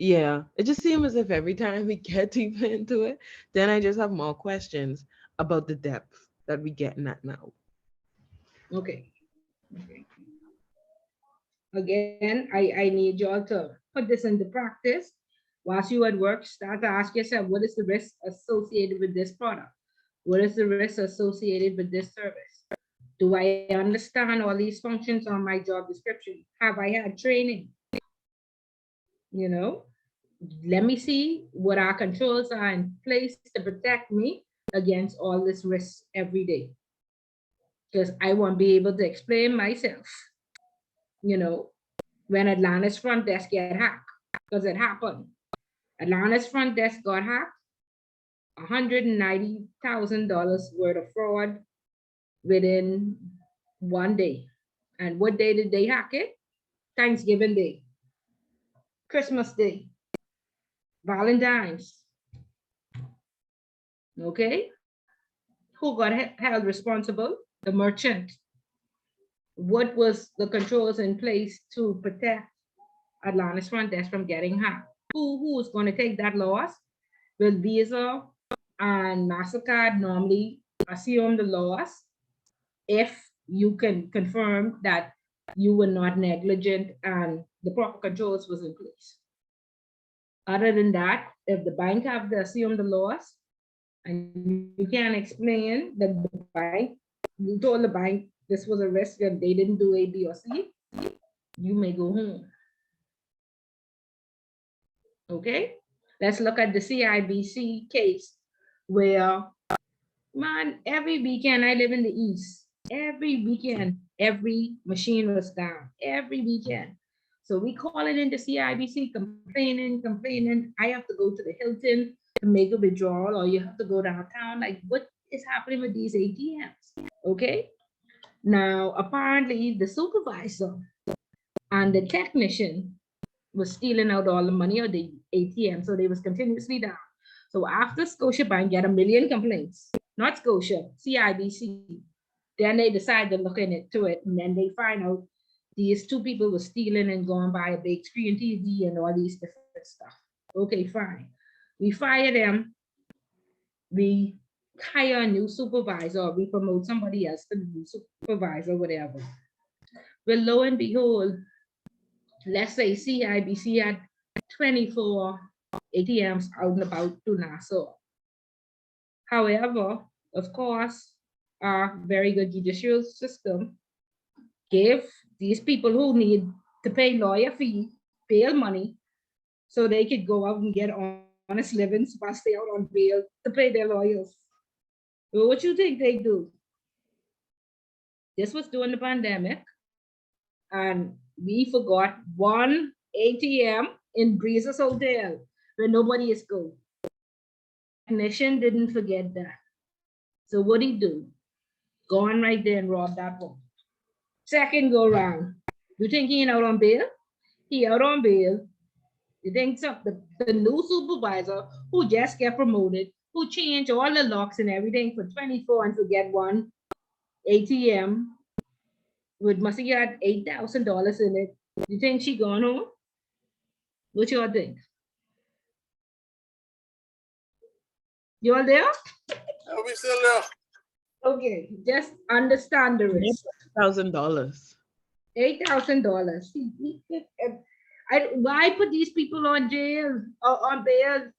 Yeah, it just seems as if every time we get deeper into it, then I just have more questions about the depth that we getting at now. Okay. Okay. Again, I need y'all to put this into practice. Whilst you at work, start to ask yourself, what is the risk associated with this product? What is the risk associated with this service? Do I understand all these functions on my job description? Have I had training? You know, let me see what our controls are in place to protect me against all this risk every day. Because I won't be able to explain myself, you know, when Atlanta's front desk get hacked, because it happened. Atlanta's front desk got hacked, $190,000 worth of fraud within 1 day. And what day did they hack it? Thanksgiving Day, Christmas Day, Valentine's. Okay? Who got held responsible? The merchant. What was the controls in place to protect Atlanta's front desk from getting hacked? Who's going to take that loss? Will Visa and MasterCard normally assume the loss if you can confirm that you were not negligent and the proper controls was in place. Other than that, if the bank have to assume the loss and you can't explain that the bank, you told the bank this was a risk and they didn't do A, B, or C, you may go home. Okay, let's look at the CIBC case where, man, every weekend I live in the East. Every weekend, every machine was down. Every weekend. So we call it into CIBC, complaining. I have to go to the Hilton to make a withdrawal, or you have to go downtown. Like, what is happening with these ATMs? Okay. Now, apparently, the supervisor and the technician was stealing out all the money of the ATM, so they was continuously down. So after Scotiabank get 1 million complaints, not Scotia, CIBC, then they decide to look into it, and then they find out these two people were stealing and going by a big screen TV and all these different stuff. Okay, fine. We fire them. We hire a new supervisor, or we promote somebody else to be supervisor, whatever. Well, lo and behold, let's say CIBC had 24 ATMs out and about to Nassau. However, of course, our very good judicial system gave these people who need to pay lawyer fee, bail money, so they could go out and get honest livings while stay out on bail to pay their lawyers. Well, what you think they do? This was during the pandemic, and we forgot one ATM in Breezes Hotel where nobody is go. Technician didn't forget that. So what he do? Go on right there and rob that one. Second go round. You think he out on bail? He out on bail. You think the new supervisor who just get promoted, who changed all the locks and everything for 24 and forget one ATM with must have had $8,000 in it. You think she gone home? What y'all think? You all there? Are we still there? Okay, just understand the risk. $1,000. $8,000. Why put these people on jail or on bail?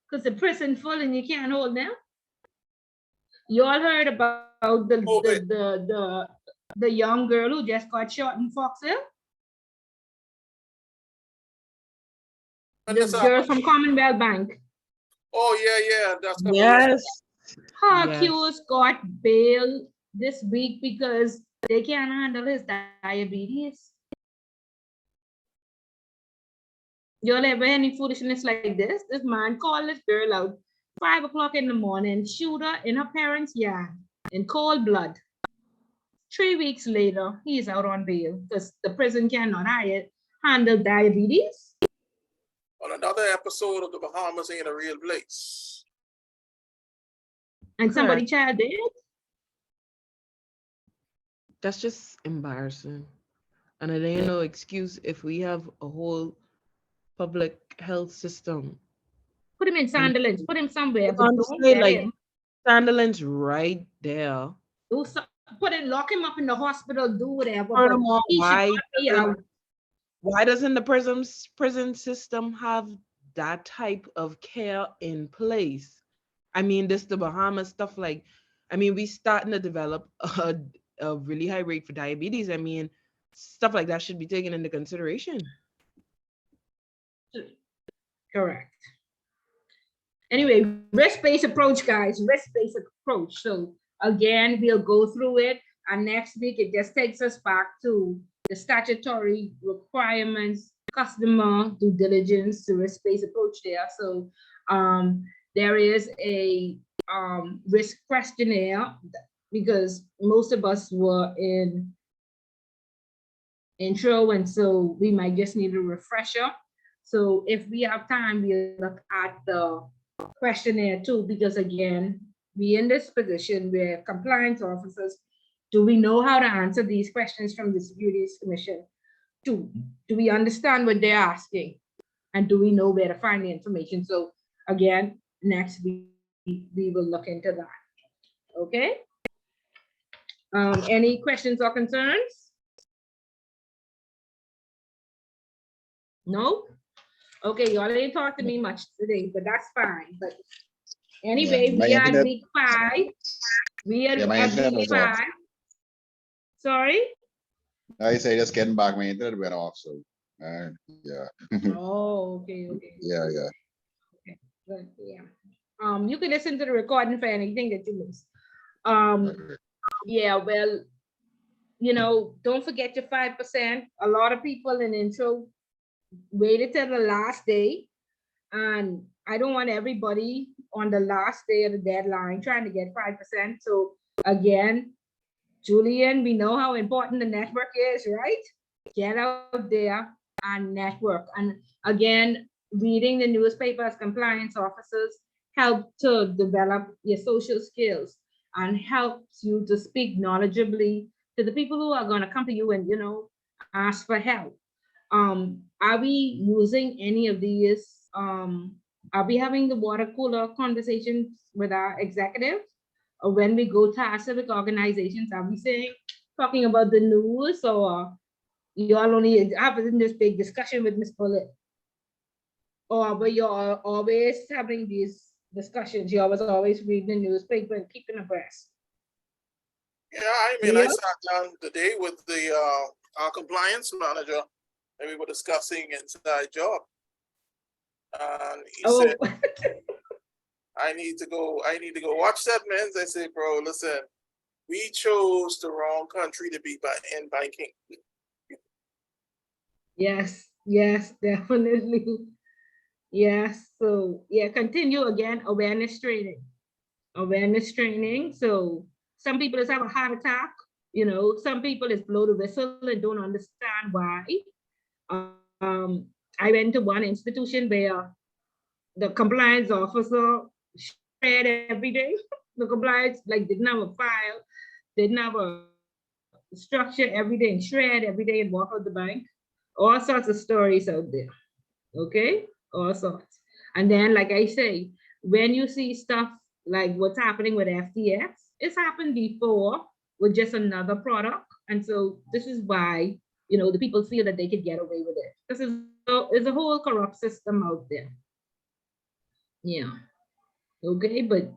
Because the prison full and you can't hold them. You all heard about the young girl who just got shot in Fox Hill? The girl from Commonwealth Bank. Oh, yeah. That's Yes. Her accused got bail this week because they can't handle his diabetes. Y'all ever any foolishness like this? This man called this girl out 5 o'clock in the morning, shoot her in her parents' yard in cold blood. 3 weeks later, he's out on bail because the prison cannot handle diabetes. On another episode of The Bahamas Ain't a Real Place. And somebody child dead? That's just embarrassing. And it ain't no excuse if we have a whole public health system. Put him in And Sunderland, put him somewhere, I'm but gonna don't say get like him. Sunderland's right there. Do so, lock him up in the hospital, do whatever, but Furthermore, he should not be out. why doesn't the prison system have that type of care in place? I mean, this the Bahamas stuff. Like, I mean, we starting to develop a really high rate for diabetes. I mean, stuff like that should be taken into consideration. Correct. Anyway, risk-based approach, guys, risk-based approach. So again, we'll go through it, and next week it just takes us back to the statutory requirements, customer due diligence, the risk-based approach there. So there is a risk questionnaire, because most of us were in intro, and so we might just need a refresher. So if we have time, we'll look at the questionnaire too, because again, we in this position, we're compliance officers. Do we know how to answer these questions from the Securities Commission? Do we understand what they're asking? And do we know where to find the information? So again, next week, we will look into that. Okay? Any questions or concerns? No? Okay, y'all didn't talk to me much today, but that's fine. But anyway, Yeah, my we are at internet- week 5. We are Yeah, my at internet week was off. 5. Sorry? I say just getting back, my internet went off. So, yeah. Oh, okay, okay. Yeah. Okay, good, yeah. You can listen to the recording for anything that you missed. Yeah, well, you know, don't forget your 5%. A lot of people in intro waited till the last day, and I don't want everybody on the last day of the deadline trying to get 5%. So again, Julian, we know how important the network is, right? Get out there and network. And again, reading the newspaper as compliance officers help to develop your social skills and helps you to speak knowledgeably to the people who are going to come to you and, you know, ask for help. Are we using any of these? Are we having the water cooler conversations with our executives? Or when we go to our civic organizations, are we saying, talking about the news, or you all only having this big discussion with Ms. Bullitt? Or but you're always having these discussions, you was always reading the newspaper and keeping abreast? Yeah, I mean, I sat down today with the our compliance manager, and we were discussing inside job. And he said, I need to go watch that, man. I say, bro, listen, we chose the wrong country to be in banking. Yes, definitely. Yes, so yeah, continue again, awareness training. So some people just have a heart attack, you know, some people just blow the whistle and don't understand why. I went to one institution where the compliance officer shared every day. The compliance like didn't have a file, didn't have a structure every day, and shred every day and walk out the bank. All sorts of stories out there. Okay, all sorts. And then, like I say, when you see stuff like what's happening with FTX, it's happened before with just another product. And so this is why, you know, the people feel that they could get away with it. This is a whole corrupt system out there. Yeah. Okay, but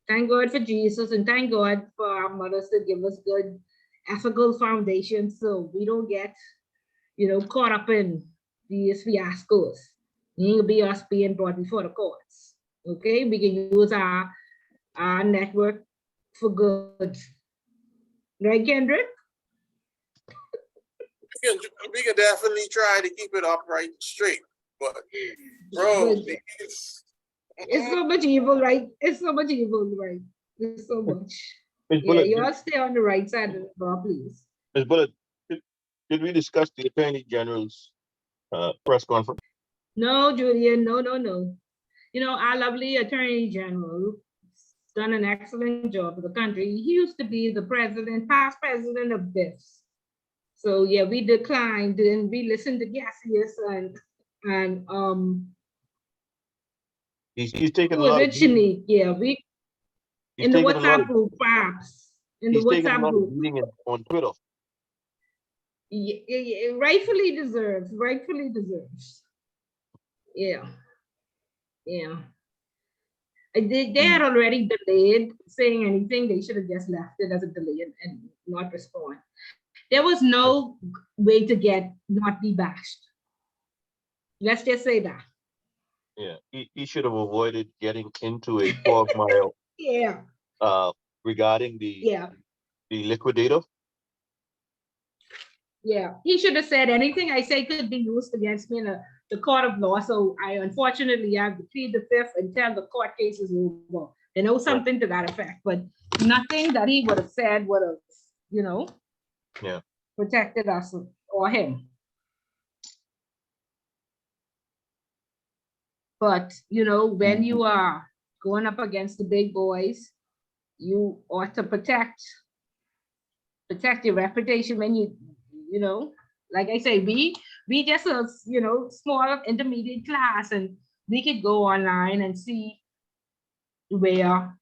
thank God for Jesus, and thank God for our mothers to give us good ethical foundation so we don't get, you know, caught up in these fiascos. It ain't gonna be us being brought before the courts. Okay, we can use our network for good. Right, Kendrick? We can definitely try to keep it upright and straight, but bro, it's so much evil, right? It's so much evil, right? There's so much. Yeah, you all stay on the right side of the law, please. Ms. Bullitt, did we discuss the Attorney General's press conference? No, Julian, no. You know, our lovely Attorney General done an excellent job for the country. He used to be the past president of BIFs. So yeah, we declined and we listened to Gassius, and And He's taking a who lot of beating. originally, yeah, we He's in the taking a lot WhatsApp of group, perhaps in the he's taking a WhatsApp lot of group, beating on Twitter. rightfully deserves, rightfully deserves. Yeah, yeah. They had already delayed saying anything. They should have just left it as a delay and not respond. There was no way to get not be bashed. Let's just say that. Yeah, he should have avoided getting into a quagmire Yeah, regarding yeah, the liquidator. yeah. He should have said anything I say could be used against me in the court of law. So I unfortunately have to plead the fifth until the court case is over. They know something to that effect, but nothing that he would have said would have, you know, Yeah. protected us or him. But you know, when you are going up against the big boys, you ought to protect your reputation when you know, like I say, we just a small intermediate class, and we could go online and see where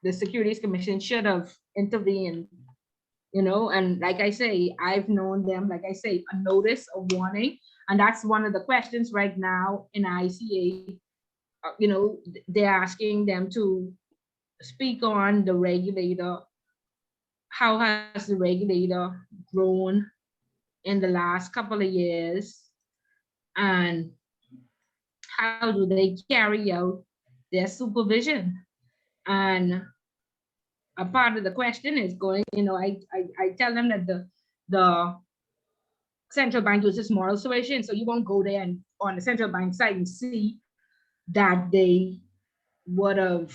the Securities Commission should have intervened, you know. And like I say, I've known them, like I say, a notice, a warning, and that's one of the questions right now in ICA. You know, they're asking them to speak on the regulator. How has the regulator grown in the last couple of years, and how do they carry out their supervision? And a part of the question is going, you know, I tell them that the central bank uses moral suasion, so you won't go there and on the central bank site and see that they would have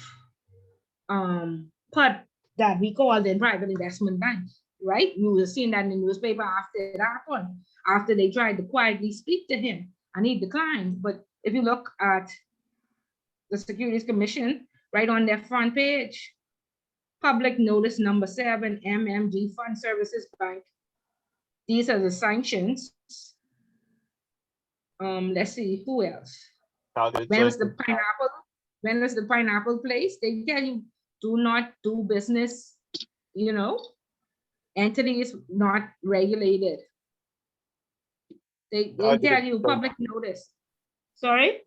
put that we called in private investment banks, right? You would have seen that in the newspaper after it happened, after they tried to quietly speak to him and he declined. But if you look at the Securities Commission, right on their front page, public notice number 7, MMG Fund Services Bank. These are the sanctions. Let's see, who else? When was the pineapple? When was the pineapple place? They tell you do not do business, you know, entities not regulated. They tell you public notice. Sorry?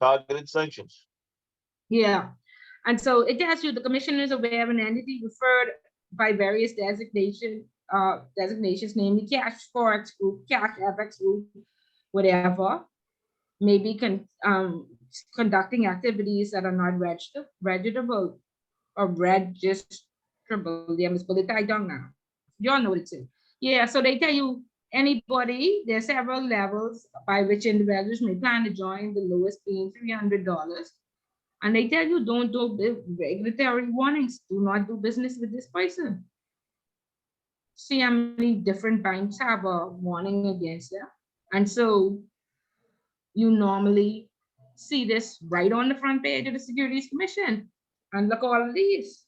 Targeted sanctions. Yeah. And so it tells you the commission is aware of an entity referred by various designations, namely cash forex group, cash FX group, whatever, maybe conducting activities that are not registrable or registrable. Yeah, Miss Bullet, I don't know. Y'all know what it is. Yeah, so they tell you anybody, there are several levels by which individuals may plan to join, the lowest being $300. And they tell you don't do regulatory warnings, do not do business with this person. See how many different banks have a warning against them. And so you normally see this right on the front page of the Securities Commission. And look at all of these.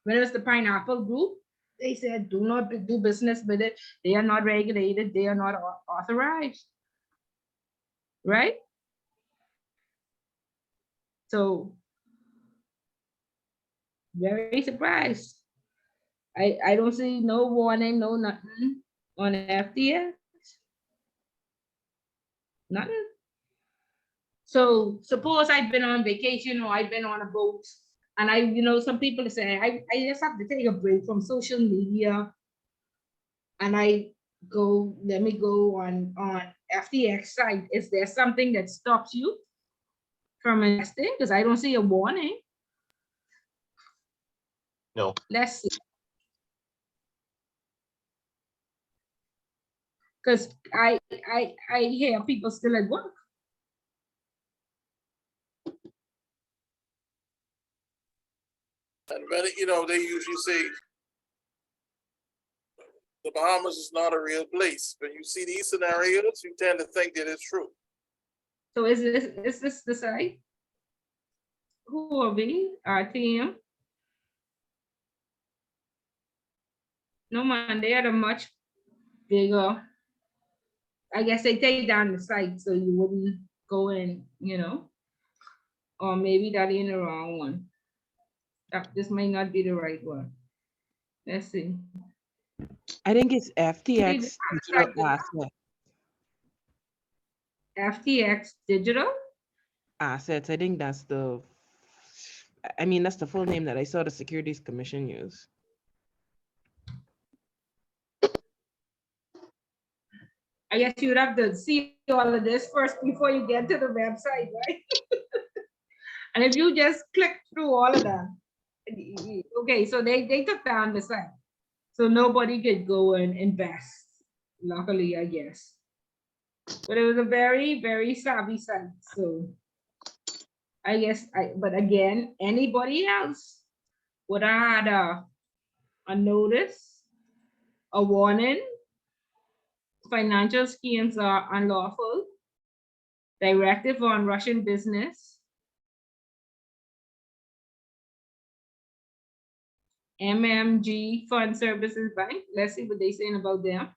When it was the Pineapple Group, they said do not do business with it. They are not regulated. They are not authorized. Right? So very surprised. I don't see no warning, no nothing on FTX. Nothing. So suppose I've been on vacation or I've been on a boat and some people say, I just have to take a break from social media and let me go on FTX site. Is there something that stops you from investing? Because I don't see a warning. No. Let's see. Because I hear people still at work. And they usually say the Bahamas is not a real place. When you see these scenarios, you tend to think that it's true. So is this the site? Who are we? Our team? No man, they are a much bigger I guess they take down the site so you wouldn't go in, you know, or maybe that ain't the wrong one. This might not be the right one. Let's see. I think it's See, FTX digital the asset. FTX Digital. Assets. I think that's the. I mean, that's the full name that I saw the Securities Commission use. I guess you would have to see all of this first before you get to the website, right? And if you just click through all of them, okay, so they took down the site. So nobody could go and invest, luckily, I guess. But it was a very, very savvy site. So I guess, but again, anybody else would have had a notice, a warning, financial schemes are unlawful, directive on Russian business, MMG Fund Services Bank. Let's see what they're saying about them.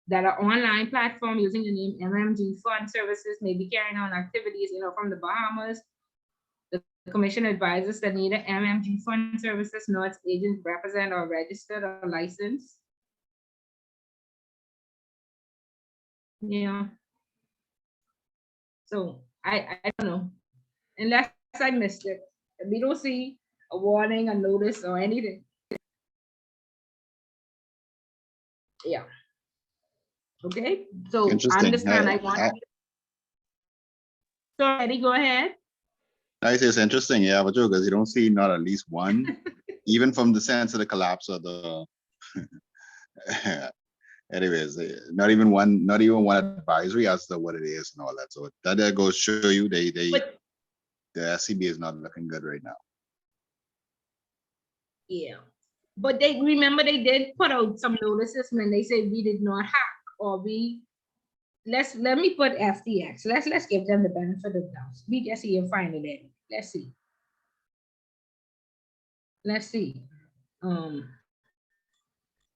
That an online platform using the name MMG Fund Services may be carrying on activities, from the Bahamas. The commission advises that neither MMG Fund Services nor its agents represent or registered or licensed. Yeah. So I don't know, unless I missed it. We don't see a warning, a notice, or anything. Yeah. Okay. So Interesting. understand. I want. So Eddie, go ahead. I say it's interesting, yeah, but because you don't see not at least one, even from the sense of the collapse of the. Anyways, not even one advisory as to what it is and all that. So that goes show you the SCB is not looking good right now. Yeah, but they remember they did put out some notices when they said we did not hack or we. Let me put FTX. Let's give them the benefit of the doubt. We just see and find it in. Let's see. Let's see.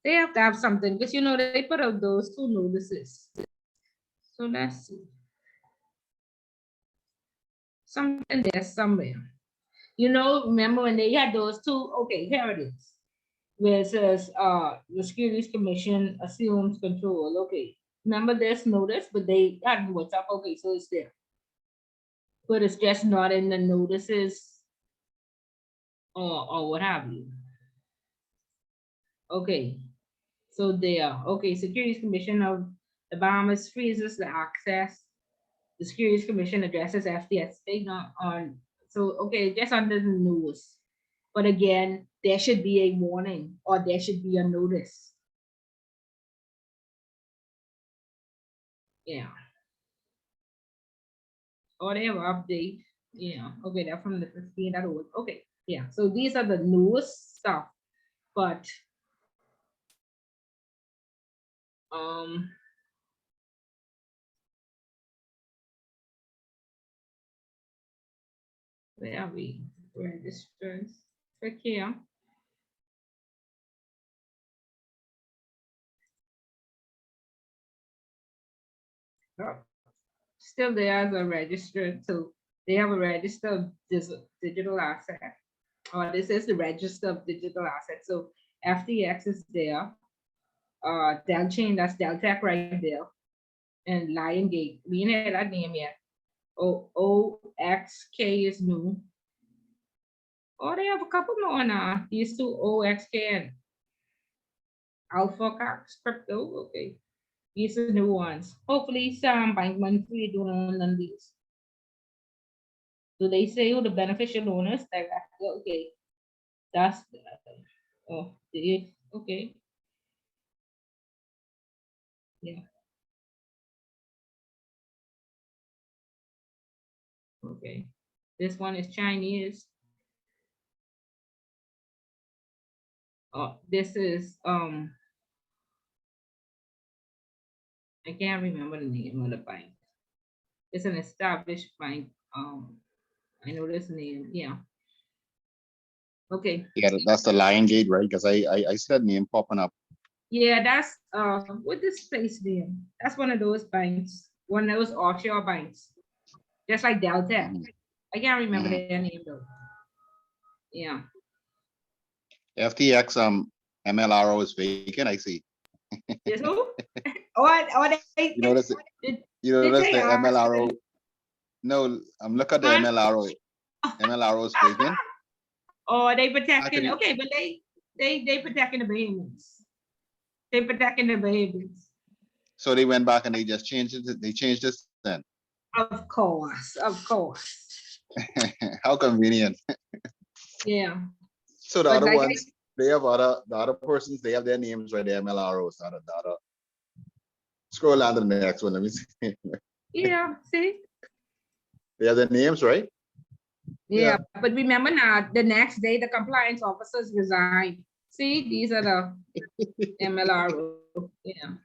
They have to have something because they put out those 2 notices. So let's see. Something there somewhere. Remember when they had those 2? Okay, here it is. Where it says the Securities Commission assumes control. Okay. Remember this notice, but they had what's up. Okay, so it's there. But it's just not in the notices or what have you. Okay. So there. Okay, Securities Commission of the Bahamas freezes the access. The Securities Commission addresses FTX on. So okay, just under the news. But again, there should be a warning or there should be a notice. Yeah. Or they have update. Yeah. Okay, they're from the 15th. That was okay. Yeah. So these are the newest stuff. But where are we? Registrants. Click here. Oh, still there as a registered. So they have a register of digital asset. Or this is the register of digital assets. So FTX is there. Del Chain, that's Deltec right there. And Lion Gate. We ain't had that name yet. OXK is new. Oh, they have a couple more now. These 2 OXK and Alpha Cox Crypto. Okay. These are new ones. Hopefully some bank money free doing on these. Do they say who the beneficial owners? Okay. That's okay. Yeah. Okay. This one is Chinese. Oh, this is I can't remember the name of the bank. It's an established bank. I know this name. Yeah. Okay. Yeah, that's the Lion Gate, right? Because I see that name popping up. Yeah, that's what this place name? That's one of those banks, one of those offshore banks, just like Delta. Mhm. I can't remember Mhm. their name though. Yeah. FTX MLRO is vacant. I see. Yes, who? Or they You notice it? did, You did notice they the ask MLRO? them? No, look at the Huh? MLRO. MLRO is vacant. Or they How can protecting? you? Okay, but they protecting the Bahamians. They protecting the Bahamians. So they went back and they just changed it. They changed this then. Of course, of course. How convenient. Yeah. So the But other like ones, they have the other persons, they have their names right, the MLROs. The other. Scroll down to the next one. Let me see. yeah, see? They have their names, right? Yeah, but remember now, the next day the compliance officers resigned. See, these are the MLRO. Yeah.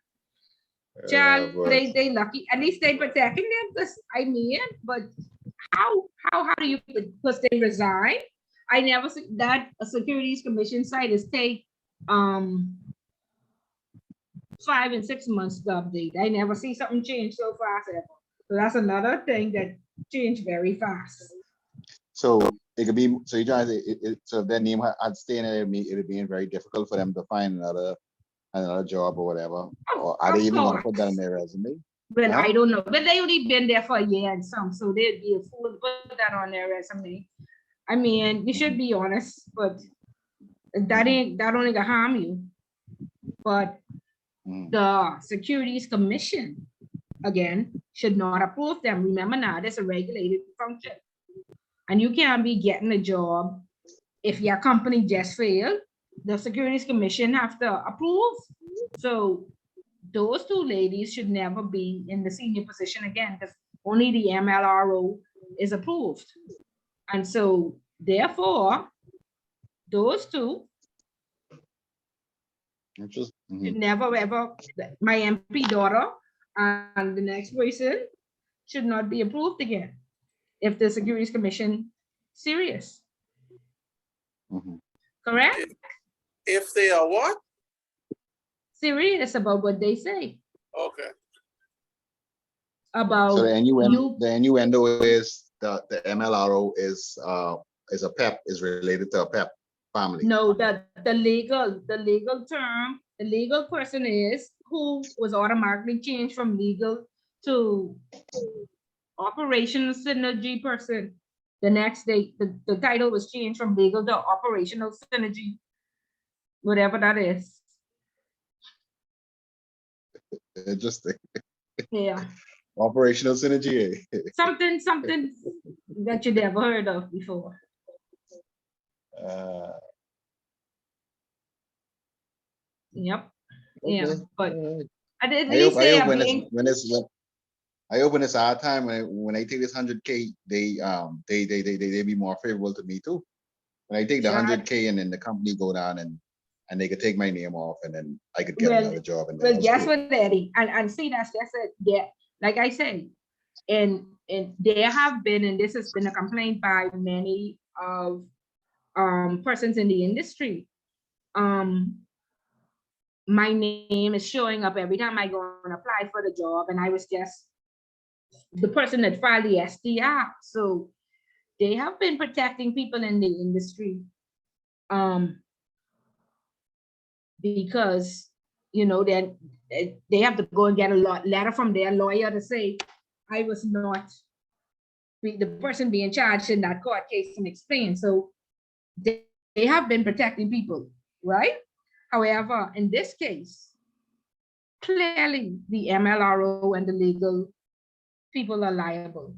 Child, Boy. they lucky. At least they protecting them. Because I mean, but how do you, because they resign? I never see that a securities commission site is take 5 and 6 months to update. I never see something change so fast ever. So that's another thing that changed very fast. So it could be, so you guys, so if their name had stayed in it, it'd be very difficult for them to find another job or whatever. Or are they even going to put that in their resume? Well, Huh? I don't know. But they only been there for a year and some, so they'd be a fool to put that on their resume. I mean, you should be honest, but that only gonna harm you. But the Securities Commission, again, should not approve them. Remember now, that's a regulated function. And you can't be getting a job if your company just failed. The Securities Commission have to approve. So those two ladies should never be in the senior position again, because only the MLRO is approved. And so therefore, those two should never ever, my MP daughter and the next person should not be approved again if the Securities Commission serious. Correct? If they are what? Serious about what they say. Okay. About so the innuendo is the MLRO is a PEP, is related to a PEP family. No, the legal term, the legal person is who was automatically changed from legal to operational synergy person. The next day, the title was changed from legal to operational synergy, whatever that is. Interesting. Yeah. Operational synergy. Something that you never heard of before. Yep. Okay. Yeah. But at I least hope, they I hope are when being. I hope when it's our time, when I take this 100K, they be more favorable to me too. When I take the 100K and then the company go down and they could take my name off and then I could get another job. And then well, guess what, Eddie? And see, that's it. Yeah, like I said, and there have been, and this has been a complaint by many of persons in the industry. My name is showing up every time I go and apply for the job, and I was just the person that filed the SDR. So they have been protecting people in the industry. Because then they have to go and get a letter from their lawyer to say I was not the person being charged in that court case and explain. So they have been protecting people, right? However, in this case, clearly the MLRO and the legal people are liable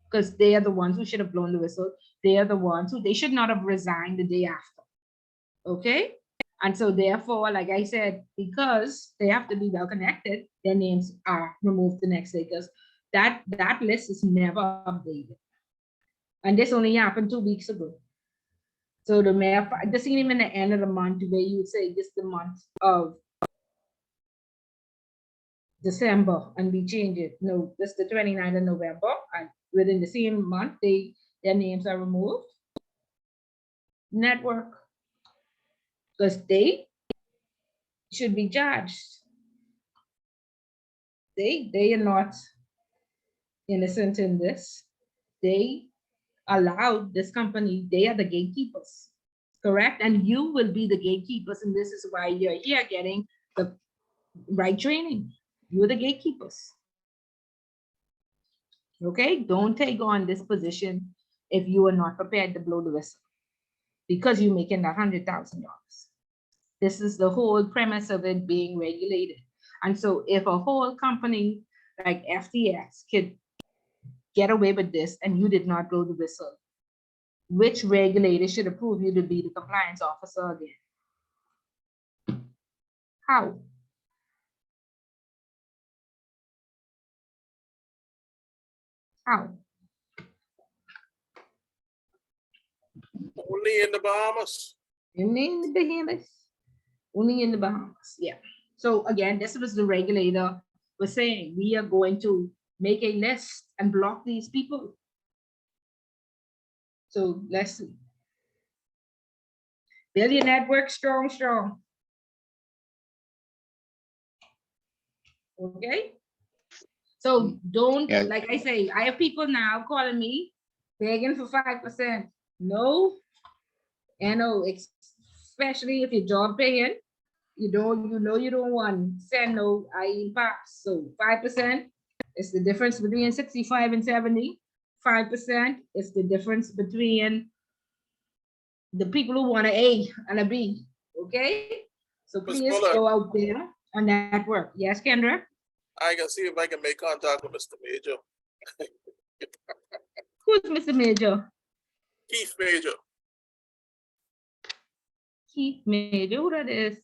because they are the ones who should have blown the whistle. They are the ones who they should not have resigned the day after. Okay. And so therefore, like I said, because they have to be well connected, their names are removed the next day because that list is never updated. And this only happened 2 weeks ago. So the mayor, this isn't even the end of the month where you would say this is the month of December and we change it. No, this is the 29th of November, and within the same month, their names are removed. network, because they should be judged. They are not innocent in this. They allowed this company, they are the gatekeepers, correct? And you will be the gatekeepers, and this is why you're here getting the right training. You're the gatekeepers. Okay, don't take on this position if you are not prepared to blow the whistle because you're making that $100,000. This is the whole premise of it being regulated. And so if a whole company like FTX could get away with this and you did not blow the whistle, which regulator should approve you to be the compliance officer again? How? How? Only in the Bahamas. Only in the Bahamas. Only in the Bahamas. Yeah. So again, this was the regulator was saying, we are going to make a list and block these people. So let's see. Build your network strong, strong. Okay. So don't, Yeah. like I say, I have people now calling me begging for 5%. No, and no, especially if your job paying, you know you don't want send no IE pops. So 5% is the difference between 65 and 70. 5% is the difference between the people who want an A and a B. Okay, so Ms. please Bullard, go out there and network. Yes, Kendra. I can see if I can make contact with Mr. Major. Who's Mr. Major? Keith Major. Keith Major. Who that is?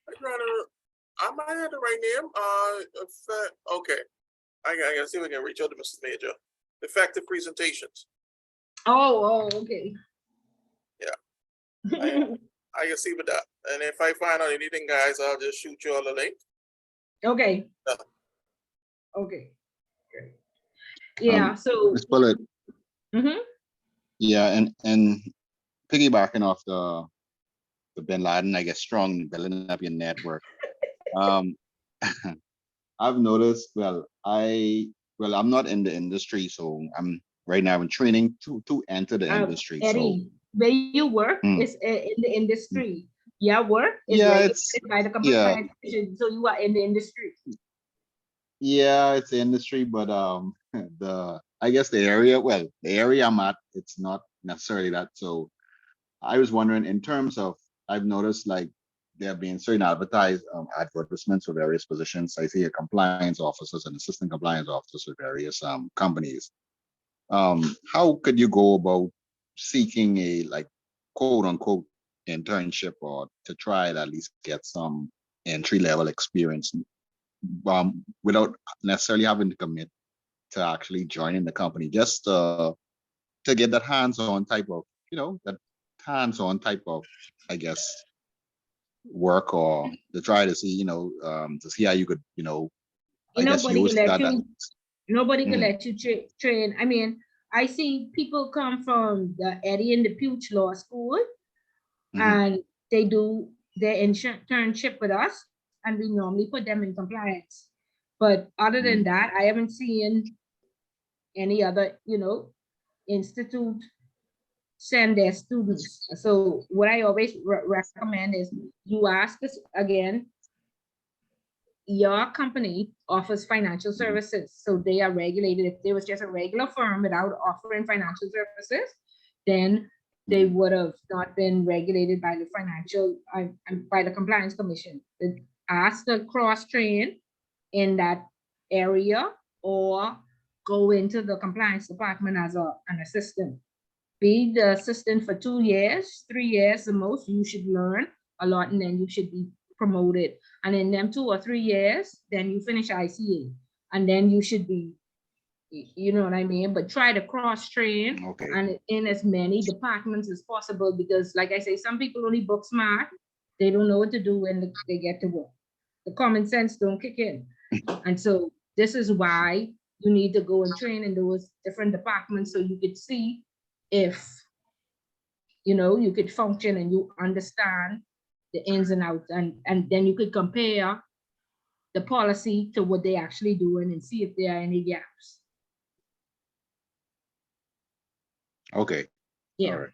I might have the right name. Okay. I gotta see if I can reach out to Mr. Major. Effective presentations. Oh, okay. Yeah. I can see with that. And if I find out anything, guys, I'll just shoot you all a link. Okay. Yeah. Okay. Great. Yeah. So. Ms. Bullet, Mhm. yeah, and piggybacking off the Bin Laden, I guess, strong building up your network. I've noticed, I'm not in the industry, so I'm right now in training to enter the industry. Eddie, where you work is in the industry. Your work is regulated by the compliance commission, so you are in the industry. Yeah, it's the industry, but I guess the area I'm at, it's not necessarily that. So I was wondering, in terms of, I've noticed like there have been certain advertisements for various positions. I see a compliance officers and assistant compliance officers with various companies. How could you go about seeking a, like, quote unquote internship, or to try to at least get some entry level experience, without necessarily having to commit to actually joining the company, just to get that hands-on type of, that hands-on type of, I guess, work, or to try to see, to see how you could, I guess, Nobody use can let that. you. Nobody can Mhm. let you train. I mean, I see people come from the Eddie and the Pooch Law School, and they do their internship with us, and we normally put them in compliance. But other than that, I haven't seen any other, institute send their students. So what I always recommend is you ask us again, your company offers financial services, so they are regulated. If there was just a regular firm without offering financial services, then they would have not been regulated by the by the compliance commission. Ask to cross train in that area, or go into the compliance department as an assistant. Be the assistant for 2 years, 3 years the most. You should learn a lot, and then you should be promoted. And in them 2 or 3 years, then you finish ICA, and then you should be, you know what I mean? But try to cross train and in as many departments as possible, because like I say, some people only book smart. They don't know what to do when they get to work. The common sense don't kick in. And so this is why you need to go and train in those different departments, so you could see if you know, you could function and you understand the ins and outs, and then you could compare the policy to what they actually doing and see if there are any gaps. Okay. Yeah. All right.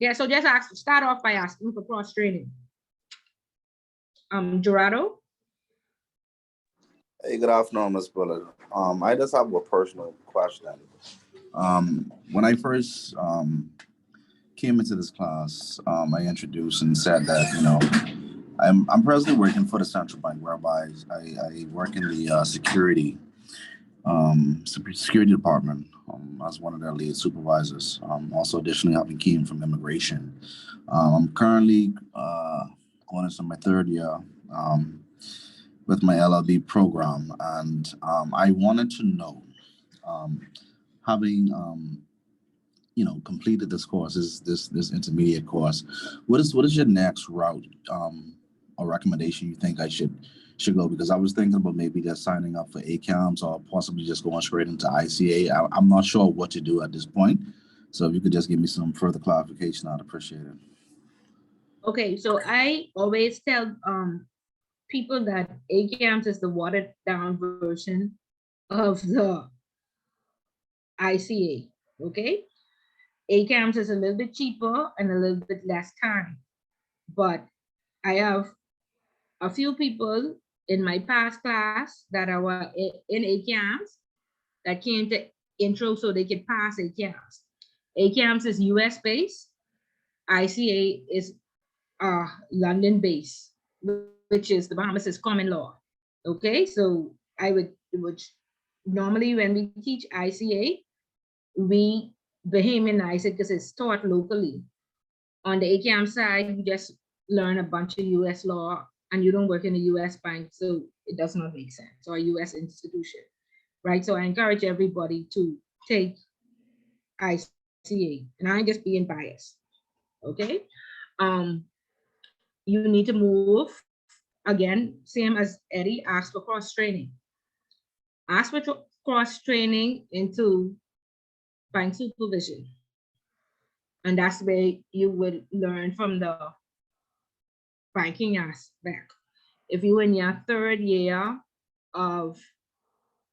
Yeah, so just start off by asking for cross training. Gerardo? Hey, good afternoon, Ms. Bullard. I just have a personal question. When I first came into this class, I introduced and said that, you know, I'm presently working for the central bank, whereby I work in the security department as one of their lead supervisors. Also, additionally, having came from immigration. I'm currently going into my third year with my LLB program, and I wanted to know, having you know, completed this course, this intermediate course, what is your next route or recommendation you think I should go? Because I was thinking about maybe just signing up for ACAMS or possibly just going straight into ICA. I'm not sure what to do at this point. So if you could just give me some further clarification, I'd appreciate it. Okay, so I always tell people that ACAMS is the watered down version of the ICA, okay? ACAMS is a little bit cheaper and a little bit less time, but I have a few people in my past class that are in ACAMS that came to intro so they could pass ACAMS. ACAMS is US based, ICA is London based, which is the Bahamas is common law. Okay, so I would normally when we teach ICA, we Bahamianize it because it's taught locally. On the ACAM side, you just learn a bunch of US law and you don't work in a US bank, so it does not make sense, or a US institution, right? So I encourage everybody to take ICA, and I'm just being biased, okay? You need to move, again, same as Eddie, ask for cross training. Ask for cross training into bank supervision. And that's where you will learn from the banking aspect. If you're in your third year of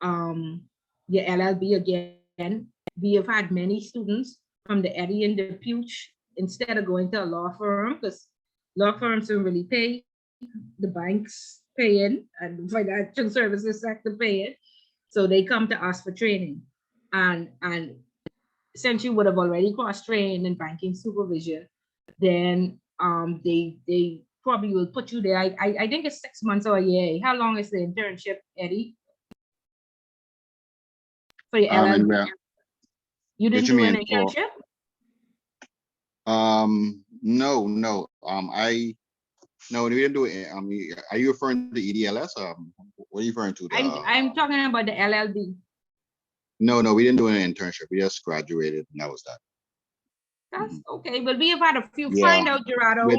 your LLB, again, we have had many students from the Eddie and the Puch instead of going to a law firm, because law firms don't really pay, the banks pay in, and financial services sector pay it. So they come to us for training. And since you would have already cross-trained in banking supervision, then they probably will put you there. I think it's 6 months or a year. How long is the internship, Eddie? For your LLB? You didn't do an internship? No, we didn't do it. Are you referring to EDLS? What are you referring to? I'm talking about the LLB. No, we didn't do an internship. We just graduated, and that was that. That's okay, but we have had a few. Yeah. Find out, Gerardo,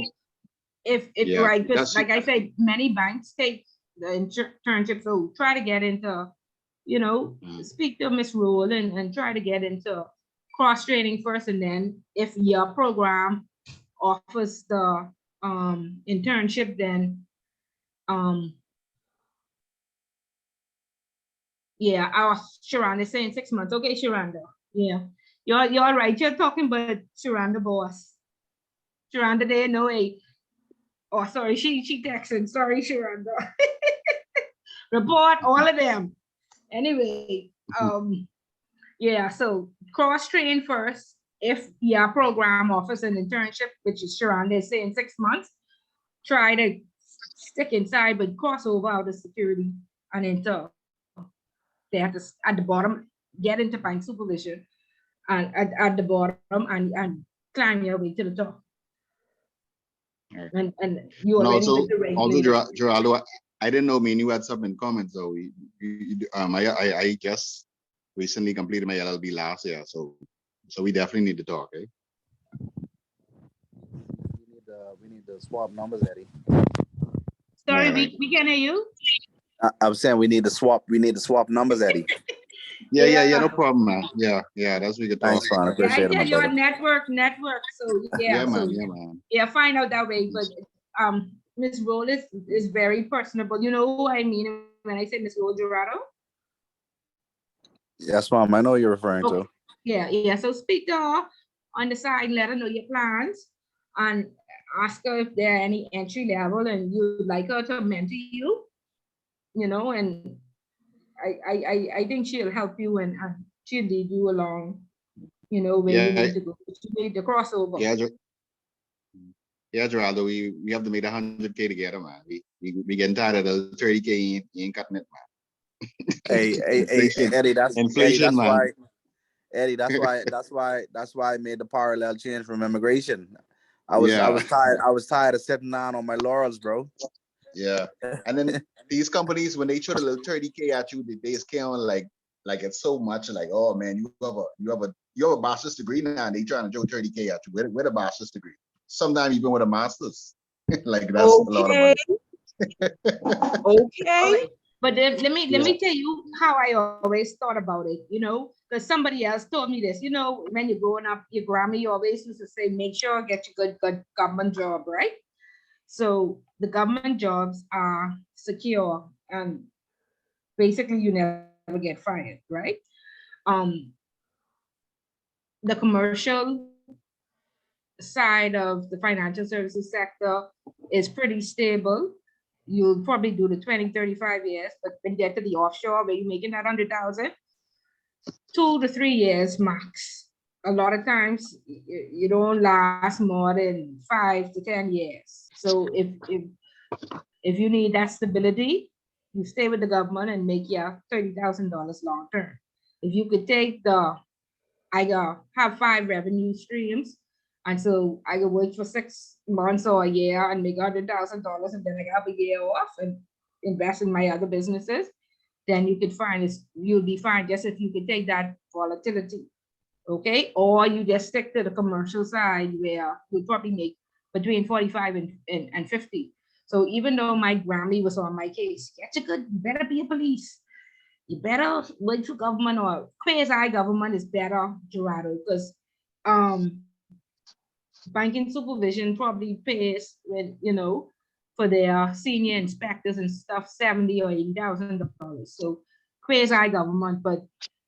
if Yeah, right, because like I said, many banks take the internship, so try to get into, you know, speak to Miss Rule and try to get into cross training first, and then if your program offers the internship, then yeah, our Sharonda is saying 6 months. Okay, Sharonda. Yeah, you're right. You're talking about Sharonda boss. Sharonda there, no way. Oh, sorry, she texted. Sorry, Sharonda. Report all of them. Anyway, yeah, so cross-train first. If your program offers an internship, which is Sharonda is saying 6 months, try to stick inside, but cross over out of security and into, they have to, at the bottom, get into bank supervision, and at the bottom, and climb your way to the top. And you already with the also, Geraldo, I didn't know me and you had something in common. So I just recently completed my LLB last year, so we definitely need to talk, eh? We need to swap numbers, Eddie. Sorry, we can't hear you. I'm saying we need to swap numbers, Eddie. Yeah, no problem, man. Yeah, that's we could talk. Thanks, man. I Yeah, I appreciate it, my tell you, brother. network. So yeah, so Yeah, man. yeah, find out that way. But Miss Roll is very personable. You know who I mean when I say Miss Roll Gerardo? Yes, mom. I know what you're referring to. Yeah. So speak to her on the side, let her know your plans, and ask her if there are any entry level and you'd like her to mentor you. You know, and I think she'll help you and she'll lead you along. You know where you Yeah, need to go. You need the crossover. yeah, Geraldo, we have to make 100K together, man. We getting tired of the 30K, ain't cutting it, man. Hey, Inflation, Eddie. That's Eddie. inflation, man. Eddie. That's why I made the parallel change from immigration. I Yeah, was tired. I was tired of sitting down on my laurels, bro. yeah. And then these companies, when they throw a little 30K at you, they scale like it's so much. Like, oh man, you have a bachelor's degree now, and they trying to throw 30K at you with a bachelor's degree. Sometimes even with a master's. Like that's a lot of Okay. money. Okay. But then let Yeah. me tell you how I always thought about it, you know, because somebody else told me this, you know, when you're growing up, your grandma always used to say, make sure you get your good government job, right? So the government jobs are secure and basically you never get fired, right? Um, the commercial side of the financial services sector is pretty stable. You'll probably do the 20, 35 years, but when you get to the offshore where you're making that 100,000, 2 to 3 years max. A lot of times you don't last more than 5 to 10 years. So if you need that stability, you stay with the government and make your $30,000 long term. If you could take I have 5 revenue streams, and so I could work for 6 months or a year and make $100,000, and then I have a year off and invest in my other businesses. Then you could find you'll be fine just if you could take that volatility, okay? Or you just stick to the commercial side where you probably make between 45 and 50. So even though my Grammy was on my case, you better be a police. You better wait for government or quasi-government is better, Gerardo, because banking supervision probably pays with, you know, for their senior inspectors and stuff, $70,000 or $80,000. So quasi-government, but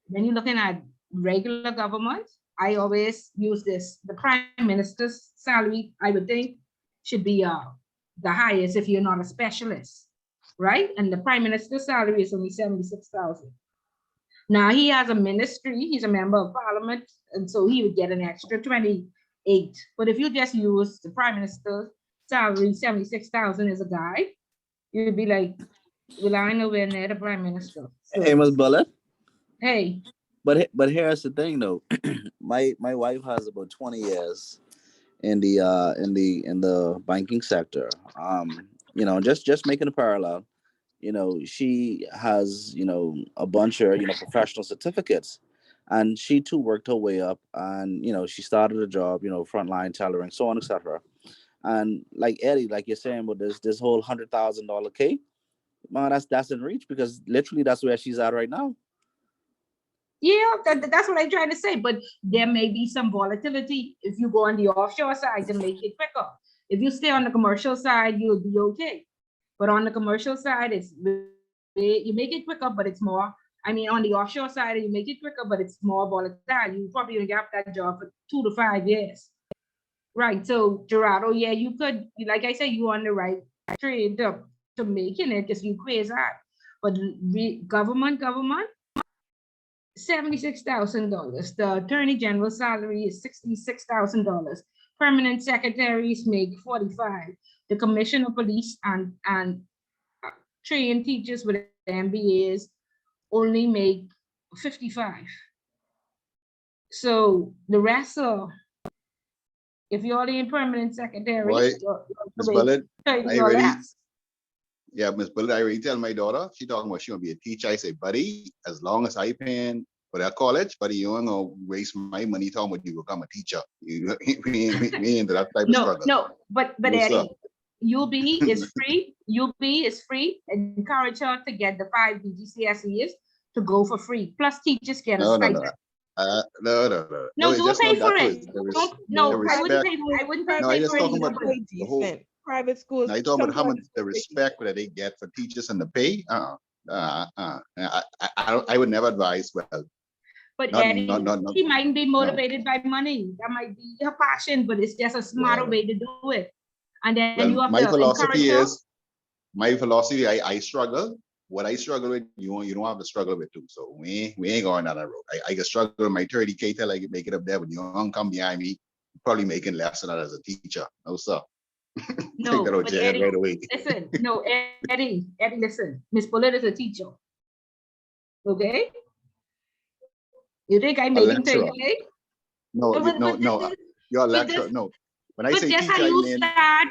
when you're looking at regular government, I always use this. The prime minister's salary, I would think, should be the highest if you're not a specialist, right? And the prime minister's salary is only 76,000. Now he has a ministry, he's a member of parliament, and so he would get an extra 28. But if you just use the prime minister's salary, 76,000 as a guide, you'd be like, well, I know we're near the prime minister. So, Hey, Ms. Bullet. hey. But here's the thing though. my wife has about 20 years in the banking sector. You know, just making a parallel. You know, she has, you know, a bunch of, you know, professional certificates, and she too worked her way up, and you know, she started a job, you know, frontline tailoring, so on, etc. And like Eddie, like you're saying, with this whole $100,000 K, man, that's in reach, because literally that's where she's at right now. Yeah, that's what I'm trying to say. But there may be some volatility if you go on the offshore side to make it quicker. If you stay on the commercial side, you'll be okay. But on the commercial side, you make it quicker, but it's more. I mean, on the offshore side, you make it quicker, but it's more volatile. You probably only have that job for 2 to 5 years. Right. So Gerardo, yeah, you could, like I said, you on the right train to making it because you crazy. But government, $76,000. The Attorney General's salary is $66,000. Permanent secretaries make 45. The Commissioner of Police and trained teachers with MBAs only make 55. So the rest are, if you're only in permanent secretary, Boy, Miss Bullet, $30 or less. Yeah, Miss Bullet, I already tell my daughter, she talking about she gonna be a teacher. I say, buddy, as long as I paying for that college, buddy, you ain't gonna waste my money talking about you become a teacher. You we into that type of struggle. No, but No, Eddie, UB is free. UB is free. Encourage her to get the 5 BGCSEs to go for free. Plus teachers get a No, no, stipend. no. No. No, It's don't just pay not for that way. it. The, Don't, the no, I wouldn't respect. pay. I wouldn't pay No, I just for it talking either, about but the whole. Decent. Private schools. Now you're talking about how much sometimes the pretty- respect that they get for teachers and the pay. I would never advise. Well, But not Eddie, not she might be no. motivated by money. That might be her passion, but it's just a smarter Well, way to do it. And then well, you have my to encourage philosophy her. is my philosophy. I struggle. What I struggle with, you don't have to struggle with too. So we ain't going down that road. I can struggle with my 30K till I can make it up there, but you don't come behind me, probably making less than that as a teacher. No, sir. No, Take that out but your head Eddie, right away. listen, no, Eddie, listen. Miss Bullet is a teacher. Okay? You think I'm A making lecturer. 30K? No, no. You're a but lecturer. this- No. When I But say that's how teacher, I you mean, start.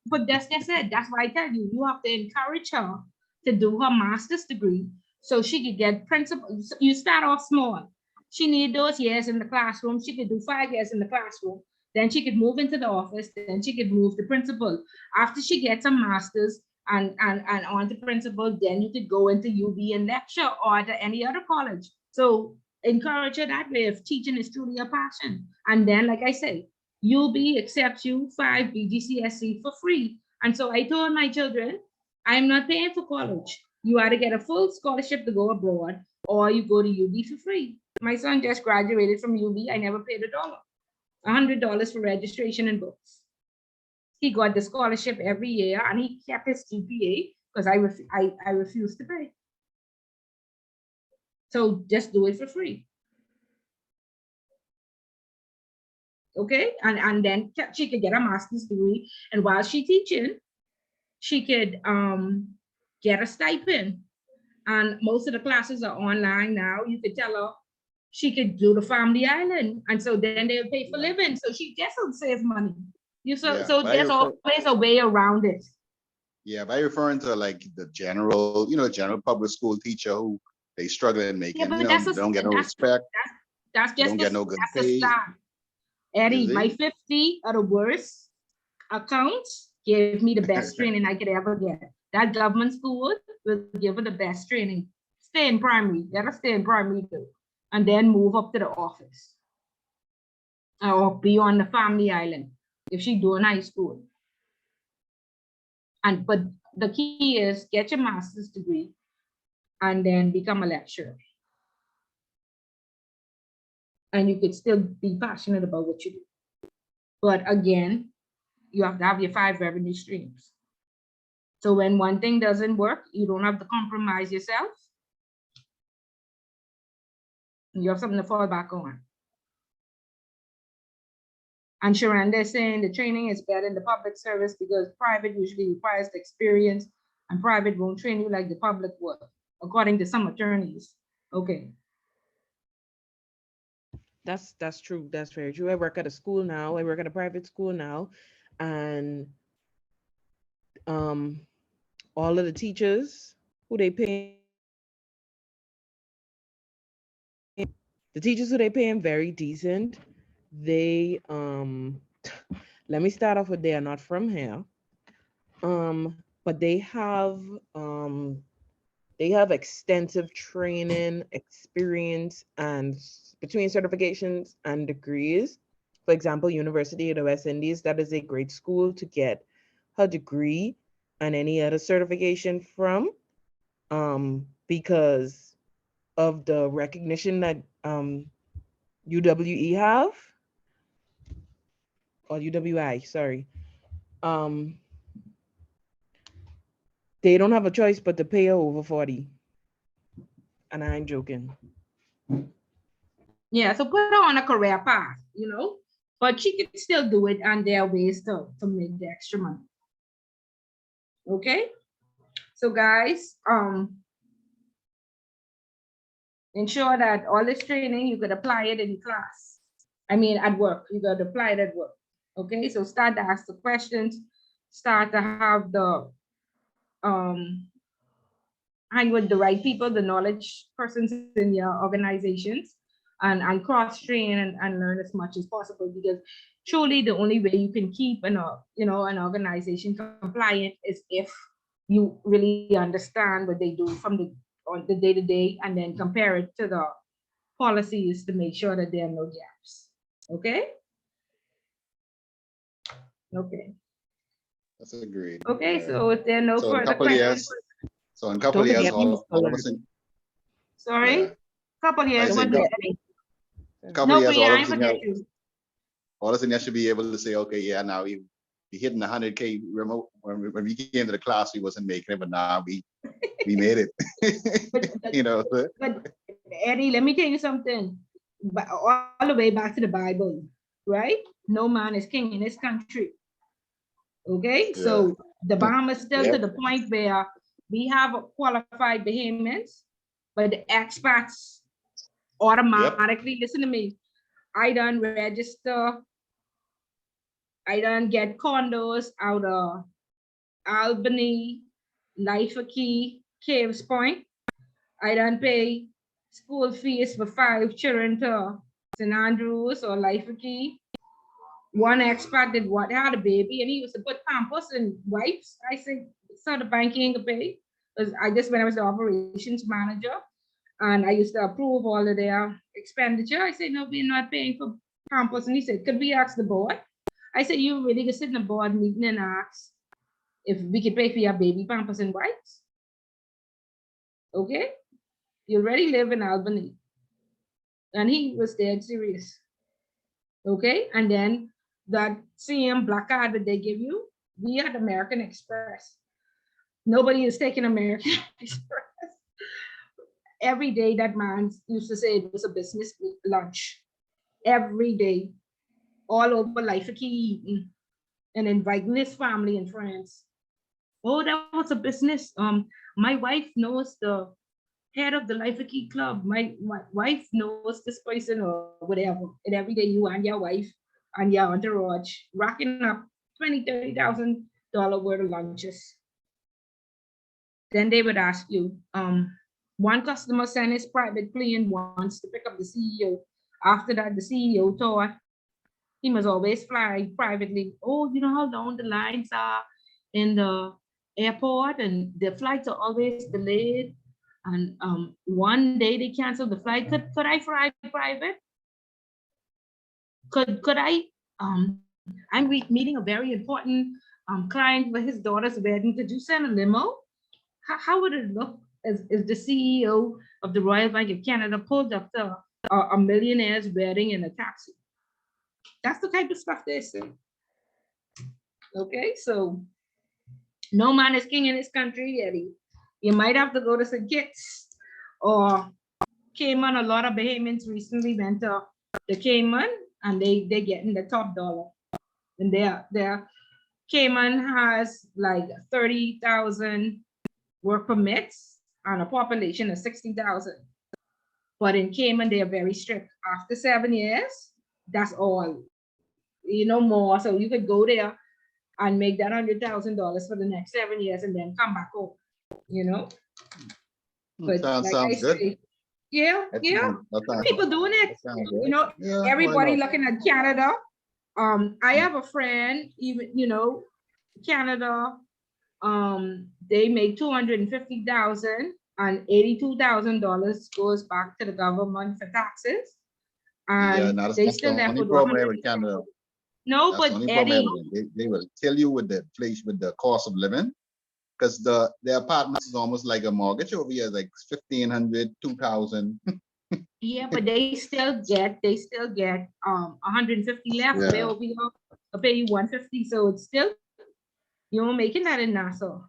But that's just it. That's why I tell you, you have to encourage her to do her master's degree so she could get principal. You start off small. She need those years in the classroom. She could do 5 years in the classroom. Then she could move into the office. Then she could move to principal. After she gets a master's and on to principal, then you could go into UB and lecture or to any other college. So encourage her that way if teaching is truly a passion. And then, like I say, UB accepts you 5 BGCSE for free. And so I told my children, I'm not paying for college. You either get a full scholarship to go abroad or you go to UB for free. My son just graduated from UB. I never paid $100 for registration and books. He got the scholarship every year and he kept his GPA because I refused to pay. So just do it for free. Okay, and then she could get a master's degree, and while she teaching, she could get a stipend. And most of the classes are online now. You could tell her she could do the family island, and so then they'll pay for living. So she gets to save money. So there's always a way around it. yeah, by referring to like the general, general public school teacher who they struggle in making, but they don't get no respect. That's They just don't get no good that's a pay. start. Eddie, my 50 are the worst accounts gave me the best training I could ever get. That government school will give her the best training. Stay in primary, let her stay in primary too, and then move up to the office. Or be on the family island if she's doing high school. But the key is get your master's degree and then become a lecturer. And you could still be passionate about what you do. But again, you have to have your 5 revenue streams. So when one thing doesn't work, you don't have to compromise yourself. You have something to fall back on. And Sharanda is saying the training is better in the public service because private usually requires the experience and private won't train you like the public will, according to some attorneys. Okay. That's true. That's very true. I work at a school now. I work at a private school now, and all of the teachers who they pay, the teachers who they paying very decent. They let me start off with they are not from here. But they have extensive training, experience, and between certifications and degrees. For example, University of the West Indies, that is a great school to get her degree and any other certification from, because of the recognition that UWE have, or UWI, sorry. They don't have a choice but to pay her over 40. And I ain't joking. Yeah, so put her on a career path, but she can still do it, and there are ways to make the extra money. Okay, so guys, ensure that all this training you could apply it in class. I mean, at work, you got to apply it at work. Okay, so start to ask the questions, start to have the hang with the right people, the knowledge persons in your organizations, and cross-train and learn as much as possible, because truly the only way you can keep an organization compliant is if you really understand what they do from the on the day-to-day, and then compare it to the policies to make sure that there are no gaps. Okay? Okay. That's agreed. Okay, Yeah. so if there are no So in a further couple of questions, years, so in a couple Don't of years, forget Mr. all of Leonard. us in, sorry, yeah. couple I years, said, what did Eddie? couple No, of years, Priya, all I of ain't us in here, forget you. all of us in here should be able to say, okay, yeah, now we hitting the 100K remote. When we came to the class, we wasn't making it, but now we made it. But, You know. but Eddie, let me tell you something. But all the way back to the Bible, right? No man is king in this country. Okay, Yeah. so the Bahamas still to Yep. the point where we have qualified Bahamians, but the expats automatically, listen to me, I done register, I done get condos out of Albany, Life Key, Caves Point. I done pay school fees for 5 children to St. Andrews or Life Key. One expat did what had a baby and he used to put pampers and wipes. I said, so the bank ain't gonna pay. Because when I was the operations manager and I used to approve all of their expenditure. I said, no, we're not paying for pampers. And he said, could we ask the board? I said, you really could sit in the board meeting and ask if we could pay for your baby pampers and wipes. Okay? You already live in Albany. And he was dead serious. Okay? And then that same black card that they give you, we had American Express. Nobody is taking American Express. Every day that man used to say it was a business lunch. Every day. All over Life Key eating and inviting his family and friends. Oh, that was a business. My wife knows the head of the Life Key Club. My wife knows this person or whatever. And every day you and your wife and your entourage racking up $20,000-$30,000 worth of lunches. Then they would ask you, one customer sent his private plane once to pick up the CEO. After that, the CEO thought he must always fly privately. Oh, you know how long the lines are in the airport and the flights are always delayed. And one day they canceled the flight. Could I fly private? Could I? I'm meeting a very important client for his daughter's wedding. Could you send a limo? How would it look as the CEO of the Royal Bank of Canada pulled up to a millionaire's wedding in a taxi? That's the type of stuff they say. Okay, so no man is king in this country, Eddie. You might have to go to St. Kitts or Cayman. A lot of Bahamians recently went to the Cayman and they getting the top dollar. And their Cayman has like 30,000 work permits and a population of 60,000. But in Cayman, they are very strict. After 7 years, that's all. No more. So you could go there and make that $100,000 for the next 7 years and then come back home. But Sounds like I good. say, yeah, people doing it. Yeah, Everybody looking at Canada. I have a friend, even Canada. They make $250,000 and $82,000 goes back to the government for taxes, and now they that's still the left only with problem 100. with Canada. No, That's the but only problem. Eddie, They will kill you with the inflation, with the cost of living, because the apartments is almost like a mortgage over here, like 1,500, 2,000. yeah, but they still get 150 left. Yeah. Where over here, I'll pay you 150, so it's still making that in Nassau,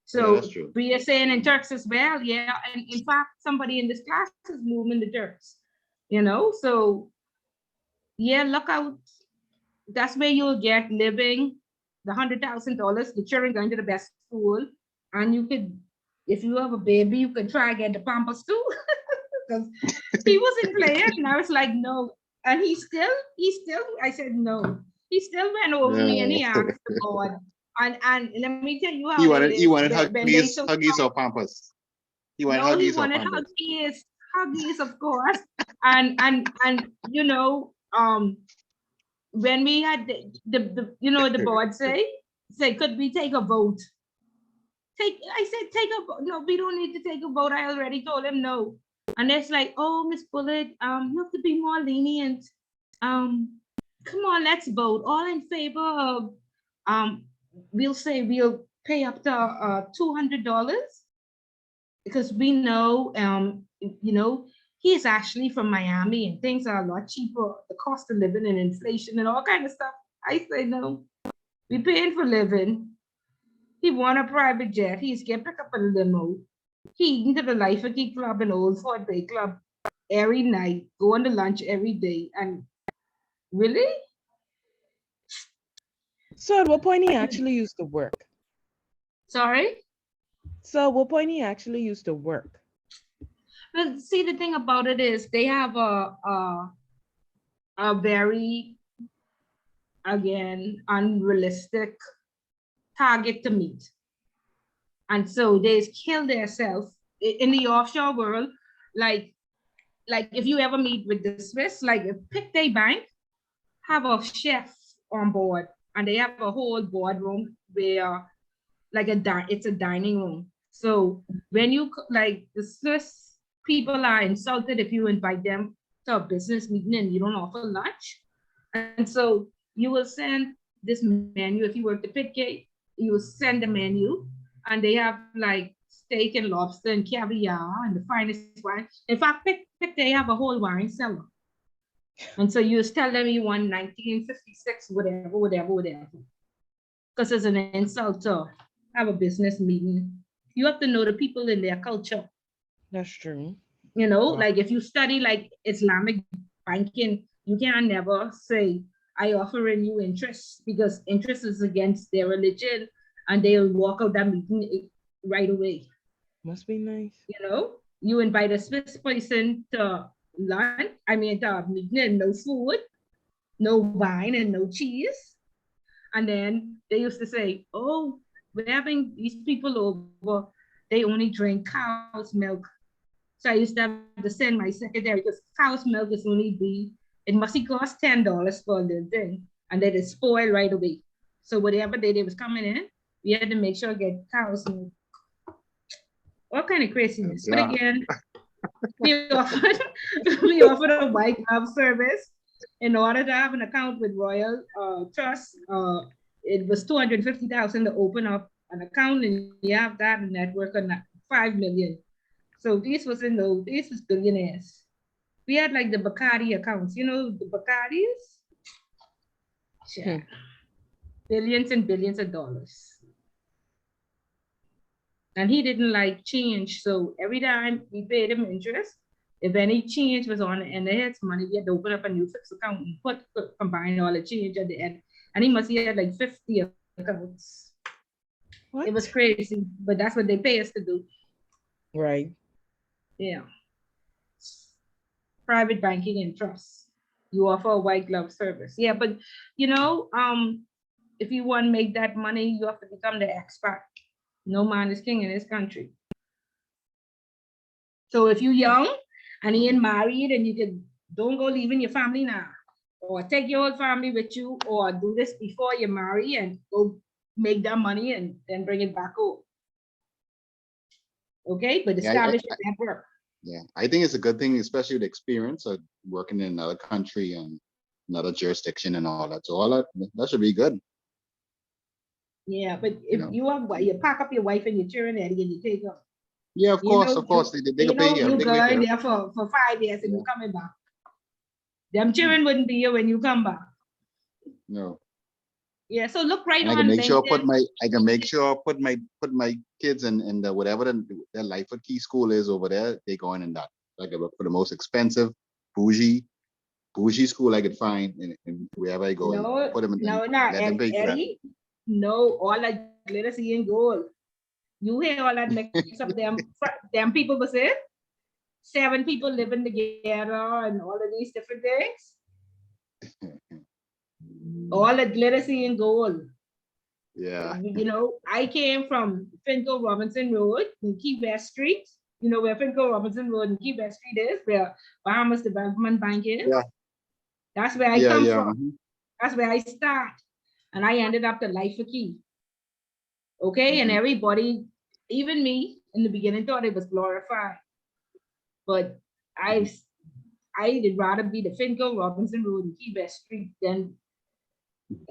So that's true. we are saying in Turks as well, yeah. And in fact, somebody in this class is moving to Turks, So yeah, look out. That's where you'll get living, the $100,000. The children going to the best school, and you could, if you have a baby, you could try get the Pampers too, because he wasn't playing, and I was like, no. And he still. I said no. He still went over me and he asked the board. And let me tell you how He wanted Huggies or Pampers. He wanted no, he Huggies or wanted Pampers. Huggies, of course. And when we had the board say, could we take a vote I said, take a vote. No, we don't need to take a vote. I already told him no. And it's like, oh, Miss Bullet, you have to be more lenient. Come on, let's vote. All in favor of, we'll say we'll pay up to $200 because we know, he is actually from Miami and things are a lot cheaper. The cost of living and inflation and all kind of stuff. I say no. We paying for living. He won a private jet. He's get pick up a limo. He eating to the Life of Key Club and Old Fort Bay Club every night, going to lunch every day. And really? So at what point he actually used to work? Sorry? So at what point he actually used to work? Well, see, the thing about it is they have a very, again, unrealistic target to meet. And so they kill themselves in the offshore world. Like if you ever meet with the Swiss, like pick their bank, have a chef on board, and they have a whole boardroom where it's a dining room. So when you like the Swiss people are insulted if you invite them to a business meeting and you don't offer lunch. And so you will send this menu. If you work the pit gate, you will send the menu, and they have like steak and lobster and caviar and the finest wine. In fact, pick they have a whole wine cellar. And so you just tell them you want 1956, whatever. Because it's an insult to have a business meeting. You have to know the people in their culture. That's true. Like if you study like Islamic banking, you can never say, I offering you interest, because interest is against their religion and they'll walk out that meeting right away. Must be nice. You invite a Swiss person to lunch, to a meeting and no food, no wine and no cheese. And then they used to say, oh, we're having these people over, they only drink cow's milk. So I used to have to send my secretary, because cow's milk is it must cost $10 for a little thing. And then it's spoiled right away. So whatever day they was coming in, we had to make sure to get cow's milk. All kind of craziness. Yeah. But again, we offered a white glove service. In order to have an account with Royal Trust, it was $250,000 to open up an account, and you have that and net worth of $5 million. So these was billionaires. We had like the Bacardi accounts, the Bacardis? Yeah. Billions and billions of dollars. And he didn't like change. So every time we paid him interest, if any change was on the end of his money, we had to open up a new fixed account and combine all the change at the end. And he had like 50 accounts. What? It was crazy, but that's what they pay us to do. Right. Yeah. Private banking and trust. You offer a white glove service. Yeah, but if you want to make that money, you have to become the expert. No man is king in this country. So if you're young and you ain't married, and don't go leaving your family now, or take your whole family with you, or do this before you marry and go make that money and then bring it back home. Okay, but establish your network. Yeah, I think it's a good thing, especially the experience of working in another country and another jurisdiction and all that. So all that should be good. Yeah, but if you pack up your wife and your children, Eddie, and you take them. Yeah, of course. They can pay you. You go in there for 5 years and you're coming back. Them children wouldn't be here when you come back. No. Yeah, so look right on. I can make sure I put my kids in the whatever their Life of Key school is over there. They going in that. Like for the most expensive bougie school I could find in wherever I go. No, and put them in. Eddie, no, all that glitter, see, and gold. You hear all that mix up them people was it? 7 people living together and all of these different things. All the glitter, see, and gold. Yeah. I came from Finco Robinson Road in Key West Street. You know where Finco Robinson Road and Key West Street is, where Bahamas Development Bank is. Yeah. That's where I come from. That's where I start. And I ended up the Life of Key. Okay, and everybody even me in the beginning thought it was glorified, but I'd rather be the Finco, Robinson Road, and Key West Street than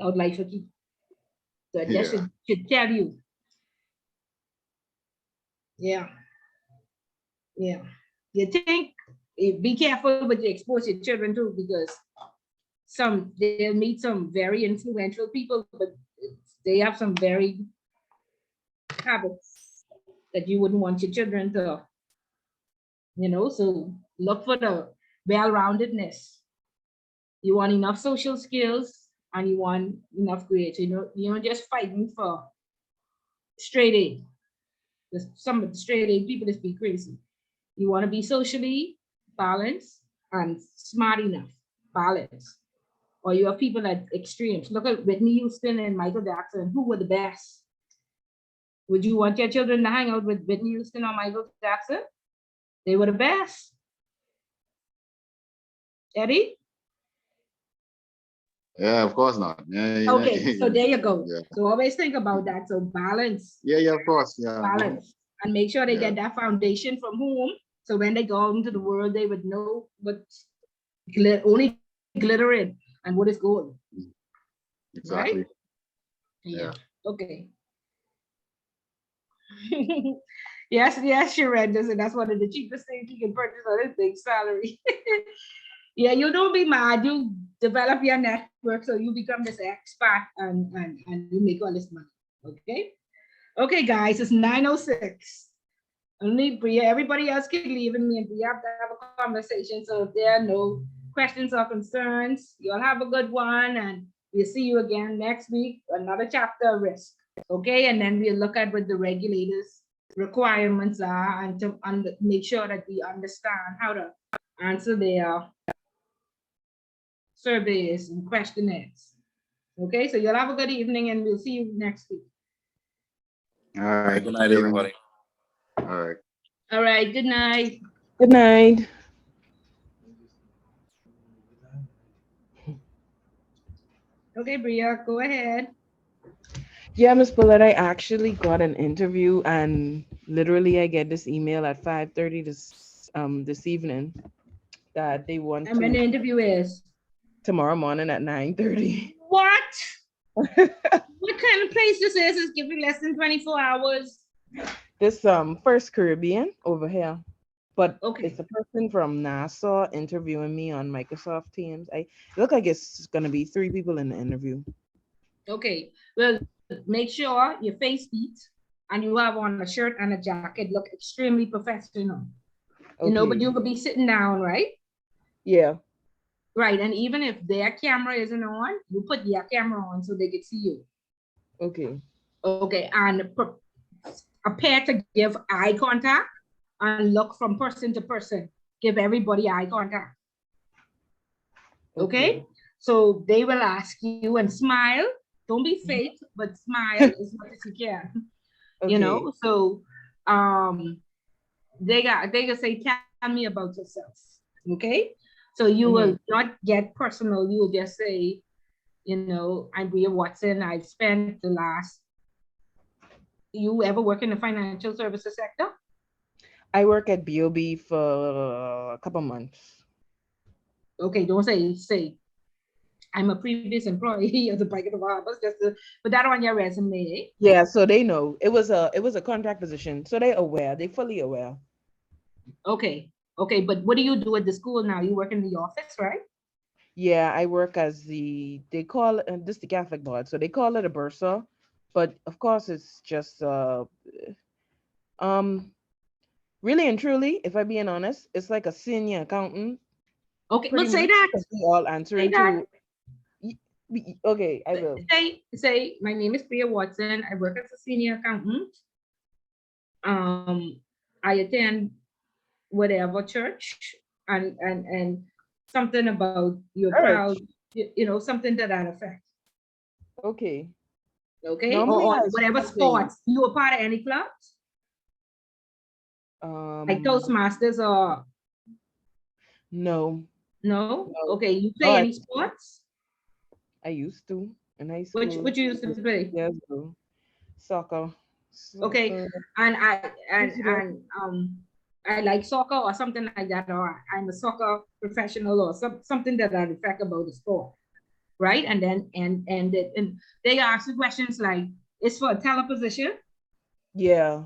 out life for Key. So I just Yeah. should tell you. Yeah. Yeah. You think, be careful what you expose your children to, because they'll meet some very influential people, but they have some very habits that you wouldn't want your children to, so look for the well-roundedness. You want enough social skills and you want enough grades. You're not just fighting for straight A. Some of the straight A people just be crazy. You want to be socially balanced and smart enough, balanced. Or you have people at extremes. Look at Whitney Houston and Michael Jackson. Who were the best? Would you want your children to hang out with Whitney Houston or Michael Jackson? They were the best. Eddie? Yeah, of course not. Yeah. Okay, so there you go. Yeah. So always think about that. So balance. Yeah, of course. Yeah. Balance. And make sure they Yeah. get that foundation from home. So when they go out into the world, they would know what's only glittering and what is gold. Exactly. Right? Yeah. Okay. Yes, you're right. And that's one of the cheapest things you can purchase on this big salary. Yeah, you don't be mad. You develop your network so you become this expat and you make all this money. Okay. Okay, guys, it's 9:06. Only Bria, everybody else can leave, and me and Bria have to have a conversation. So if there are no questions or concerns, you'll have a good one, and we'll see you again next week. Another chapter of risk. Okay, and then we'll look at what the regulators' requirements are and to make sure that we understand how to answer their surveys and questionnaires. Okay, so you'll have a good evening, and we'll see you next week. All right. Good night, everybody. All right. All right, good night. Good night. Okay, Bria, go ahead. Yeah, Miss Bullet, I actually got an interview, and literally I get this email at 5:30 this evening that they want And when the interview is tomorrow morning at 9:30. what? What kind of place this is? It's giving less than 24 hours. This First Caribbean over here. But Okay. it's a person from Nassau interviewing me on Microsoft Teams. It look like it's gonna be 3 people in the interview. Okay, well, make sure your face beats and you have on a shirt and a jacket. Look extremely professional. Okay. But you could be sitting down, right? Yeah. Right, and even if their camera isn't on, you put your camera on so they can see you. Okay. Okay, and prepare to give eye contact and look from person to person. Give everybody eye contact. Okay? So they will ask you and smile. Don't be fake, but smile as much as you can. Okay. So they can say, tell me about yourself. Okay? So you will not get personal. You will just say, I'm Bria Watson. I've spent the last. You ever work in the financial services sector? I work at BOB for a couple months. Okay, don't say I'm a previous employee of the Bank of the Bahamas, just to put that on your resume. Yeah, so they know it was a contract position, so they're aware. They're fully aware. Okay, but what do you do at the school now? You work in the office, right? Yeah, I work as they call it, this the Catholic board, so they call it a bursar, but of course it's just really and truly, if I'm being honest, it's like a senior accountant. Okay, but say that. We all answering to. Okay, I will. Say, my name is Bria Watson. I work as a senior accountant. I attend whatever church and something about you're proud, something to that effect. Okay. Okay. Normally, or whatever sports. You were part of any clubs? Like Toastmasters or? No. No? Okay. You play any sports? I used to in high school. Which you used to play? Yes, soccer. Okay, Soccer. and Visitor. I like soccer or something like that, or I'm a soccer professional or something that I reflect about the sport, right? And then and they ask you questions like, it's for a teleposition. Yeah.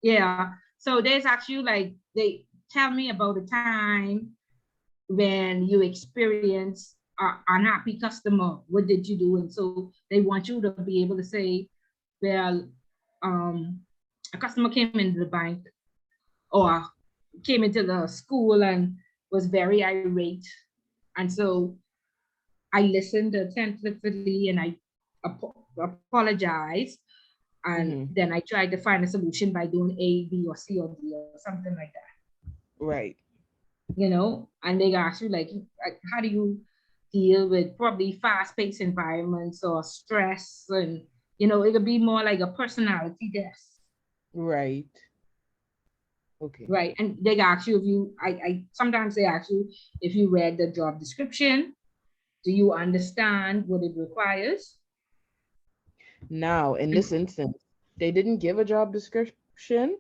Yeah. So there's actually like they tell me about the time when you experience an unhappy customer. What did you do? And so they want you to be able to say, well, a customer came into the bank or came into the school and was very irate. And so I listened attentively and I apologized. And Mm-hmm. then I tried to find a solution by doing A, B, or C, or D, or something like that. Right. And they ask you like how do you deal with probably fast-paced environments or stress, and it could be more like a personality test. Right. Okay. Right. And they ask you if I sometimes they ask you if you read the job description. Do you understand what it requires? Now, in this instance, they didn't give a job description.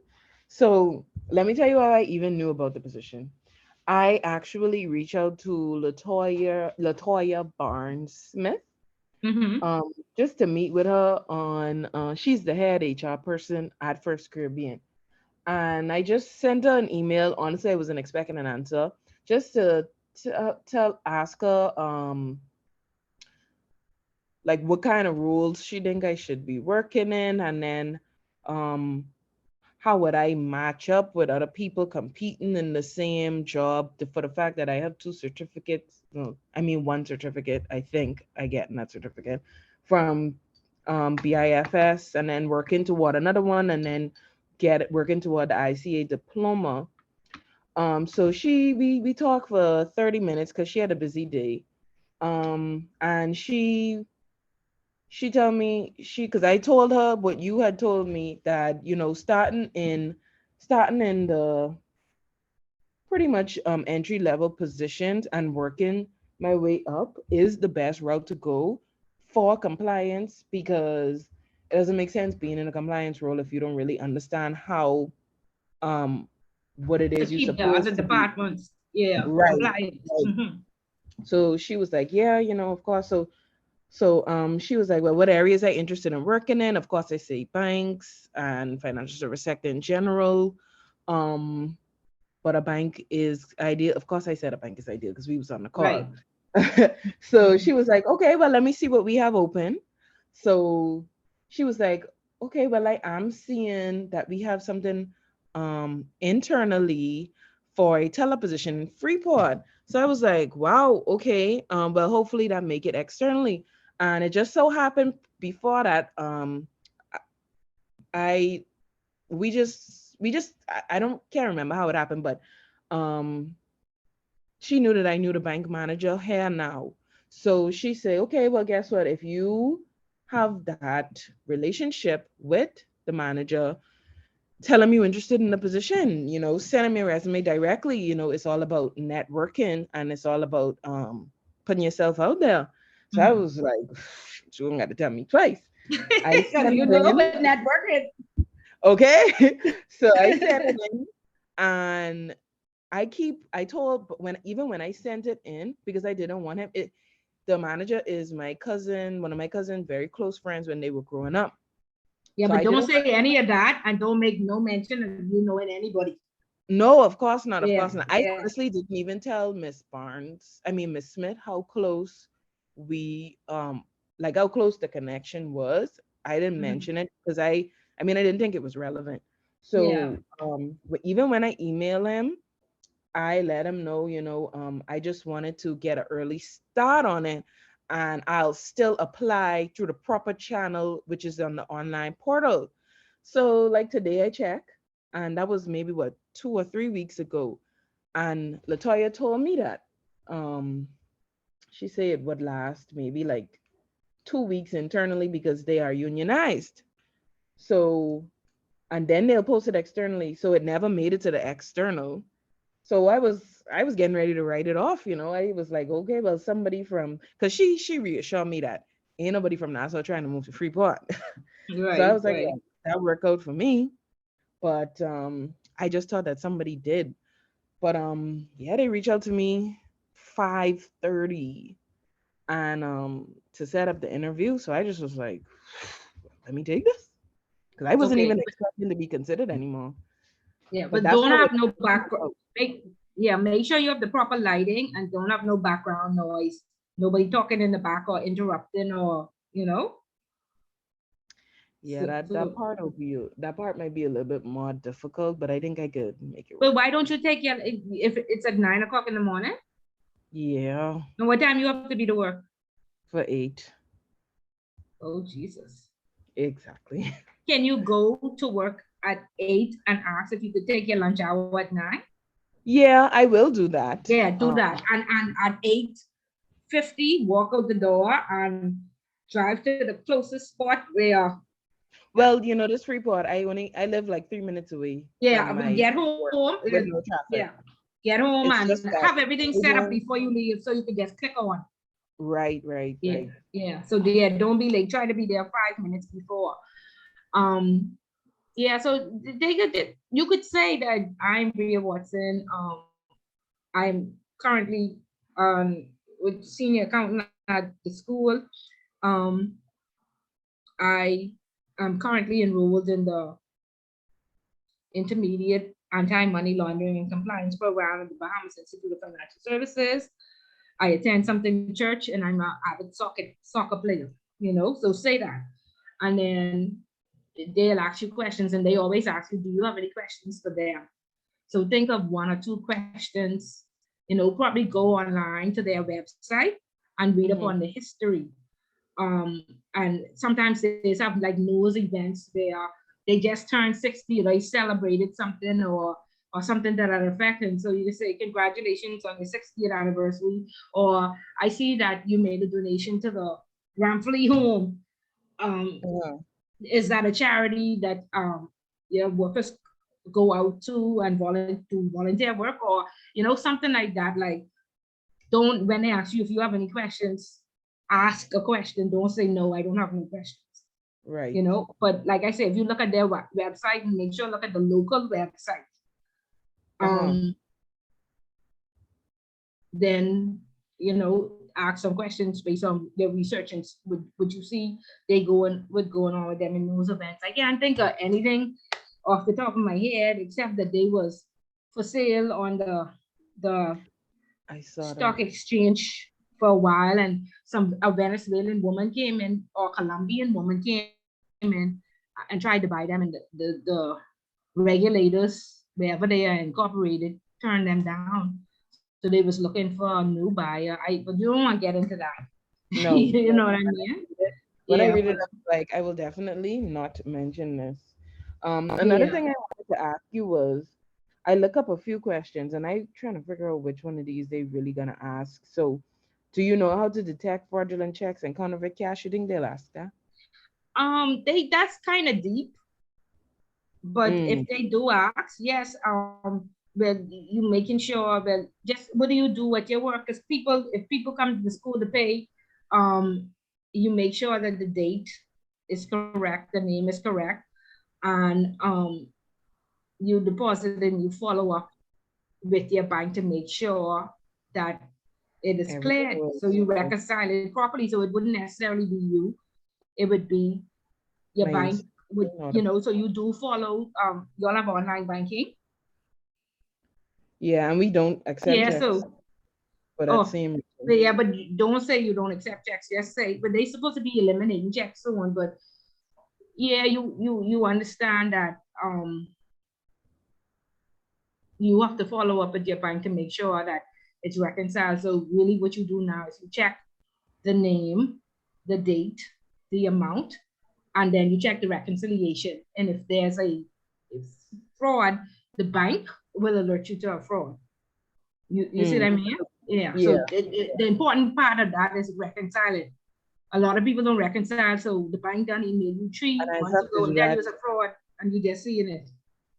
So let me tell you how I even knew about the position. I actually reached out to Latoya Barnes Smith, Mm-hmm. just to meet with her on. She's the head HR person at First Caribbean, and I just sent her an email. Honestly, I wasn't expecting an answer. Just to ask her like what kind of rules she think I should be working in, and then um how would I match up with other people competing in the same job for the fact that I have two certificates. No, I mean one certificate, I think I get in that certificate from BIFS, and then working toward another one, and then working toward the ICA diploma. So we talked for 30 minutes because she had a busy day. And she told me because I told her what you had told me, that starting in the pretty much entry level positions and working my way up is the best route to go for compliance, because it doesn't make sense being in a compliance role if you don't really understand how um what it To is you're keep the other supposed to be. departments, yeah, Right, compliant. right. Mm-hmm. So she was like, yeah, of course. So she was like, well, what areas are you interested in working in? Of course, I say banks and financial service sector in general. Um, but a bank is ideal. Of course, I said a bank is ideal because we was on the call. Right. So Mm-hmm. she was like, okay, well, let me see what we have open. So she was like, okay, well, I am seeing that we have something internally for a teller position in Freeport. So I was like, wow, okay. Well, hopefully that make it externally. And it just so happened before that, I I don't can't remember how it happened, but um she knew that I knew the bank manager here now. So she said, okay, well, guess what? If you have that relationship with the manager, tell him you're interested in the position, sending me a resume directly, it's all about networking, and it's all about putting yourself out there. So I Mm-hmm. was like, she don't got to tell me twice. I Because sent you it know in. what networking. Okay. So I sent it in, and I told, but even when I sent it in, because I didn't want him, the manager is my cousin, one of my cousins, very close friends when they were growing up. Yeah, So but I don't didn't say any of that, and don't make no mention of you knowing anybody. No, of course not. Of Yeah, course not. I yeah. honestly didn't even tell Miss Smith, how close we like how close the connection was. I didn't Mm-hmm. mention it because I didn't think it was relevant. Yeah. So even when I email him, I let him know, I just wanted to get an early start on it, and I'll still apply through the proper channel, which is on the online portal. So like today I check, and that was maybe 2 or 3 weeks ago. And Latoya told me that. Um, she said it would last maybe like 2 weeks internally because they are unionized. So, and then they'll post it externally. So it never made it to the external. So I was getting ready to write it off. I was like, okay, well, somebody from, because she reassured me that ain't nobody from Nassau trying to move to Freeport. So I Right, was like, right. well, that work out for me. But I just thought that somebody did. But yeah, they reached out to me 5:30 and to set up the interview. So I just was like, let me take this. Because I wasn't Okay. even expecting to be considered anymore. Yeah, But but that's don't what have it's no all background. about. Make sure you have the proper lighting and don't have no background noise. Nobody talking in the back or interrupting or, you know. Yeah, that So, that part might be a little bit more difficult, but I think I could make it but work. why don't you take your, if it's at 9 o'clock in the morning? Yeah, And what time you have to be to work? for 8. Oh, Jesus. Exactly. Can you go to work at 8 and ask if you could take your lunch hour at 9? Yeah, I will do that. Yeah, do that. And at 8:50, walk out the door and drive to the closest spot where, Well, this report, I live like 3 minutes away yeah, from but my get work home. with no traffic. Yeah, get home It's just and that have everything I set up don't. before you leave so you can just click on. Right. Yeah, yeah. So yeah, don't be late. Try to be there 5 minutes before. Yeah. So you could say that I'm Bria Watson. I'm currently with senior accountant at the school. Um, I am currently enrolled in the intermediate anti-money laundering and compliance program at the Bahamas Institute of Financial Services. I attend something church and I'm an avid soccer player, so say that. And then they'll ask you questions and they always ask you, do you have any questions for them? So think of 1 or 2 questions, probably go online to their website and read up on the history. And sometimes they have like news events where they just turned 60, they celebrated something or something that are affecting. So you can say, congratulations on your 60th anniversary, or I see that you made a donation to the Ramfley home. Is that a charity that your workers go out to and volunteer work, or something like that? Like, don't, when they ask you if you have any questions, ask a question. Don't say no, I don't have any questions. Right. But like I said, if you look at their website, and make sure look at the local website. Then ask some questions based on their research and would you see going on with them in those events. I can't think of anything off the top of my head except that they was for sale on the I saw stock that. exchange for a while, and a Venezuelan woman came in, or Colombian woman came in and tried to buy them, and the regulators, wherever they are incorporated, turned them down. So they was looking for a new buyer. But you don't want to get into that. No. You know what I mean? When I Yeah, read it, but I'm like, I will definitely not mention this. Another yeah. thing I wanted to ask you was, I look up a few questions and I trying to figure out which one of these they really gonna ask. So, do you know how to detect fraudulent checks and counterfeit cash? You think they'll ask that? That's kind of deep. But if they do ask, yes, well, you making sure that just what do you do at your work? Because if people come to the school to pay, you make sure that the date is correct, the name is correct, and you deposit and you follow up with your bank to make sure that it is cleared. So you reconcile it properly. So it wouldn't necessarily be you; it would be your bank. So you do follow. You all have online banking. Yeah, and we don't accept checks. So for that same reason. Yeah, but don't say you don't accept checks. Just say, but they're supposed to be eliminating checks soon. But yeah, you understand that you have to follow up with your bank to make sure that it's reconciled. So really what you do now is you check the name, the date, the amount, and then you check the reconciliation. And if there's a fraud, the bank will alert you to a fraud. You see what I mean? Yeah. So the important part of that is reconciling. A lot of people don't reconcile, so the bank done email you 3 months ago and then it was a fraud, and you just seeing it.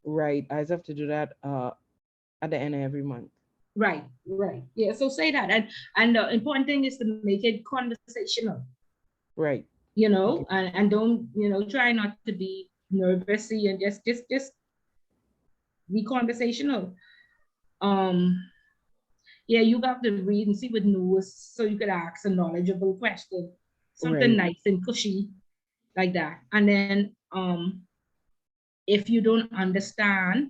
Right. I have to do that at the end of every month. Right. Yeah. So say that, and the important thing is to make it conversational. Right. And don't try not to be nervous and just be conversational. Um, yeah, you got to read and see what news so you could ask a knowledgeable question, something Right. nice and cushy like that. And then if you don't understand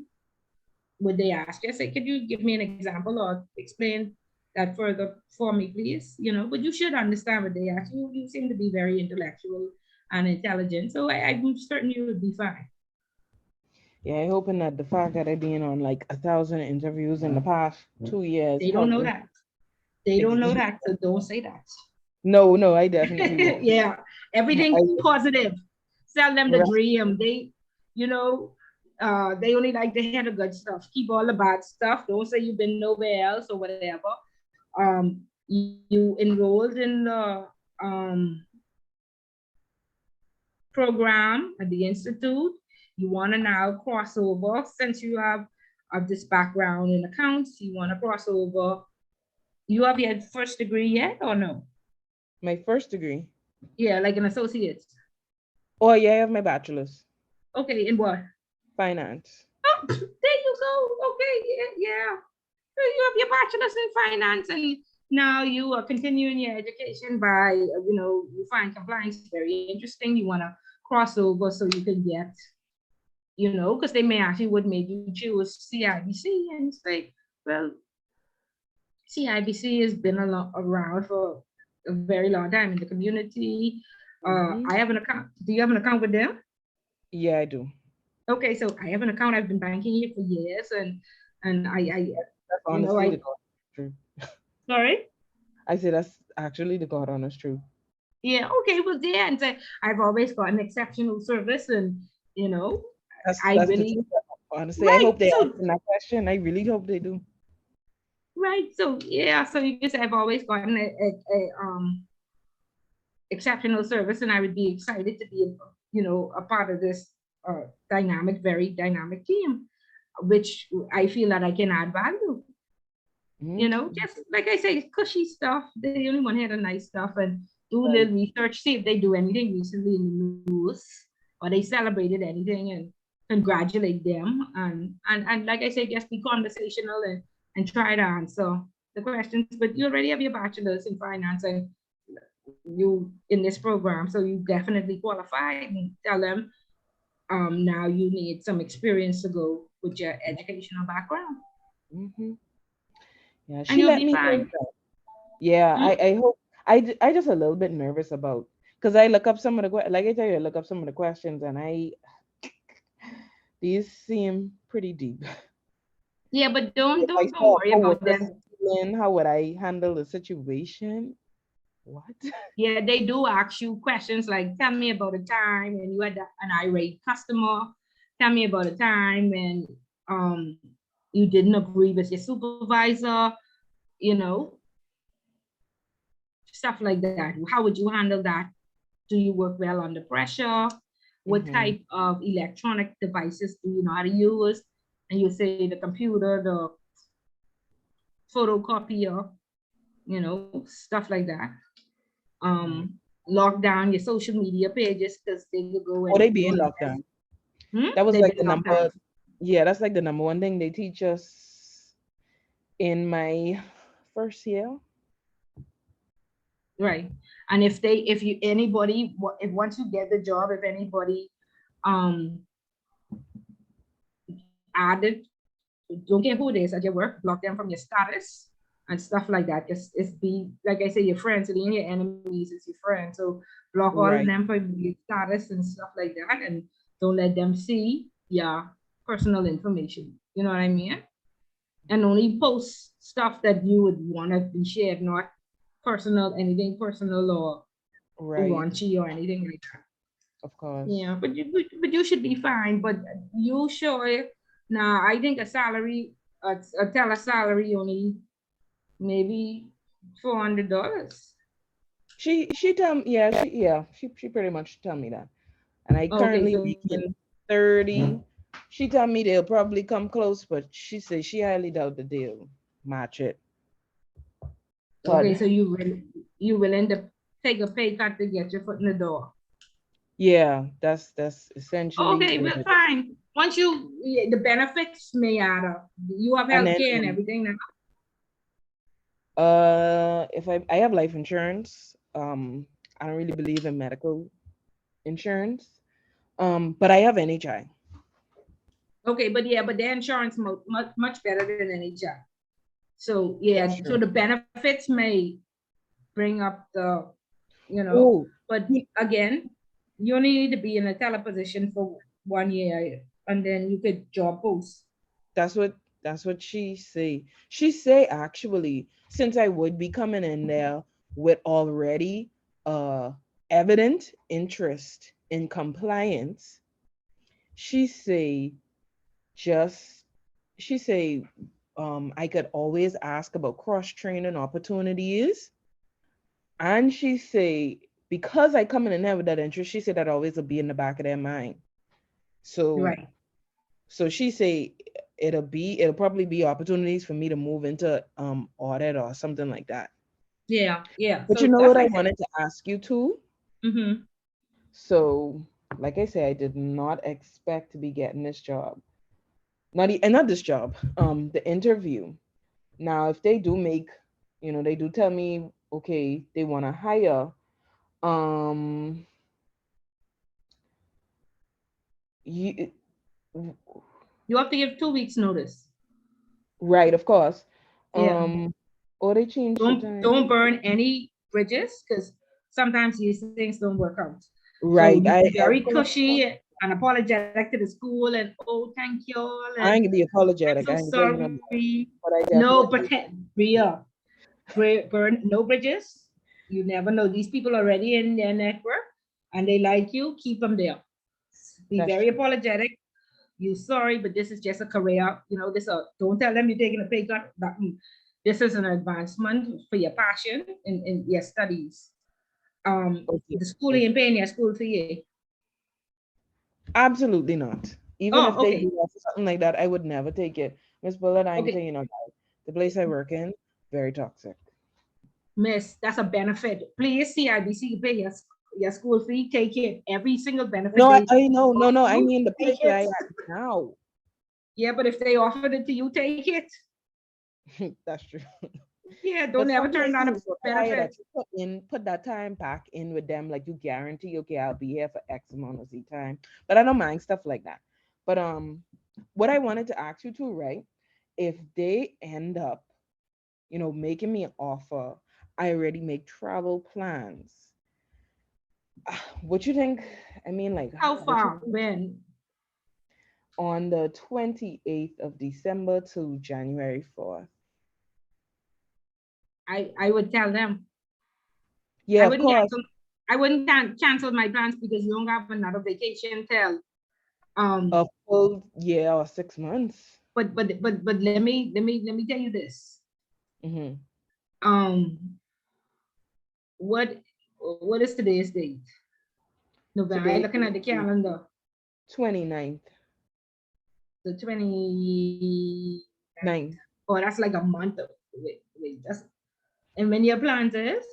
what they ask you, I say, could you give me an example or explain that further for me, please? You know, but you should understand what they ask you. You seem to be very intellectual and intelligent, so I'm certain you would be fine. Yeah, I hoping that the fact that I've been on like 1,000 interviews in the past 2 years They don't helped know me. that. They don't know that, so don't say that. No, no, I definitely won't. Yeah, everything positive. Sell them the Right. dream. They, you know, they only like to hear the good stuff. Keep all the bad stuff. Don't say you've been nowhere else or whatever. You enrolled in the program at the institute. You want to now cross over since you have this background in accounts. You want to cross over. You have your first degree yet or no? My first degree. Yeah, like an associate. Oh, yeah, I have my bachelor's. Okay, in what? Finance. Oh, there you go. Okay, yeah. So you have your bachelor's in finance, and now you are continuing your education by, you find compliance very interesting. You want to cross over so you can get, because they may ask you what made you choose CIBC, and say, well, CIBC has been around for a very long time in the community. I have an account. Do you have an account with them? Yeah, I do. Okay, so I have an account. I've been banking here for years, and That's honestly the God truth. Sorry. I said that's actually the God honest truth. Yeah. Okay. Well, yeah, and so I've always got an exceptional service, and That's I the really truth. Honestly, I right. hope they So answer that question. I really hope they do. right. So yeah. So you just I've always gotten a exceptional service, and I would be excited to be a part of this very dynamic team, which I feel that I can add value. Just like I say, cushy stuff. They only want to hear the nice stuff and do a little research, see if they do anything recently in the news or they celebrated anything and congratulate them. And like I say, just be conversational and try to answer the questions. But you already have your bachelor's in finance and you in this program, so you definitely qualified, and tell them now you need some experience to go with your educational background. Yeah, And she you'll let be me know fine. that. Yeah, I hope I just a little bit nervous about because I look up some of the like I tell you, I look up some of the questions and these seem pretty deep. Yeah, but don't If I don't don't saw worry how would about this them. how would I handle the situation? What? Yeah, they do ask you questions like, tell me about a time when you had an irate customer. Tell me about a time when you didn't agree with your supervisor, you know, stuff like that. How would you handle that? Do you work well under pressure? What type of electronic devices do you know how to use? And you say the computer, the photocopier, stuff like that. Lock down your social media pages because they could go Oh, and they be go in and lockdown. That was they've like been the locked down. number. Yeah, that's like the number one thing they teach us in my first year. Right. And if once you get the job, if anybody added, don't care who it is at your work, block them from your status and stuff like that. It's be like I say, your friends, it ain't your enemies, it's your friends. So block all of Right. them from your status and stuff like that, and don't let them see your personal information. You know what I mean? And only post stuff that you would want to be shared, not anything personal or Right. raunchy or anything like that. Of course. Yeah, but you should be fine. But you sure? Now I think a teller salary only maybe $400. She tell me she pretty much tell me that. And I Okay, currently so making 30. She tell me they'll probably come close, but she says she highly doubt that they'll match it. But you willing to take a pay cut to get your foot in the door? Yeah, that's essentially Okay, what well, it is. fine. Once you, yeah, the benefits may add up. You have And then healthcare and everything now. if I have life insurance, I don't really believe in medical insurance. But I have NHI. Okay, but yeah, but the insurance much better than NHI. So yeah, That's so true. the benefits may bring up the, Oh, but again, you only need to be in a teleposition for 1 year, and then you could job post. that's what she say. She say actually, since I would be coming in there with already evident interest in compliance, she say just she say I could always ask about cross training opportunities, and she say because I come in and there with that interest, she said that always will be in the back of their mind. So Right. so she say it'll probably be opportunities for me to move into audit or something like that. Yeah, yeah. But you So know that's what why I I said. wanted to ask you too? Mm-hmm. So like I said, I did not expect to be getting this job. Not this job, the interview. Now, if they do make, they do tell me, okay, they want to hire, um, you, You have to give 2 weeks notice. right, of course. Yeah. Or they changed the time. Don't burn any bridges, because sometimes these things don't work out. So Right, you I be very of course, cushy and apologetic to the school, and oh, thank you all, I and ain't gonna be I'm apologetic. so I ain't telling them that, sorry. but I No, definitely, pretend, Bria, burn no bridges. You never know. These people are already in their network and they like you. Keep them there. Be that's very true. apologetic. You sorry, but this is just a career. Don't tell them you're taking a pay cut. This is an advancement for your passion in your studies. Okay, The school okay. ain't paying your school fee. Absolutely not. Even Oh, if they do okay. offer something like that, I would never take it. Miss Bullet, I can tell Okay. you no lie. The place I work in, very toxic. Miss, that's a benefit. Please, CIBC pay your school fee. Take it. Every single benefit No, they I know, no, offer no. I you, mean the take place where it. I at now. Yeah, but if they offered it to you, take it. That's true. Yeah, don't But ever some turn places down is a so higher that benefit. you put that time back in with them, like you guarantee, okay, I'll be here for X amount of Z time. But I don't mind stuff like that. But what I wanted to ask you too, right? If they end up, making me an offer, I already make travel plans. What you think? I mean, like, How what you far? think When? on the 28th of December to January 4th? I would tell them. Yeah, I of wouldn't course. cancel. I wouldn't cancel my plans because you don't have another vacation till A full year or 6 months. but let me tell you this. Mm-hmm. Um what is today's date? November. I Today looking at the is calendar. 29th. The 20. 9th. Oh, that's like a month. Wait, that's, and when your plans is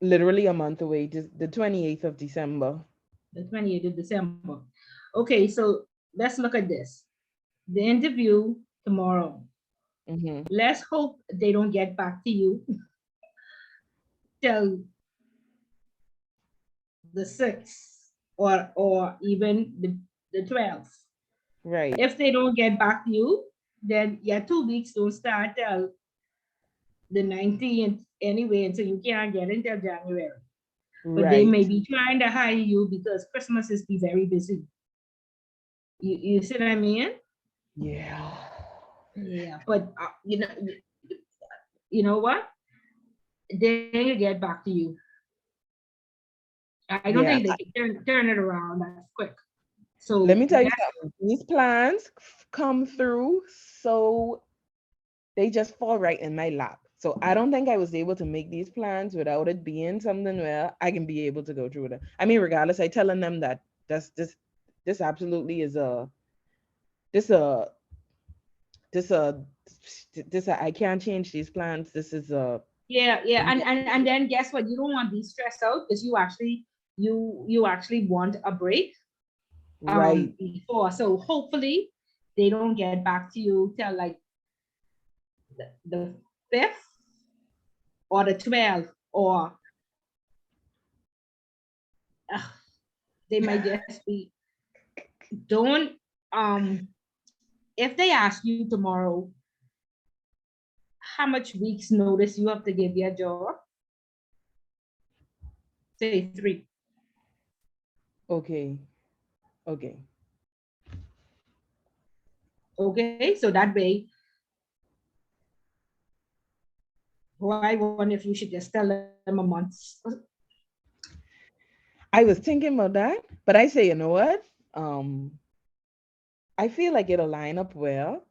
Literally a month away, just the 28th of December. the 28th of December. Okay, so let's look at this. The interview tomorrow. Mm-hmm. Let's hope they don't get back to you till the 6th, or even the 12th. Right. If they don't get back to you, then your 2 weeks don't start till the 19th anyway, and so you can't get until January. But they Right. may be trying to hire you because Christmas is be very busy. You see what I mean? Yeah. Yeah, but you know what? They will get back to you. I don't Yeah. think they can turn it around that quick. Let So me tell you something. These plans come through, so they just fall right in my lap. So I don't think I was able to make these plans without it being something where I can be able to go through with it. I mean, regardless, I telling them that this absolutely is this a this a I can't change these plans. This is a yeah, and then guess what? You don't want to be stressed out because you actually you actually want a break Right. before. So hopefully they don't get back to you till like the 5th or the 12th, or they might just be, don't, if they ask you tomorrow how much weeks notice you have to give your job, say 3. Okay. Okay. Okay, so that way, I wonder if you should just tell them a month. I was thinking about that, but I say, you know what? I feel like it'll line up well.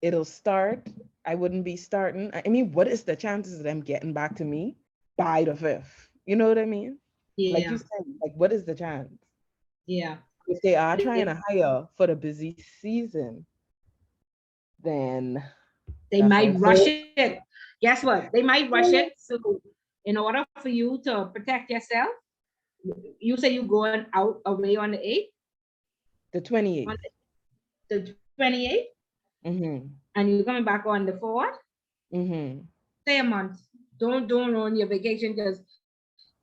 It'll start. I wouldn't be starting. I mean, what is the chances of them getting back to me by the 5th? You know what I mean? Like you Yeah, said, like what is the chance? yeah. If they are trying They, to hire for the busy season, then they that's a might rush whole it. Guess what? They might rush it. So in order for you to protect yourself, you say you're going out away on the 8th, the 28th. on the 28th, Mm-hmm. and you're coming back on the 4th. Mm-hmm. Say a month. Don't ruin your vacation, because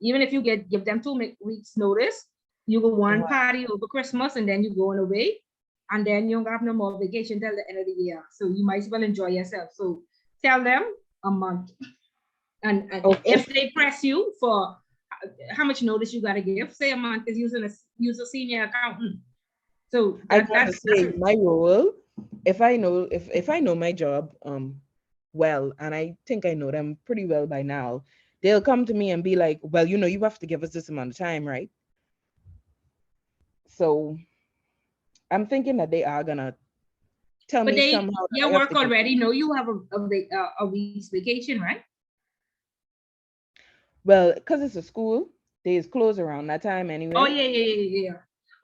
even if you give them 2 weeks notice, you go one party over Christmas and then you're going away, and then you don't have no more vacation till the end of the year. So you might as well enjoy yourself. So tell them a month, and Okay. if they press you for how much notice you got to give, say a month, is use a senior accountant. So I that, gotta that's say my role, if I know my job well, and I think I know them pretty well by now, they'll come to me and be like, well, you know, you have to give us this amount of time, right? So I'm thinking that they are gonna tell but me they somehow that I your have work to give. already know you have a week's vacation, right? Well, because it's a school, they is closed around that time Oh anyway. yeah.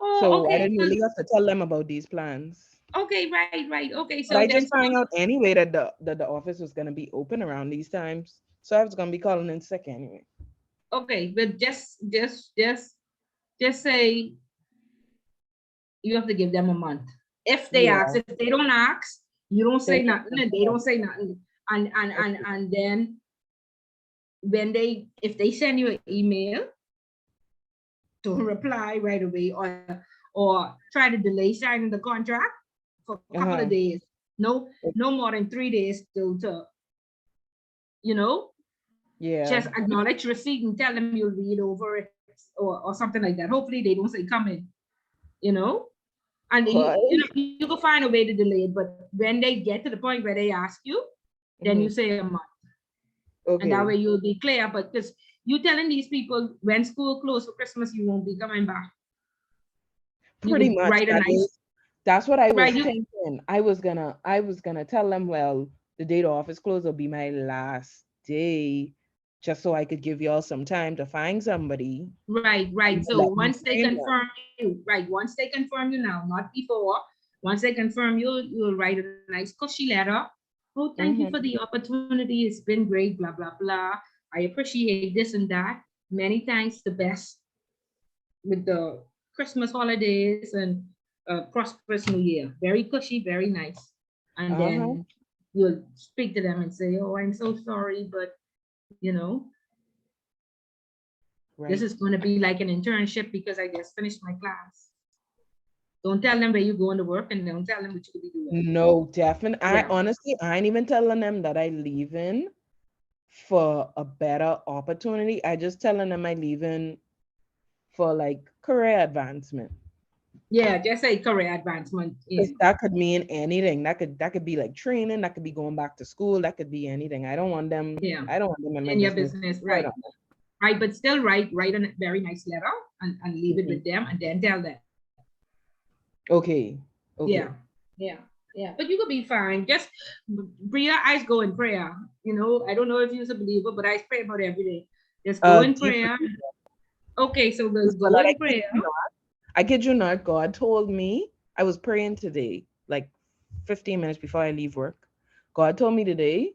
Oh, So I okay. didn't really have to tell them about these plans. Okay, right. Okay, But so I then just found out anyway that the office was gonna be open around these times. So I was gonna be calling in sick anyway. okay, but just say you have to give them a month. If they Yeah. ask, if they don't ask, you don't Then say nothing, and they don't say nothing. And then when if they send you an email, don't reply right away, or try to delay signing the contract for a couple of days. No more than 3 days to you know Yeah. just acknowledge receipt and tell them you'll read over it, or something like that. Hopefully they don't say come in, you know. And you can find a way to delay it, but when they get to the point where they ask you, then you say a month. And that way you'll be clear. But because you telling these people when school closed for Christmas, you won't be coming back. Pretty much. Write a nice. That's what I was Right, thinking. I was gonna tell them, well, the day the office closed will be my last day, just so I could give y'all some time to find somebody. Right. So once they confirm you, now, not before. Once they confirm you, you'll write a nice cushy letter. Oh, thank you for the opportunity. It's been great, blah, blah, blah. I appreciate this and that. Many thanks, the best with the Christmas holidays and prosperous New Year. Very cushy, very nice. And then you'll speak to them and say, oh, I'm so sorry, but you know, this is going to be like an internship because I just finished my class. Don't tell them where you're going to work, and don't tell them what you'll be doing. No, definitely. I ain't even telling them that I leaving for a better opportunity. I just telling them I leaving for like career advancement. Yeah, just say career advancement. That could mean anything. That could be like training. That could be going back to school. That could be anything. I don't want them. Yeah, I don't want them in my your business. right? Right, but still write a very nice letter and leave it with them, and then tell them. Okay. Yeah. But you could be fine. Just Bria, I go in prayer. You know, I don't know if you're a believer, but I pray about every day. Just go in prayer. Okay, so let's go in prayer. I kid you not, God told me, I was praying today, like 15 minutes before I leave work. God told me today,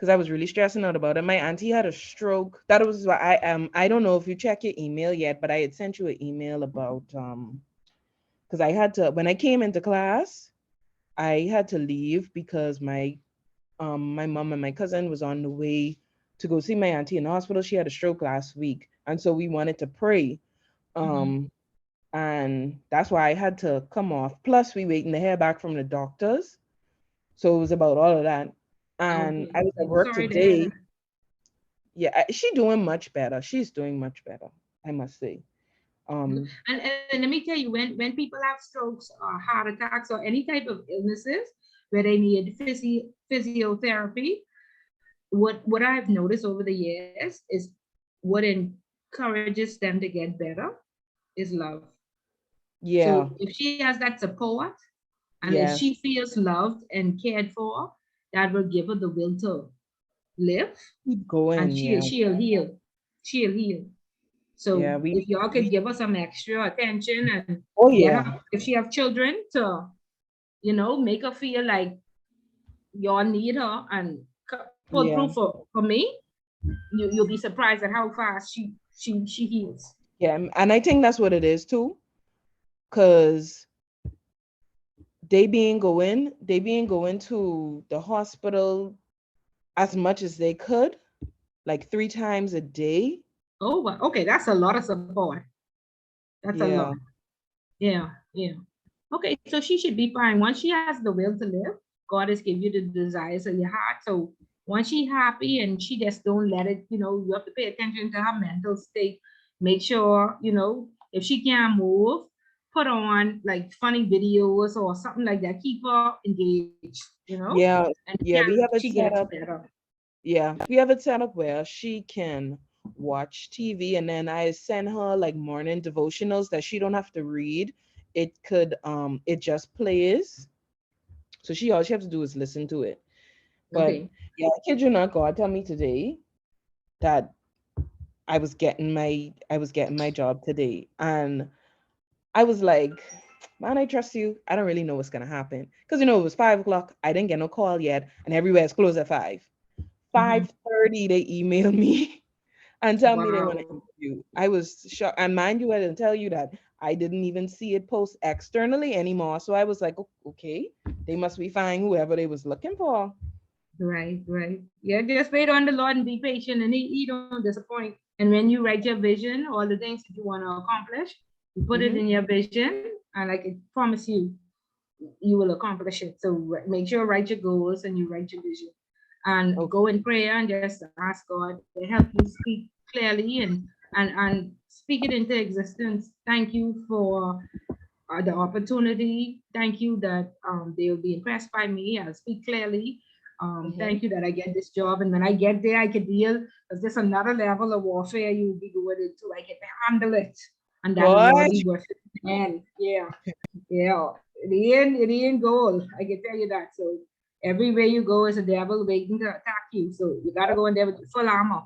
because I was really stressing out about it. My auntie had a stroke. That was why I don't know if you check your email yet, but I had sent you an email about because I had to, when I came into class, I had to leave because my mom and my cousin was on the way to go see my auntie in the hospital. She had a stroke last week, and so we wanted to pray. And that's why I had to come off. Plus, we waiting to hear back from the doctors, so it was about all of that. And Okay. I was at I'm work sorry to hear today. that. Yeah, she's doing much better. She's doing much better, I must say. And let me tell you, when people have strokes or heart attacks or any type of illnesses where they need physiotherapy, what I've noticed over the years is what encourages them to get better is love. Yeah, So if she has that support and if yes, she feels loved and cared for, that will give her the will to live, keep and going. Yeah, she'll heal. She'll heal. yeah. So if y'all could give her some extra attention and Oh get yeah, her, if she have children, to make her feel like y'all need her and pull yeah, through for me, you'll be surprised at how fast she heals. yeah. And I think that's what it is too, because they being going to the hospital as much as they could, like 3 times a day. Oh, okay, that's a lot of support. That's a Yeah, lot. Yeah, yeah. Okay, so she should be fine. Once she has the will to live, God has given you the desires of your heart. So once she's happy and she just don't let it, you have to pay attention to her mental state. Make sure, if she can't move, put on like funny videos or something like that. Keep her engaged, yeah, and yeah. We have it she set gets up. better. Yeah, we have it set up where she can watch TV, and then I send her like morning devotionals that she don't have to read. It just plays. So all she has to do is listen to it. But Okay. yeah, I kid you not, God tell me today that I was getting my job today. And I was like, man, I trust you. I don't really know what's gonna happen. Because it was 5 o'clock. I didn't get no call yet, and everywhere's closed at 5. Mhm. 5:30, they email me and tell me they want to Wow. interview. I was shocked. And mind you, I didn't tell you that I didn't even see it post externally anymore. So I was like, okay, they must be finding whoever they was looking for. Right, right. Yeah, just wait on the Lord and be patient, and he don't disappoint. And when you write your vision, all the things that you want to accomplish, you put it Hmm. in your vision, and I can promise you, you will accomplish it. So make sure write your goals and you write your vision, and Okay. go in prayer and just ask God to help you speak clearly and speak it into existence. Thank you for the opportunity. Thank you that they will be impressed by me. I'll speak clearly. Hmm. Thank you that I get this job. And when I get there, I can deal, because there's another level of warfare you'll be going into. I get to handle it. And that will Boy, all be worth it. And yeah, yeah. It ain't goal. I can tell you that. So everywhere you go is a devil waiting to attack you. So you gotta yep, go in there with full armor.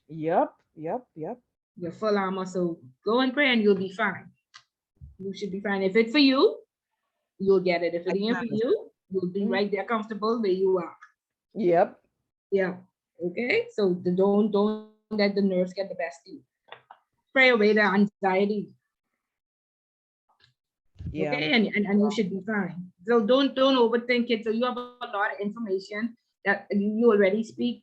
yep, yep, yep. Your full armor. So go and pray and you'll be fine. You should be fine. If it's for you, you'll get it. If I it ain't for promise. you, you'll be Mhm. right there comfortable where you are. Yep. Yeah. Okay. So don't let the nerves get the best of you. Pray away the anxiety. Yeah. Okay, and you should be fine. So don't overthink it. So you have a lot of information that you already speak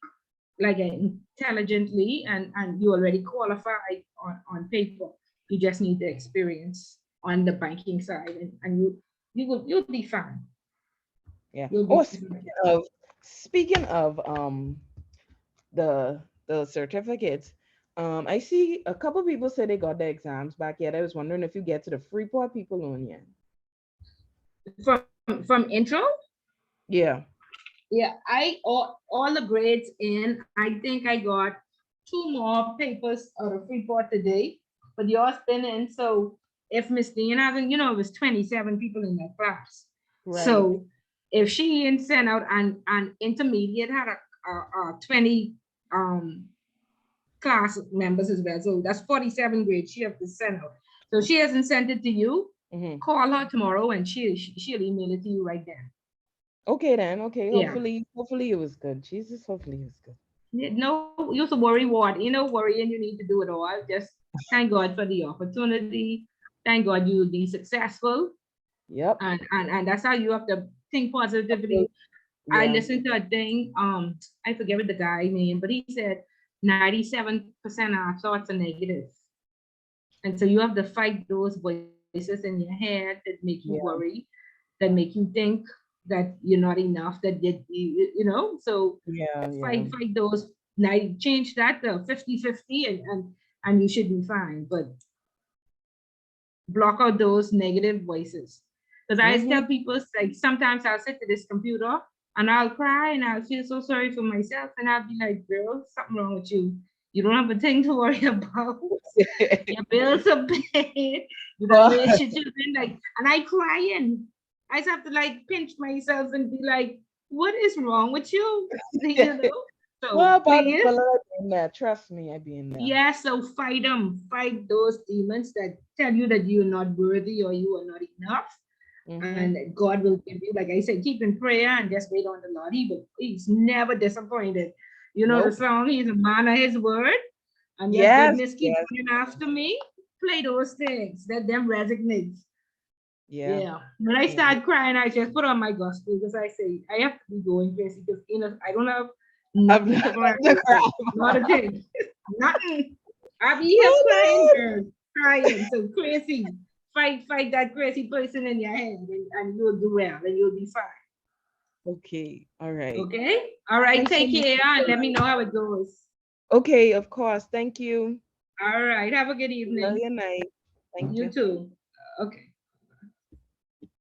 like intelligently, and you already qualified on paper. You just need the experience on the banking side, and you'll be fine. Yeah. You'll Oh, be fine. speaking of the certificates, I see a couple people say they got their exams back yet. I was wondering if you get to the Freeport people on yet. From intro. Yeah. Yeah, all the grades in. I think I got 2 more papers out of Freeport today, but yours been in. So if Miss Dean hasn't, it was 27 people in that class. Right. So if she ain't sent out, and intermediate had a 20 class members as well. So that's 47 grades she have to send out. So she hasn't sent it to you. Hmm. Call her tomorrow and she'll email it to you right then. Okay then. Okay. Yeah. Hopefully it was good. Jesus, hopefully it was good. No use to worry what, worrying, you need to do it all. Just thank God for the opportunity. Thank God you will be successful. Yep. And that's how you have to think positively. I Yeah. listened to a thing, I forget what the guy name, but he said 97% of our thoughts are negative. And so you have to fight those voices in your head that make you Yeah. worry, that make you think that you're not enough, that so Yeah. Yeah. fight those. Now change that to 50-50, and you should be fine. But block out those negative voices. Because I Mm-hmm. tell people, like, sometimes I'll sit to this computer and I'll cry and I'll feel so sorry for myself. And I'll be like, girl, something wrong with you. You don't have a thing to worry about. Your bills are paid. You got to raise your children. Like, and I crying. I just have to like pinch myself and be like, what is wrong with you? So Well, please. but I've been there. Trust me, I've been there. Yeah, so fight them. Fight those demons that tell you that you're not worthy or you are not enough. And God will give you, like I said, keep in prayer and just wait on the Lord. He's never disappointed. You know the song, he's a man of his word. And your goodness keeps running after me. Play those things. Let them resonate. Yeah. When I start crying, I just put on my gospel because I say I have to be going crazy because I don't have nothing to cry about. Not a thing. Nothing. I'll be here crying, girl. Crying. So crazy. Fight that crazy person in your head and you'll do well and you'll be fine. Okay. All right. Okay. All right. Take care and let me know how it goes. Okay, of course. Thank you. All right. Have a good evening. Enjoy your night. Thank you. You too. Okay.